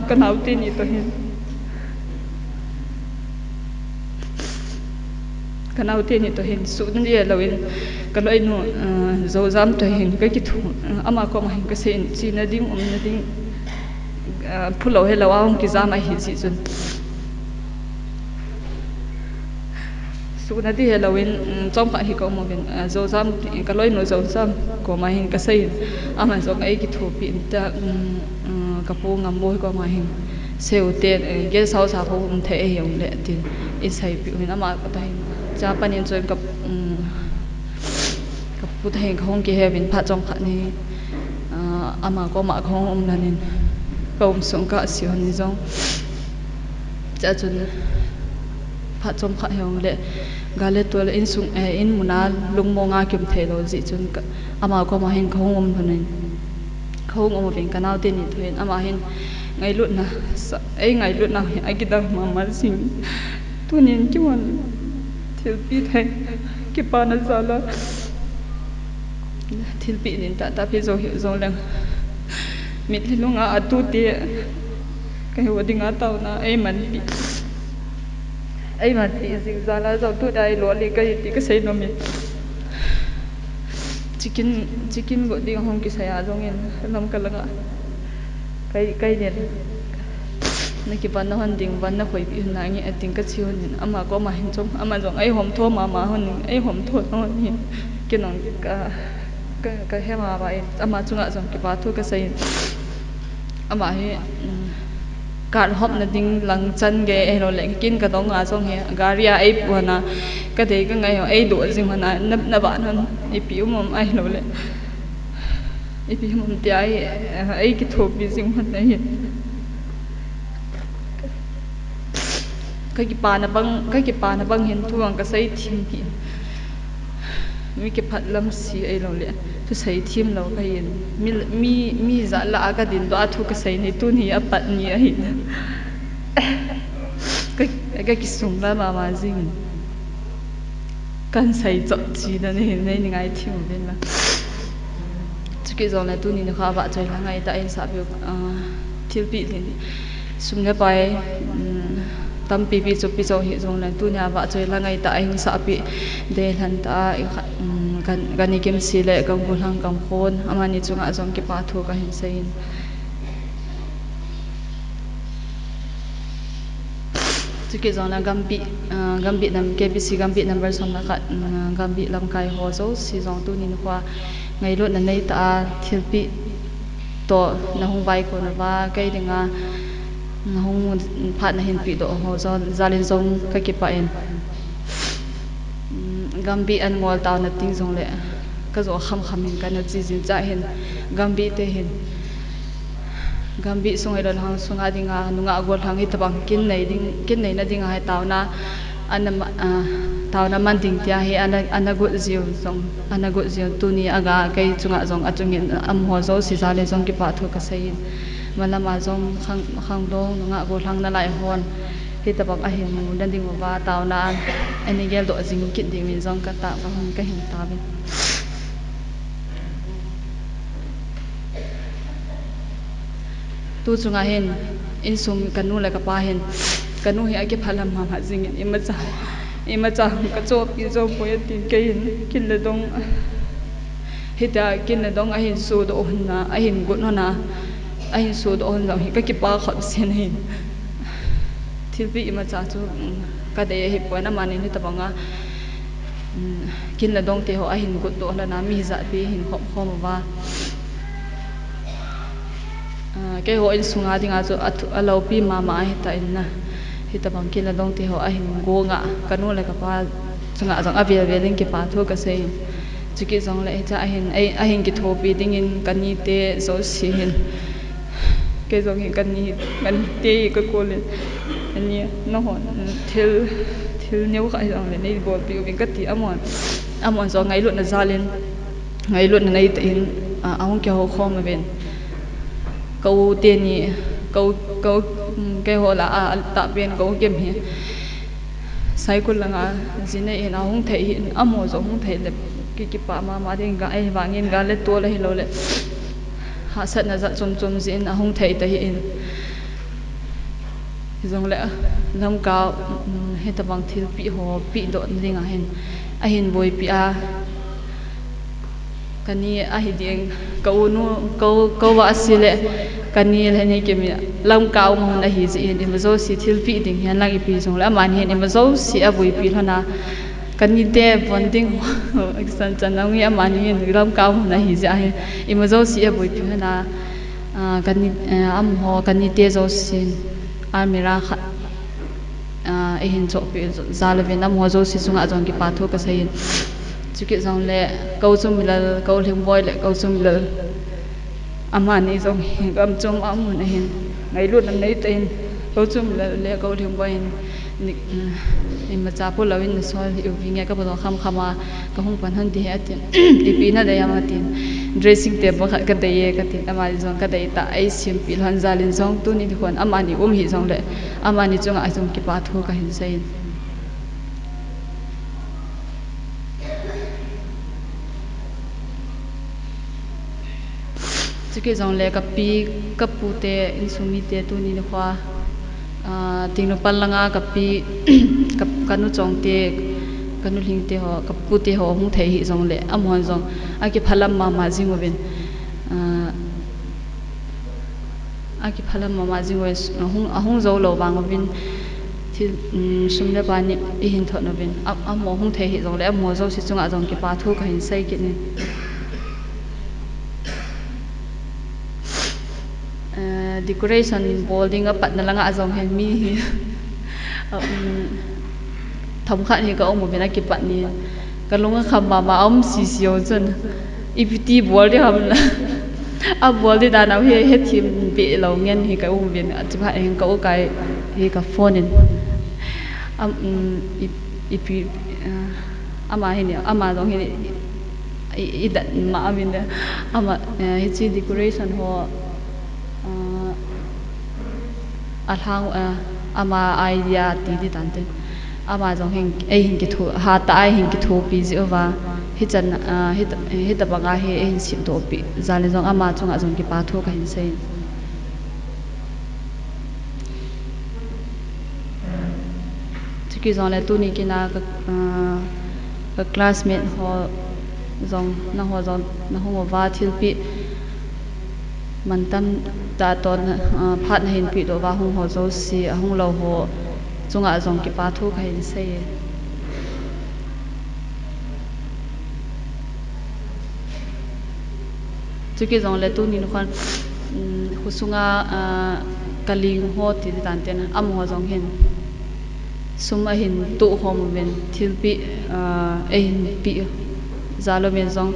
kanau ti ni to hin kanau ti ni to hin su ni halloween ka loi nu zo zam to hin ka ki thu ama ko ma hin ka sen chi na ding na ding phulo helawa hong ki zama hi chi chun su na di halloween chom kha hi ko mo ben zo zam ka loi no zo zam ko ma hin ka sei ama zo ai ki thu pi ta ka pu ngam boi ko ma hin seu te ge sau sa pho um the e yong le tin i sai pi na ma ka ta hin cha panin choi ka pu thai khong ki he bin pha chom kha ni ama ko ma khong um na nin ka song ka si hon ni jong cha chun pha chom kha yong le gale tol in sung in muna lungmo nga kyum thelo ji chun ama ko ma hin khong um thunin khong um bin kanau te ni thuin ama hin ngai lut na ngai lut na ai ki da mama sing tunin chuan thil pi thai ki pa na zala thil pi din ta pi zo hi zo lang mit lunga atu te kai wadinga taw na ai man pi zing zala zo tu dai lo li kai ti ka sei no mi chicken go ding hong ki saya jong in lam ka langa kai den na ki ban na hon ding ban na khoi pi na ngi ating ka chi hon ama ko ma hin chom ama jong ai hom tho ma hon ai hom tho hon ni ki nong ka he ma ba ama chunga jong ki pa thu ka sei ama he kan hop na ding lang chan ge e lo leng kin ka dong nga jong he garia ai puana ka de ka ngai ai do jing hana na ba non e pi mom ai lo le e pi mom ti ai ki thop bi jing hon na hi ka ki pa na bang hin thuang ka sei thim ki mi ki phat lam si ai lo le tu sei thim lo ka yin mi za la ka din do athu ka sei ni tu ni apat ni a hin cái sung la mà zing kan sai chọn chi da ne nei ni ngai thiu bên là cái dòng này tu ni khá vạ chơi là ngày tại xã biểu thiếu bị thì sung le pai tam pi pi cho hi dòng này tu nhà vạ chơi là ngày tại xã bị để han ta gan ni kem si le kam bul hang kam khon amani chunga dòng ki pa thu ka hin sein cái dòng là gambi nam KBC gambi number son là khát gambi lam kai ho zo si dòng tu ni khoa ngày luôn là nay ta thiếu bị to na hong vai ko na ba kai dinga na hong phat na hin pi do ho zo zalin zong ka ki pa en gambi an mol ta na ting zong le ka zo kham hin ka na chi jin cha hin gambi te hin gambi sungai lon hang sunga dinga nunga gol hang hit bang kin nei na dinga hai taw na tauna manding tia he ana gut ziu zong ana gut ziu tuni aga kai chunga zong achungin am ho zo si zale zong ki pa thu ka sei malama zong khang dong nga go thang na lai hon hi ta bak a hin mu dan ding wa tauna ani gel do jing kit ding min zong ka ta ba hon ka hin ta bin tu chunga hen in sum kanu la ka pa hen kanu hi ake phalam ma jing ima cha ka chop ki zo poe tin ke kin le dong hita kin le dong a hin su do hunna a hin gut na a hin su do hun hi ka ki pa khat sen hin thil bi ima cha chu ka de hi po na manin hi ta banga kin le dong te ho a hin gut do na mi za pi hin khom khom wa ke ho in sunga dinga chu alo pi ma hi ta in na hita bang kila dong ti ho a hin go nga kanu le ka pa chunga jong avia veling ki pa tho ka sei chiki jong le cha a hin ki tho pi ding in kani te zo si hin ke jong hin kani te ka ko le ani no hon thil neu ka jong le nei bol pi bin ka ti amon zo ngai lut na zalen ngai lut na nei te in a hong ke ho khom ben câu tiền nhỉ câu cái hồ là tạ biên câu kiếm hi sai quân là ngà gì này nó không thể hiện âm hồ giống không thể là cái bà mà thì gái vàng in gái lên tua lên lâu lên hạ sệt là giận chôm gì nó không thể thể hiện giống lẽ lâm cao hay tập bằng thiếu bị hồ bị độ gì ngà hen ai hen bồi bị kani ahi ding câu wa asile kani le ne kemi lam kaw mo na hi ji in imazo si thil pi ding hian lang ipi jong la man hian imazo si abui pi hana kani te bonding exan chanang ya man hian lam kaw mo na hi ja he imazo si abui pi hana kani am ho kani te zo sin amira kha e hin cho pi zalven am ho zo si sunga jong ki pa tho ka sai chiki zong le câu chung milal câu thim boy le câu chung milal amani zong gam chung amun hin ngai lut nan nei ten câu chung milal le câu thim boy ni ma cha po lawin sol yu vinge ka bodo khama ka hung pan han di he atin ipi na da yama tin dressing table ka dei ka tin amani zong ka dei ta ai sim pil han zalin zong tu ni khon amani hi zong le amani chung a zong ki pa thu ka hin sein cái dòng lệ kapi kapu te insumi te tu ni khwa ting no palanga kapi kanu chong te kanu hing te ho kapu te ho hung thei hi dòng lệ amon dòng aki phalam ma jing ben aki phalam ma jing we hung zo lo bang bin thi sum le ba ni i hin thon ben amo hung thei hi dòng lệ amo zo si chunga dòng ki pa thu ka hin sai ki ni decoration bolding apat na lang azong hen mi thom khat hi ka om mo bena ki pat ni kalunga khamba ma om si sio chen ipti bol de ham la a bol de da na he thim be lo ngen hi ka um ben achha hen ka o kai hi ka phone in ipi ama hi ni ama dong hi idat ma amin da ama hi chi decoration ho alhang ama idea ti di tan ten ama jong hing ei hing ki thu ha ta ai hing ki thu pi zi wa hichan hit banga he ein sim to pi zale jong ama chunga jong ki pa thu ka hin sei chiki jong le tu ni ki na ka classmate ho jong na ho wa thil pi man tam ta ton phat na hin pi do wa hung ho zo si hung lo ho chunga jong ki pa thu ka hin sei chiki jong le tu ni khon husunga kaling ho ti tan ten am ho jong hin suma hin tu hom ven thil pi e hin pi zalo men jong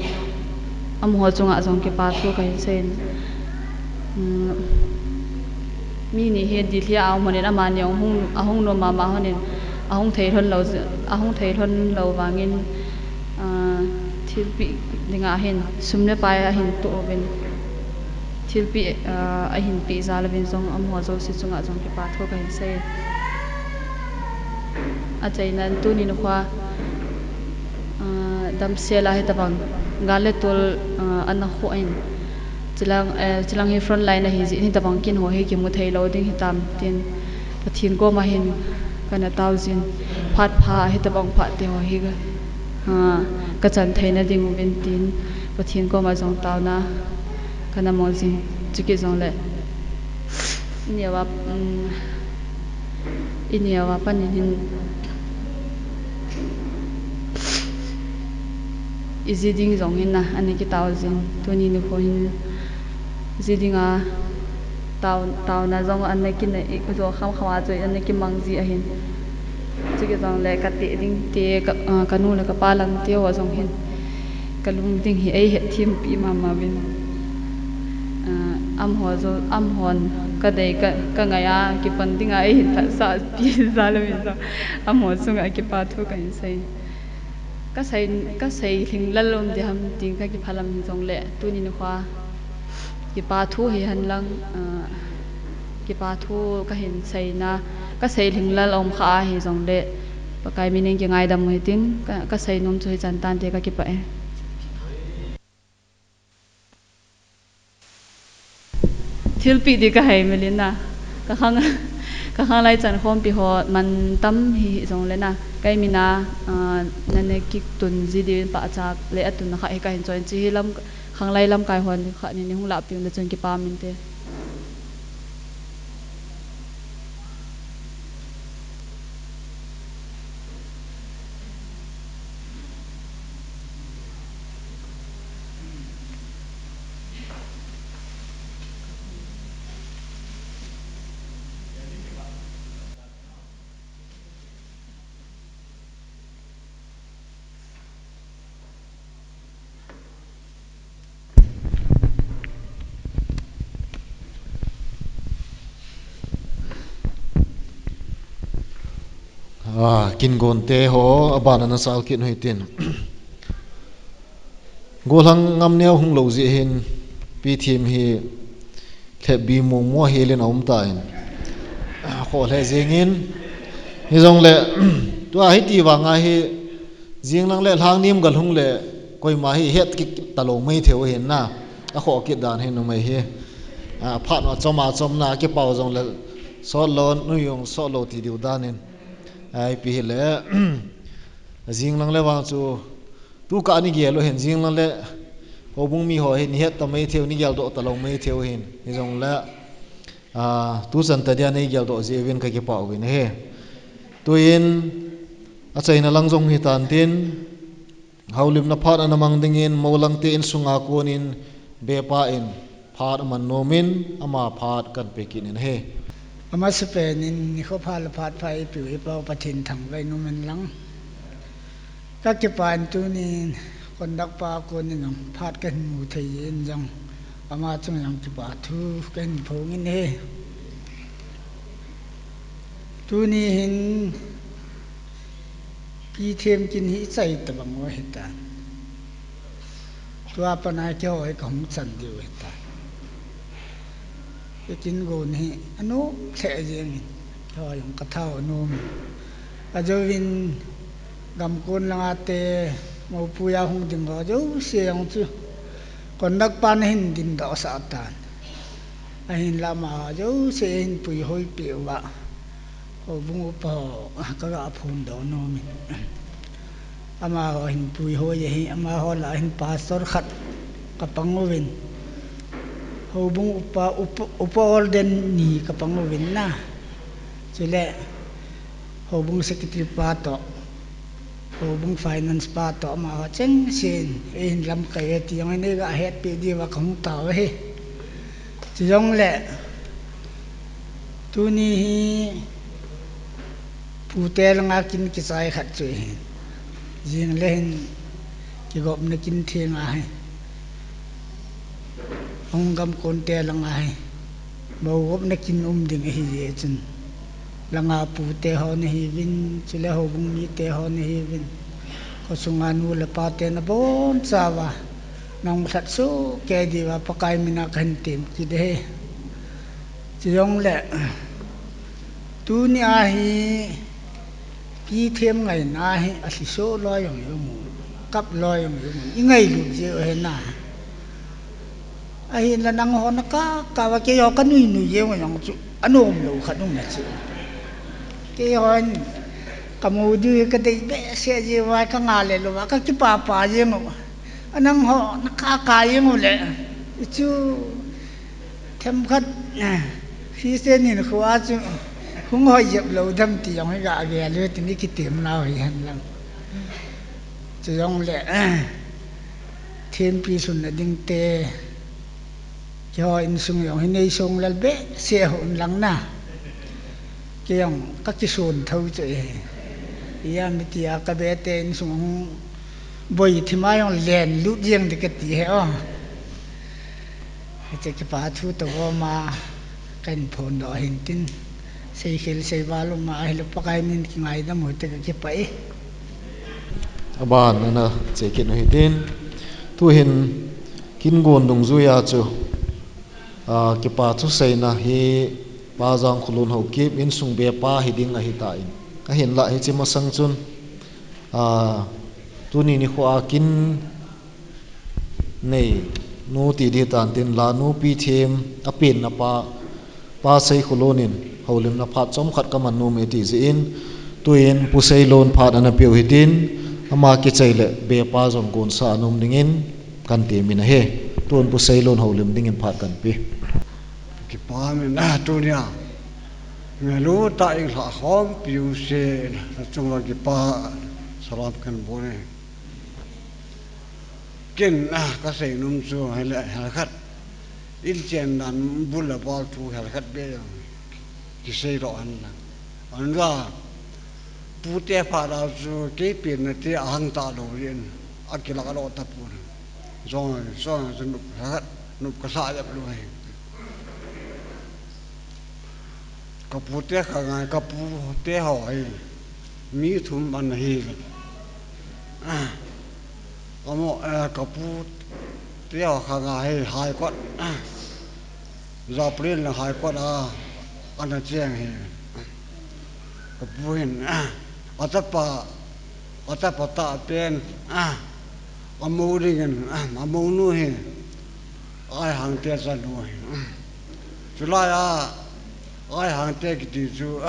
am ho chunga jong ki pa thu ka hin sei mi ni he di thia aw monen ama ni ahung no mama honen ahung thei thon lo wangin thil pi dinga hin sumne pa hin to ben thil pi a hin pi zala ben song am ho zo si chunga jong ki pa tho ka hin sei a chaina tu ni no khwa dam sela he tabang gale tol an ho in chilang he front line hi ji ni tabang kin ho he ki mu thei lo ding hi tam tin pathin ko ma hin kana thousand phat pha he tabang phat te ho hi ga ka chan theina ding ben tin pathin ko ma jong taw na kana mo jin chiki jong le inewa panin hin easy ding jong hin na ani ki thousand tuni ni ko hin zidinga taw na jong an ki na jo kham khawa choi an ki mangji a hin chiki jong le ka te ding te ka nu le ka palang te ho jong hin kalung ding hi ei het thim pi ma bin am hon ka dei ka ngaya ki pandinga ei tha sa pi zalami so am ho sunga ki pa thu ka in sei ka sei thing lalom de ham ting ka ki phalam jong le tu ni khwa ki pa thu hi han lang ki pa thu ka hin sei na ka sei thing lalom kha hi jong le pakai mining ki ngai dam ngai tin ka sei nom choi chan tan te ka ki pa thil pi di ka hai melina ka khang lai chan khom pi ho man tam hi jong le na kai mina nane ki tun ji di pa chak le atun na kha he ka hin choi chi lam khang lai lam kai hon kha ni hung la pi na chon ki pa min te kin gon te ho abana na sal kin hoitin golang ngam neo hung lo ji hin pi thim hi the bi mo mo helin om ta in kho le jengin hi jong le to a hi ti wa nga hi jing lang le hlang nim gal hung le koi ma hi het ki talo mai theu hin na a kho ki dan hin no mai hi phat no chom na ki pau jong le so lo nu yong so lo ti diu danin ai pi le jing lang le wang chu tu ka ni ge lo hen jing lang le ho bung mi ho hin het ta mai theu ni gel do ta lo mai theu hin ni jong la tu san ta dia nei gel do je wen ka ki pau win he tu in a chaina lang jong hi tan tin haulim na phat ana mang ding in mo lang te in sunga kon in be pa in phat man nomin ama phat kan pe kin in he ama Spain ni kho phal phat phai piu e pau pathin thang vai nu men lang ka ki pan tu ni kon dak pa ko ni nam phat kan mu thei en jang ama chung yang ki pa thu kan phong in he tu ni hin pi them kin hi chai ta bang wa heta tua pa na ke hoi kom chan diu heta cái chín gồn hi anu sẽ riêng thôi yung cái thao anu à giờ vin gam côn lang ate mau puya hung ding ho jo siang chu còn nak pan hin din do sa tan a hin lama jo se hin pui hoi piu wa ho bungu pa ka ga phun do no mi ama ho hin pui hoi hi ama ho la hin pastor khat ka pangowin ho bungu pa upa orden ni ka pangowin na chile ho bungu secretary pa to bung finance pa to ma cheng sin in lam kai ti yang ne ga het pi di wa khong ta he chi yong le tu ni hi pu te nga kin ki sai khat chu jing len ki gop ne kin the nga he ong gam kon te nga he bo gop ne kin ding hi ye chen langa pu te ho ne hi vin chile ho bung mi te ho ne hi vin ko sunganu le pa te na bon sawa nang sat su ke di wa pakai mina kan tim ki de chiong le tu ni a hi pi them ngai na hi a si so lo yong yong kap lo yong yong ngai lu je he na ai la nang ho na ka wa ke yo ka nui nui ye ngong chu anom lo khat nong na chi cái hòn kamu du cái đấy bé xe gì vậy cái ngà lệ luôn cái pa gì mà anh đang họ nó cá gì mà lệ chú thêm khát khi xe nhìn khoa chú không hỏi dẹp lâu thầm tiếng hay gà ghé luôn thì cái tiệm nào vậy anh lắm chú ông lệ thêm pi xuân là đinh tê cho anh sung yong hình này sung là bé xe hồn lăng na cái yang các cái sồn thâu chơi, iya miti cái bé tên sung boy thì mai ông liền lút riêng thì cái gì hết cái bà thu tàu mà cái phone đó hình tin xây khel xây vào mà hay là pakai min cái ngày đó mới cái bẫy aban na che kin hi tin tu hin kin gon dong zu ya chu ke pa chu sei na hi pa jang khulun ho ki in sung be pa hi ding a hi ta in ka hin la hi chi ma sang chun tu ni khwa kin nei nu ti di tan tin la nu pi them a pin na pa sei khulunin holim na phat chom khat ka man nu me ti ji in tuin pu sei lon phat ana piu hi tin ama ki chaile be pa jong gon sa num dingin kan ti min he tun pu sei lon holim dingin phat kan pi ki pa me na tu nia me lu ta ing la khom piu se chung la ki pa salam kan bo ne ken ka sei num chu hai la hal khat in chen nan bul la bal tu hal khat be ki sei ro an ga pu te pha da chu ke pin na te ang ta lo rin akila ka lo ta pu zong nu khat nu ka sa ya lu hai ka pu te kha ngai ka pu te hỏi mi thum an hi amo ka pu te kha ngai hai kwat za prin la hai kwat an cheng hi ka pu hin atapa ta pen amu ringen amu nu hi ai hang te sa nu hi chulai ai hang te ki ti chu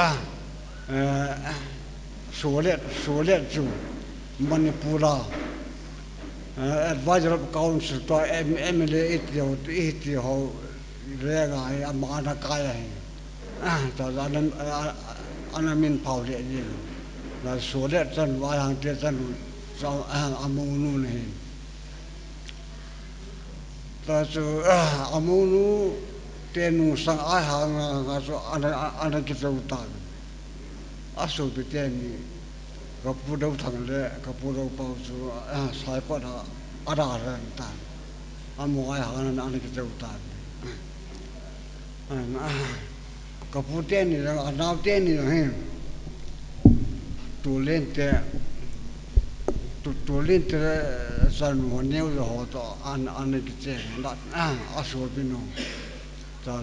solet chu manipura advisor of council to MLA it ho re ga amana ka ya ta anamin paule ni la solet chan wa hang te chan so amu nu ne ta chu amu nu te nu sang ai hang nga so ana ki zo ta aso bi te ni ka pu do thang le ka pu do pa chu sai ko da ara ran ta amu ai hang ana ki zo ta ka pu te ni la na te ni he tu len te san mo neu lo ho to an ki che da aso bi no ta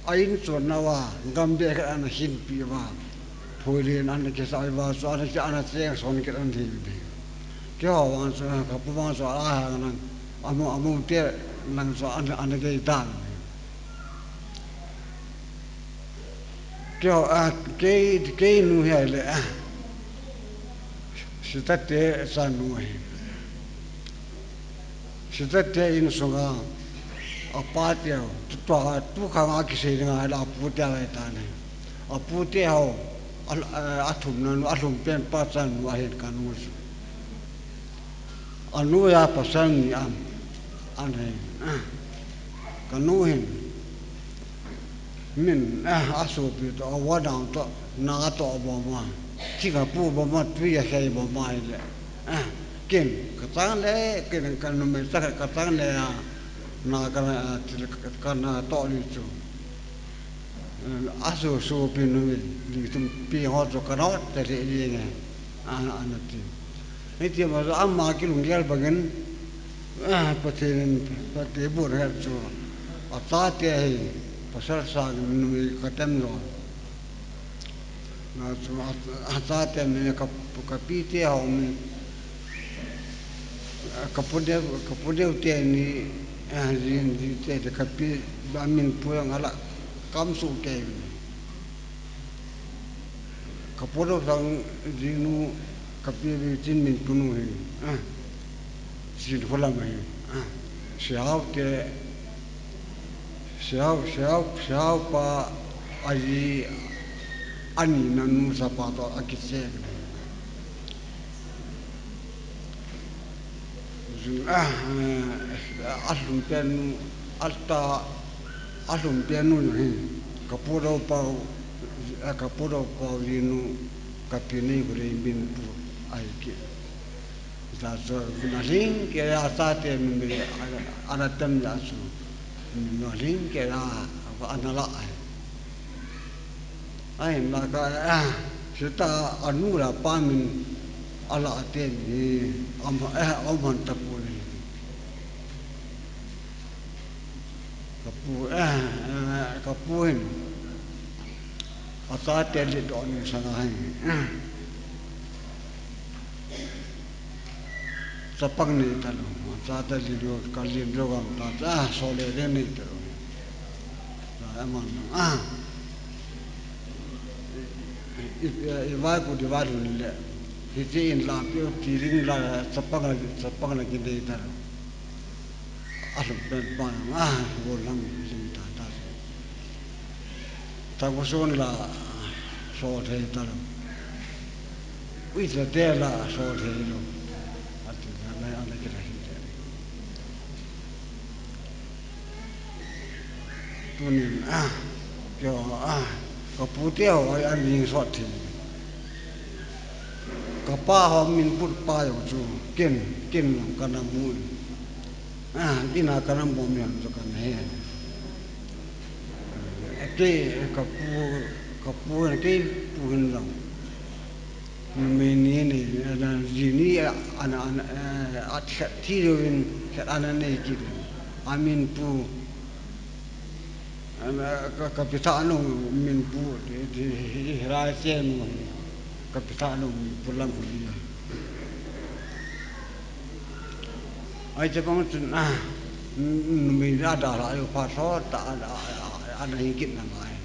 ain chuan nawa gambe ka an hin pi wa phoilin an ke sai wa so an ke an cheng son ke an thi bi ke ho wan so ka pu wan so a ha nan amu te nang so an ke dan ke ho ke nu he le sitate sa nu he sitate in so ga apa te tu khang ki se nga la pu te la ta ne apu te ho athum na athum pen pa san wa he kan nu anu ya pasan ni am ane kanu hin min aso pi to wa dang to na to bo ma chi ga pu bo ma tu ya sei bo ma le kin ka tang le kin kan nu me sa ka tang le na ka na to ni chu aso so pi nu ni tum pi ho to ka no te le ni ne ana ti ni ti ma amma ki lung gel bagen patin pati bu ha chu ata te hi pasal sa nu ka tem no na chu ata te me ka pi te ho mi ka pode te ni rin di te ka pi ba min pu ngala kam su ke ka pode sang rinu ka pi jin min punu hi sin hola mai siao te siao pa ai ani nanu sapato akise alum pen alta alum penu ni kapuro pa rinu kapini gure bin pu ai ki sa so na ling ke asa te mi ana tem ya su no ling ke la ana la ai na ka sita anu la pa min ala te ni am ta pu ni kapu hin asa te le do ni sa na hai sapang ni ta lo sa ta li do ka li do ga ta so le ni ta lo na man vai ku di va ni le ti in la pi ti ring la sapang la ki de ta asum pen pa wo lam lim ta ta ko son la so the ta lo wi se te la so the lo atu na ana ki la hin tu ni yo ko pu te ho ai an ling so thi ka pa ho min put pa yo chu ken ka na mu ina ka na mo mi an so ka ne ke ka pu ke pu hin lo me ni ni na ji ni ana at thi ro in ka ana ne ki amin pu kapitano min pu di ra chen kapitano pulang kuliah ai te pang tun mi ra da la yo pa so ta ana hingit na mai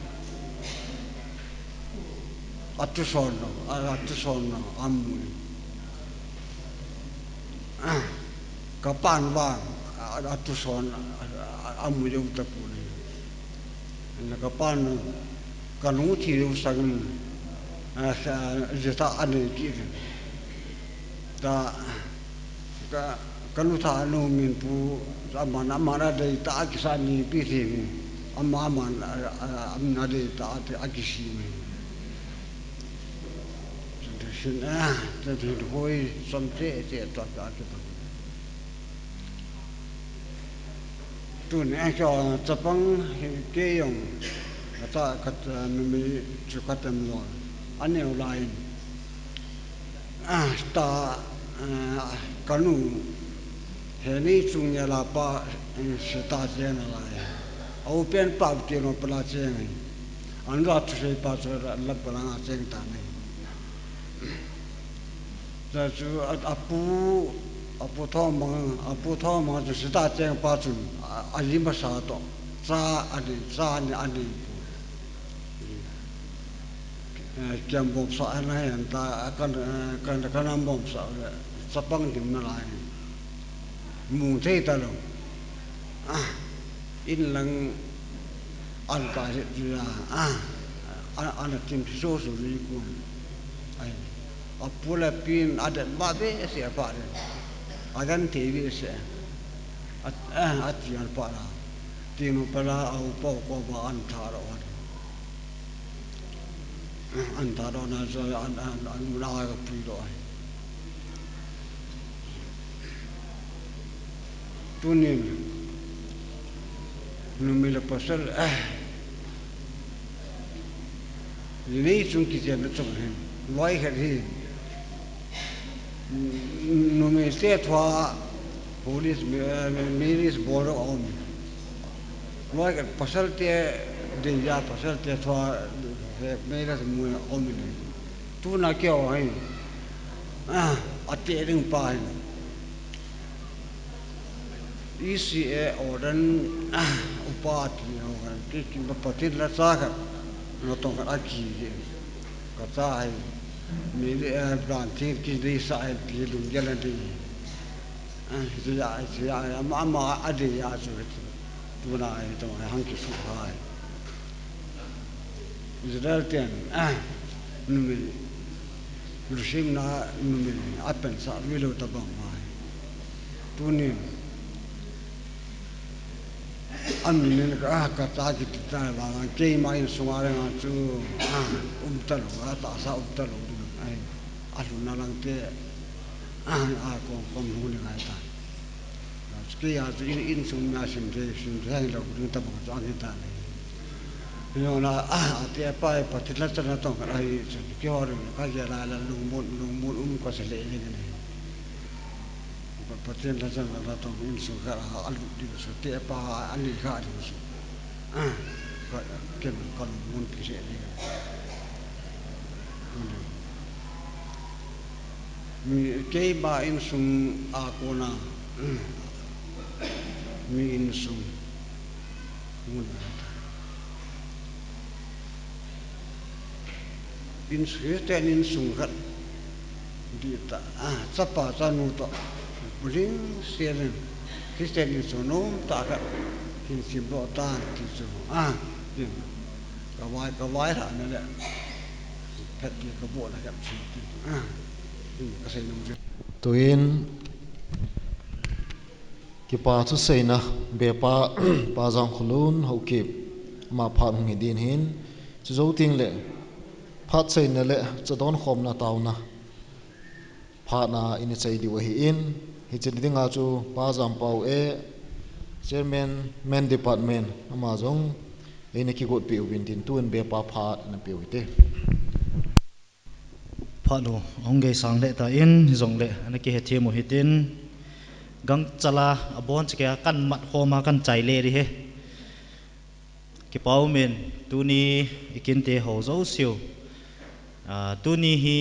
atu sono amu kapan ba atu sono amu yo ta pu na kapan kanu thi ru sang jeta ane ki ta kanu tha anu min pu amana de ta kisani pi thi amna de ta akishi mi sin ta thi hoi som te ta ta tu ne cho chapang ke yong ta kat mi chu katam lo ane line ta kanu he ni chung ya la pa se ta chen la au pen pa ti no pa la chen an ra tu se pa so la pa la chen ta ni za chu apu tho ma ju se ta chen pa chu a li ma sa to sa ni ani kiam bom sa na hen ta kan bom sa sapang dim na lai mù thế ta đâu in lang an ka ra an tim so so ri ku ai apula pin ada ba be se pa re agan tv se at yan pa ra tinu pa ra au po ko ba an tha ro an tha ro na so an na ga pu ro tunin numila pasal ini chung ki chen chung hen loi khat hi numi se thwa police miris bor on loi khat pasal te de ya pasal te thwa mera mu on ni tu na kyo hai ate ring pa hai ECA ordan upat ni orang ki bapatin la sa no tong ka ki ka sa ai mi plan tin ki ri sa ai pi lu jalan di ya ma ade ya su tu na ai to hang ki su hai Israel ten numi lusim na numi apen sa mi lo ta bang mai tu ni Amin ka ta ki ta la ke mai sungare nga chu tal ta sa tal ai alu na lang te ko hu ni ngai ta ke ya in sung na sim lo ni ta ba cha ni ta yo na te pa pa ti la cha na to ka ai ke or ka ya la lung mun ko se le ni patien la jang la to in so ga al di so te pa ani ga di so ka ken kan mun pi se ni mi ke ba in sum a ko na mi in sum mun in se te in sum ga di ta sa pa sa nu to Bring siaran Kristen ni sonom tak kin simbo ta ti so din ka wai ra na le phet ki ka bo la ka chi ka sai nom tuin ki pa chu seina be pa pa jang khulun ho ki ma pha ngi din hin chu zo ting le phat seina le chadon khom na taw na pha na in chei di wa hi in hi chen dinga chu pa jam pau chairman main department ama jong ene ki got pe win tin tun be pa pha na pe wi te pha lo ong ge sang le ta in zong le ana ki he thi mo hitin gang chala abon chke kan mat khoma kan chai le ri he ki pau men tu ni ikin te ho zo siu tu ni hi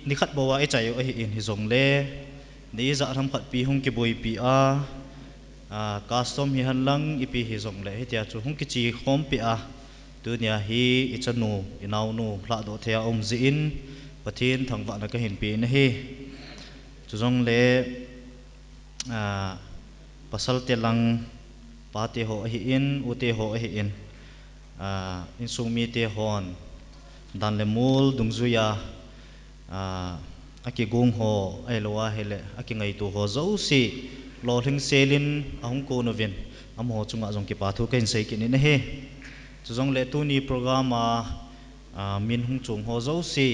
ni khat bawa e chai o hi in hi zong le ni za tham khat pi hung ki boi pi custom hi han lang ipi hi zong le he tia chu hung ki chi khom pi tu nia hi ichanu inau nu hla do thea om zi in pathin thangwa na ka hin pi na hi chu zong le pasal te lang pa te ho hi in u te ho hi in sung mi te hon dan le mul dung zuya aki gung ho ai lowa hele aki ngai tu ho zo si lo thing selin ahung ko novin am ho chunga jong ki pa thu ken sei ki ni na he chu jong le tu ni program min hung chung ho zo si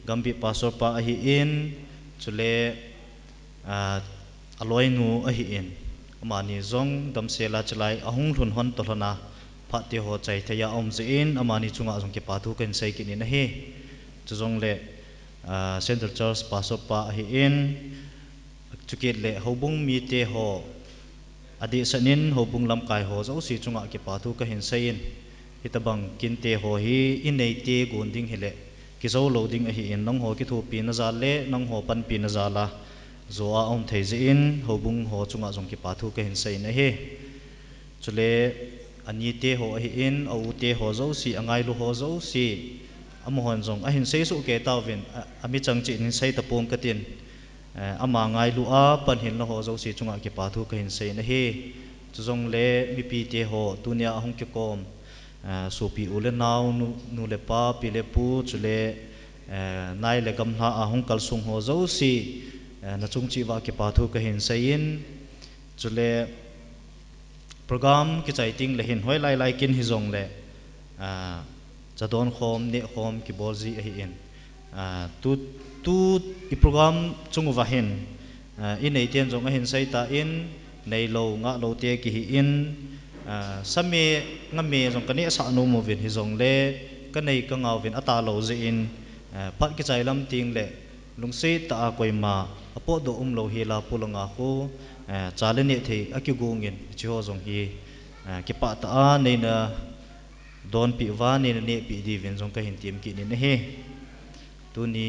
gambi pasor pa hi in chule aloi nu a hi in amani zong dam sela chlai ahung thun hon to hlona phati ho chai thaya om ze in amani chunga jong ki pa thu ken sei ki ni na he chu jong le Central Church pastor pa hi in chukit le hobung mi te ho adi sanin hobung lam kai ho zo si chunga ki pa thu ka hin sein hitabang kinte ho hi inei te gonding hele ki zo loading a hi in nong ho ki thu pi na za le nong ho pan pi na za la zo a om thei ze in hobung ho chunga jong ki pa thu ka hin sein a he chule ani te ho hi in au te ho zo si angai lu ho zo si amohon jong a hin sei su ke tawin ami chang chi in sei tapong katin ama ngai lu a pan hin lo ho zo si chunga ki pa thu ka hin sei na he chu jong le mi pi te ho tunia hong ki kom su pi ule naw nu le pa pi le pu chule nai le gam na a hong kal sung ho zo si na chung chi wa ki pa thu ka hin sei in chule program ki chai ting le hin hoi lai lai kin hi jong le chadon khom ne khom ki bolji a hi in tu i program chung wa hin in nei ten jong a hin sai ta in nei lo nga lo te ki hi in same ngame jong kani sa nu mo vin hi jong le ka nei ka ngaw vin ata lo je in pat ki chai lam ting le lungse ta koi ma apo do lo hi la pulanga ko chale ne the akigungin chi ho jong hi ki pa ta a nei na don pi wa ne ne pi di vin jong ka hin tim ki ni he tu ni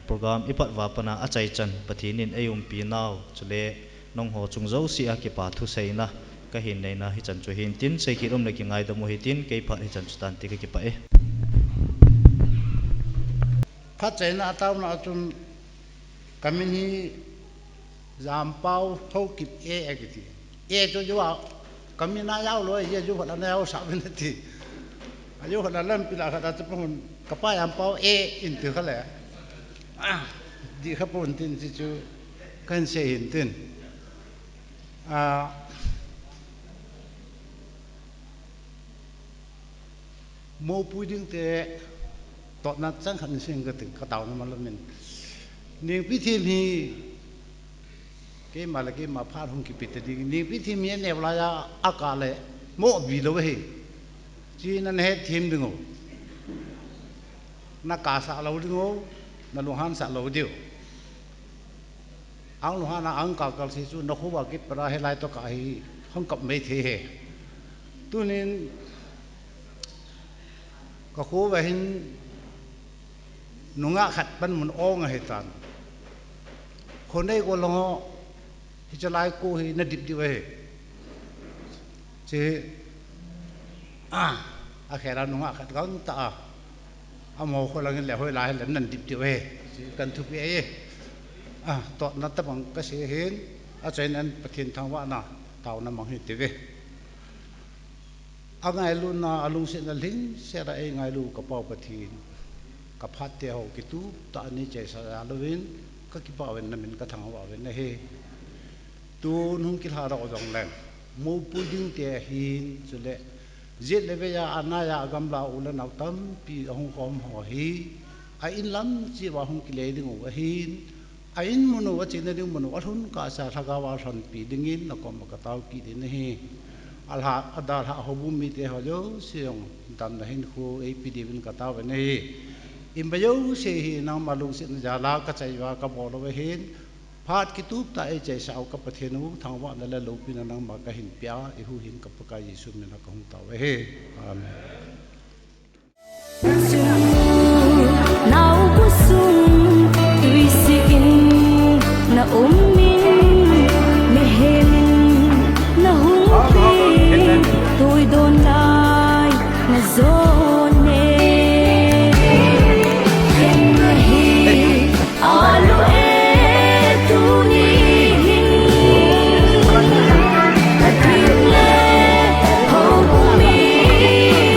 program ipat wa pana achai chan pathinin ayum pi naw chule nong ho chung zo si a ki pa thu sei na ka hin nei na hi chan chu hin tin sei ki rom le ki ngai da mo hi tin ke pha hi chan stan ti ki pa e phát triển là tao nó chung kamin hi giảm bao thâu kịp cái gì cho chú bảo kamin na yao rồi chú phải là yao sao bên thì chú phải là lên bị là cái chấp nhận cái bài giảm bao in từ cái lẽ đi khắp bốn tin thì chú cần sẽ hiện tin mua bùi đinh tệ tọt nát chẳng hạn sinh cái từ cái tàu nó mà mình nên biết thêm thì cái mà là cái mà phát không kịp thì nên biết thêm như này là ác lệ mỗi vì đâu vậy chỉ nên hết thêm đừng ngủ na cả xã lâu đừng ngủ na luhan xã lâu điều ang luhan ang cả cái gì chú nó không vào cái para hay lại to cái không cập mấy thế tu nên có khu về hình nunga khát ban mun ong hay tanคนได้ก็ลองที่จะไล่กูให้นัดดิบดีไว้เจ้อาแค่เราหนุ่งอาขัดกันตาเอาหมอคนละเงินแล้วให้ไล่แล้วนั่นดิบดีไว้กันทุกปีตอนนั้นตะบังก็เสียเห็นอาจารย์นั้นประเทศทางว่าน่ะเต่านั้นมองเห็นดีไว้เอาไงลูน่ะลุงเสียนลิงเสียอะไรไงลูกกระเป๋าประเทศกับพัดเที่ยวกิตุตอนนี้ใจสลายลวินก็คิดว่าเป็นนั่นเป็นกระถางว่าเป็นนั่นเฮตัวนุ่งกิหาเราจงแรงมูปุจิงเตะหินสุดเลยเจ็ดเลยยาอันนั้นยากำลาอุลนาวตั้มปีหงคอมหัวหิไอ้อินล้ำจีว่าหงกิเลดึงหัวหินไอ้อินมโนว่าจีนดึงมโนว่าทุนกาสาทกาวาสันปีดึงอินนักกรรมกตาวกิเลนี่เฮอัลฮะอัดาลฮะฮบุมิเตะฮะโยเสียงดันเห็นคูไอพีดีเป็นกตาวเป็นนี่อิมบะโยเสียนางมาลุงเสียนจาลากระจายว่ากับบอกเราเห็นพาดกิตุบตาไอใจสาวกับประเทศนู้ทางว่านั่นแหละลูกพี่นางมากระหินเปียไอหูหินกับพระกายยิสุมินักหงตาไว้เฮอาเมน nào bút sung tùy xin na min me hel na hung pi tôi đồn lại na zone em hi alo e tu ni ta tin le ho mi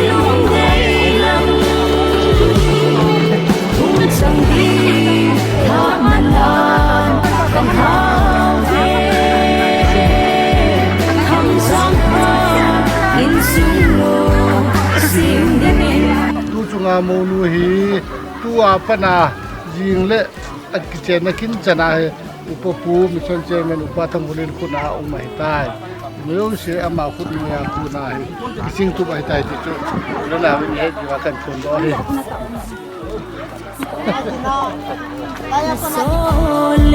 lung dây lắm hung sang đi thọ man lan cầm hao về hầm sang ha in sung lo sim đi min tu chunga mo nu hi tu apana jing le at kichen na kin chana he upapu mission chairman upatham bulin khuna ong mai tai meu se ama khut no ya ku na he kising tu bai tai ti chu la la mi he ki wa kan khon do he Sol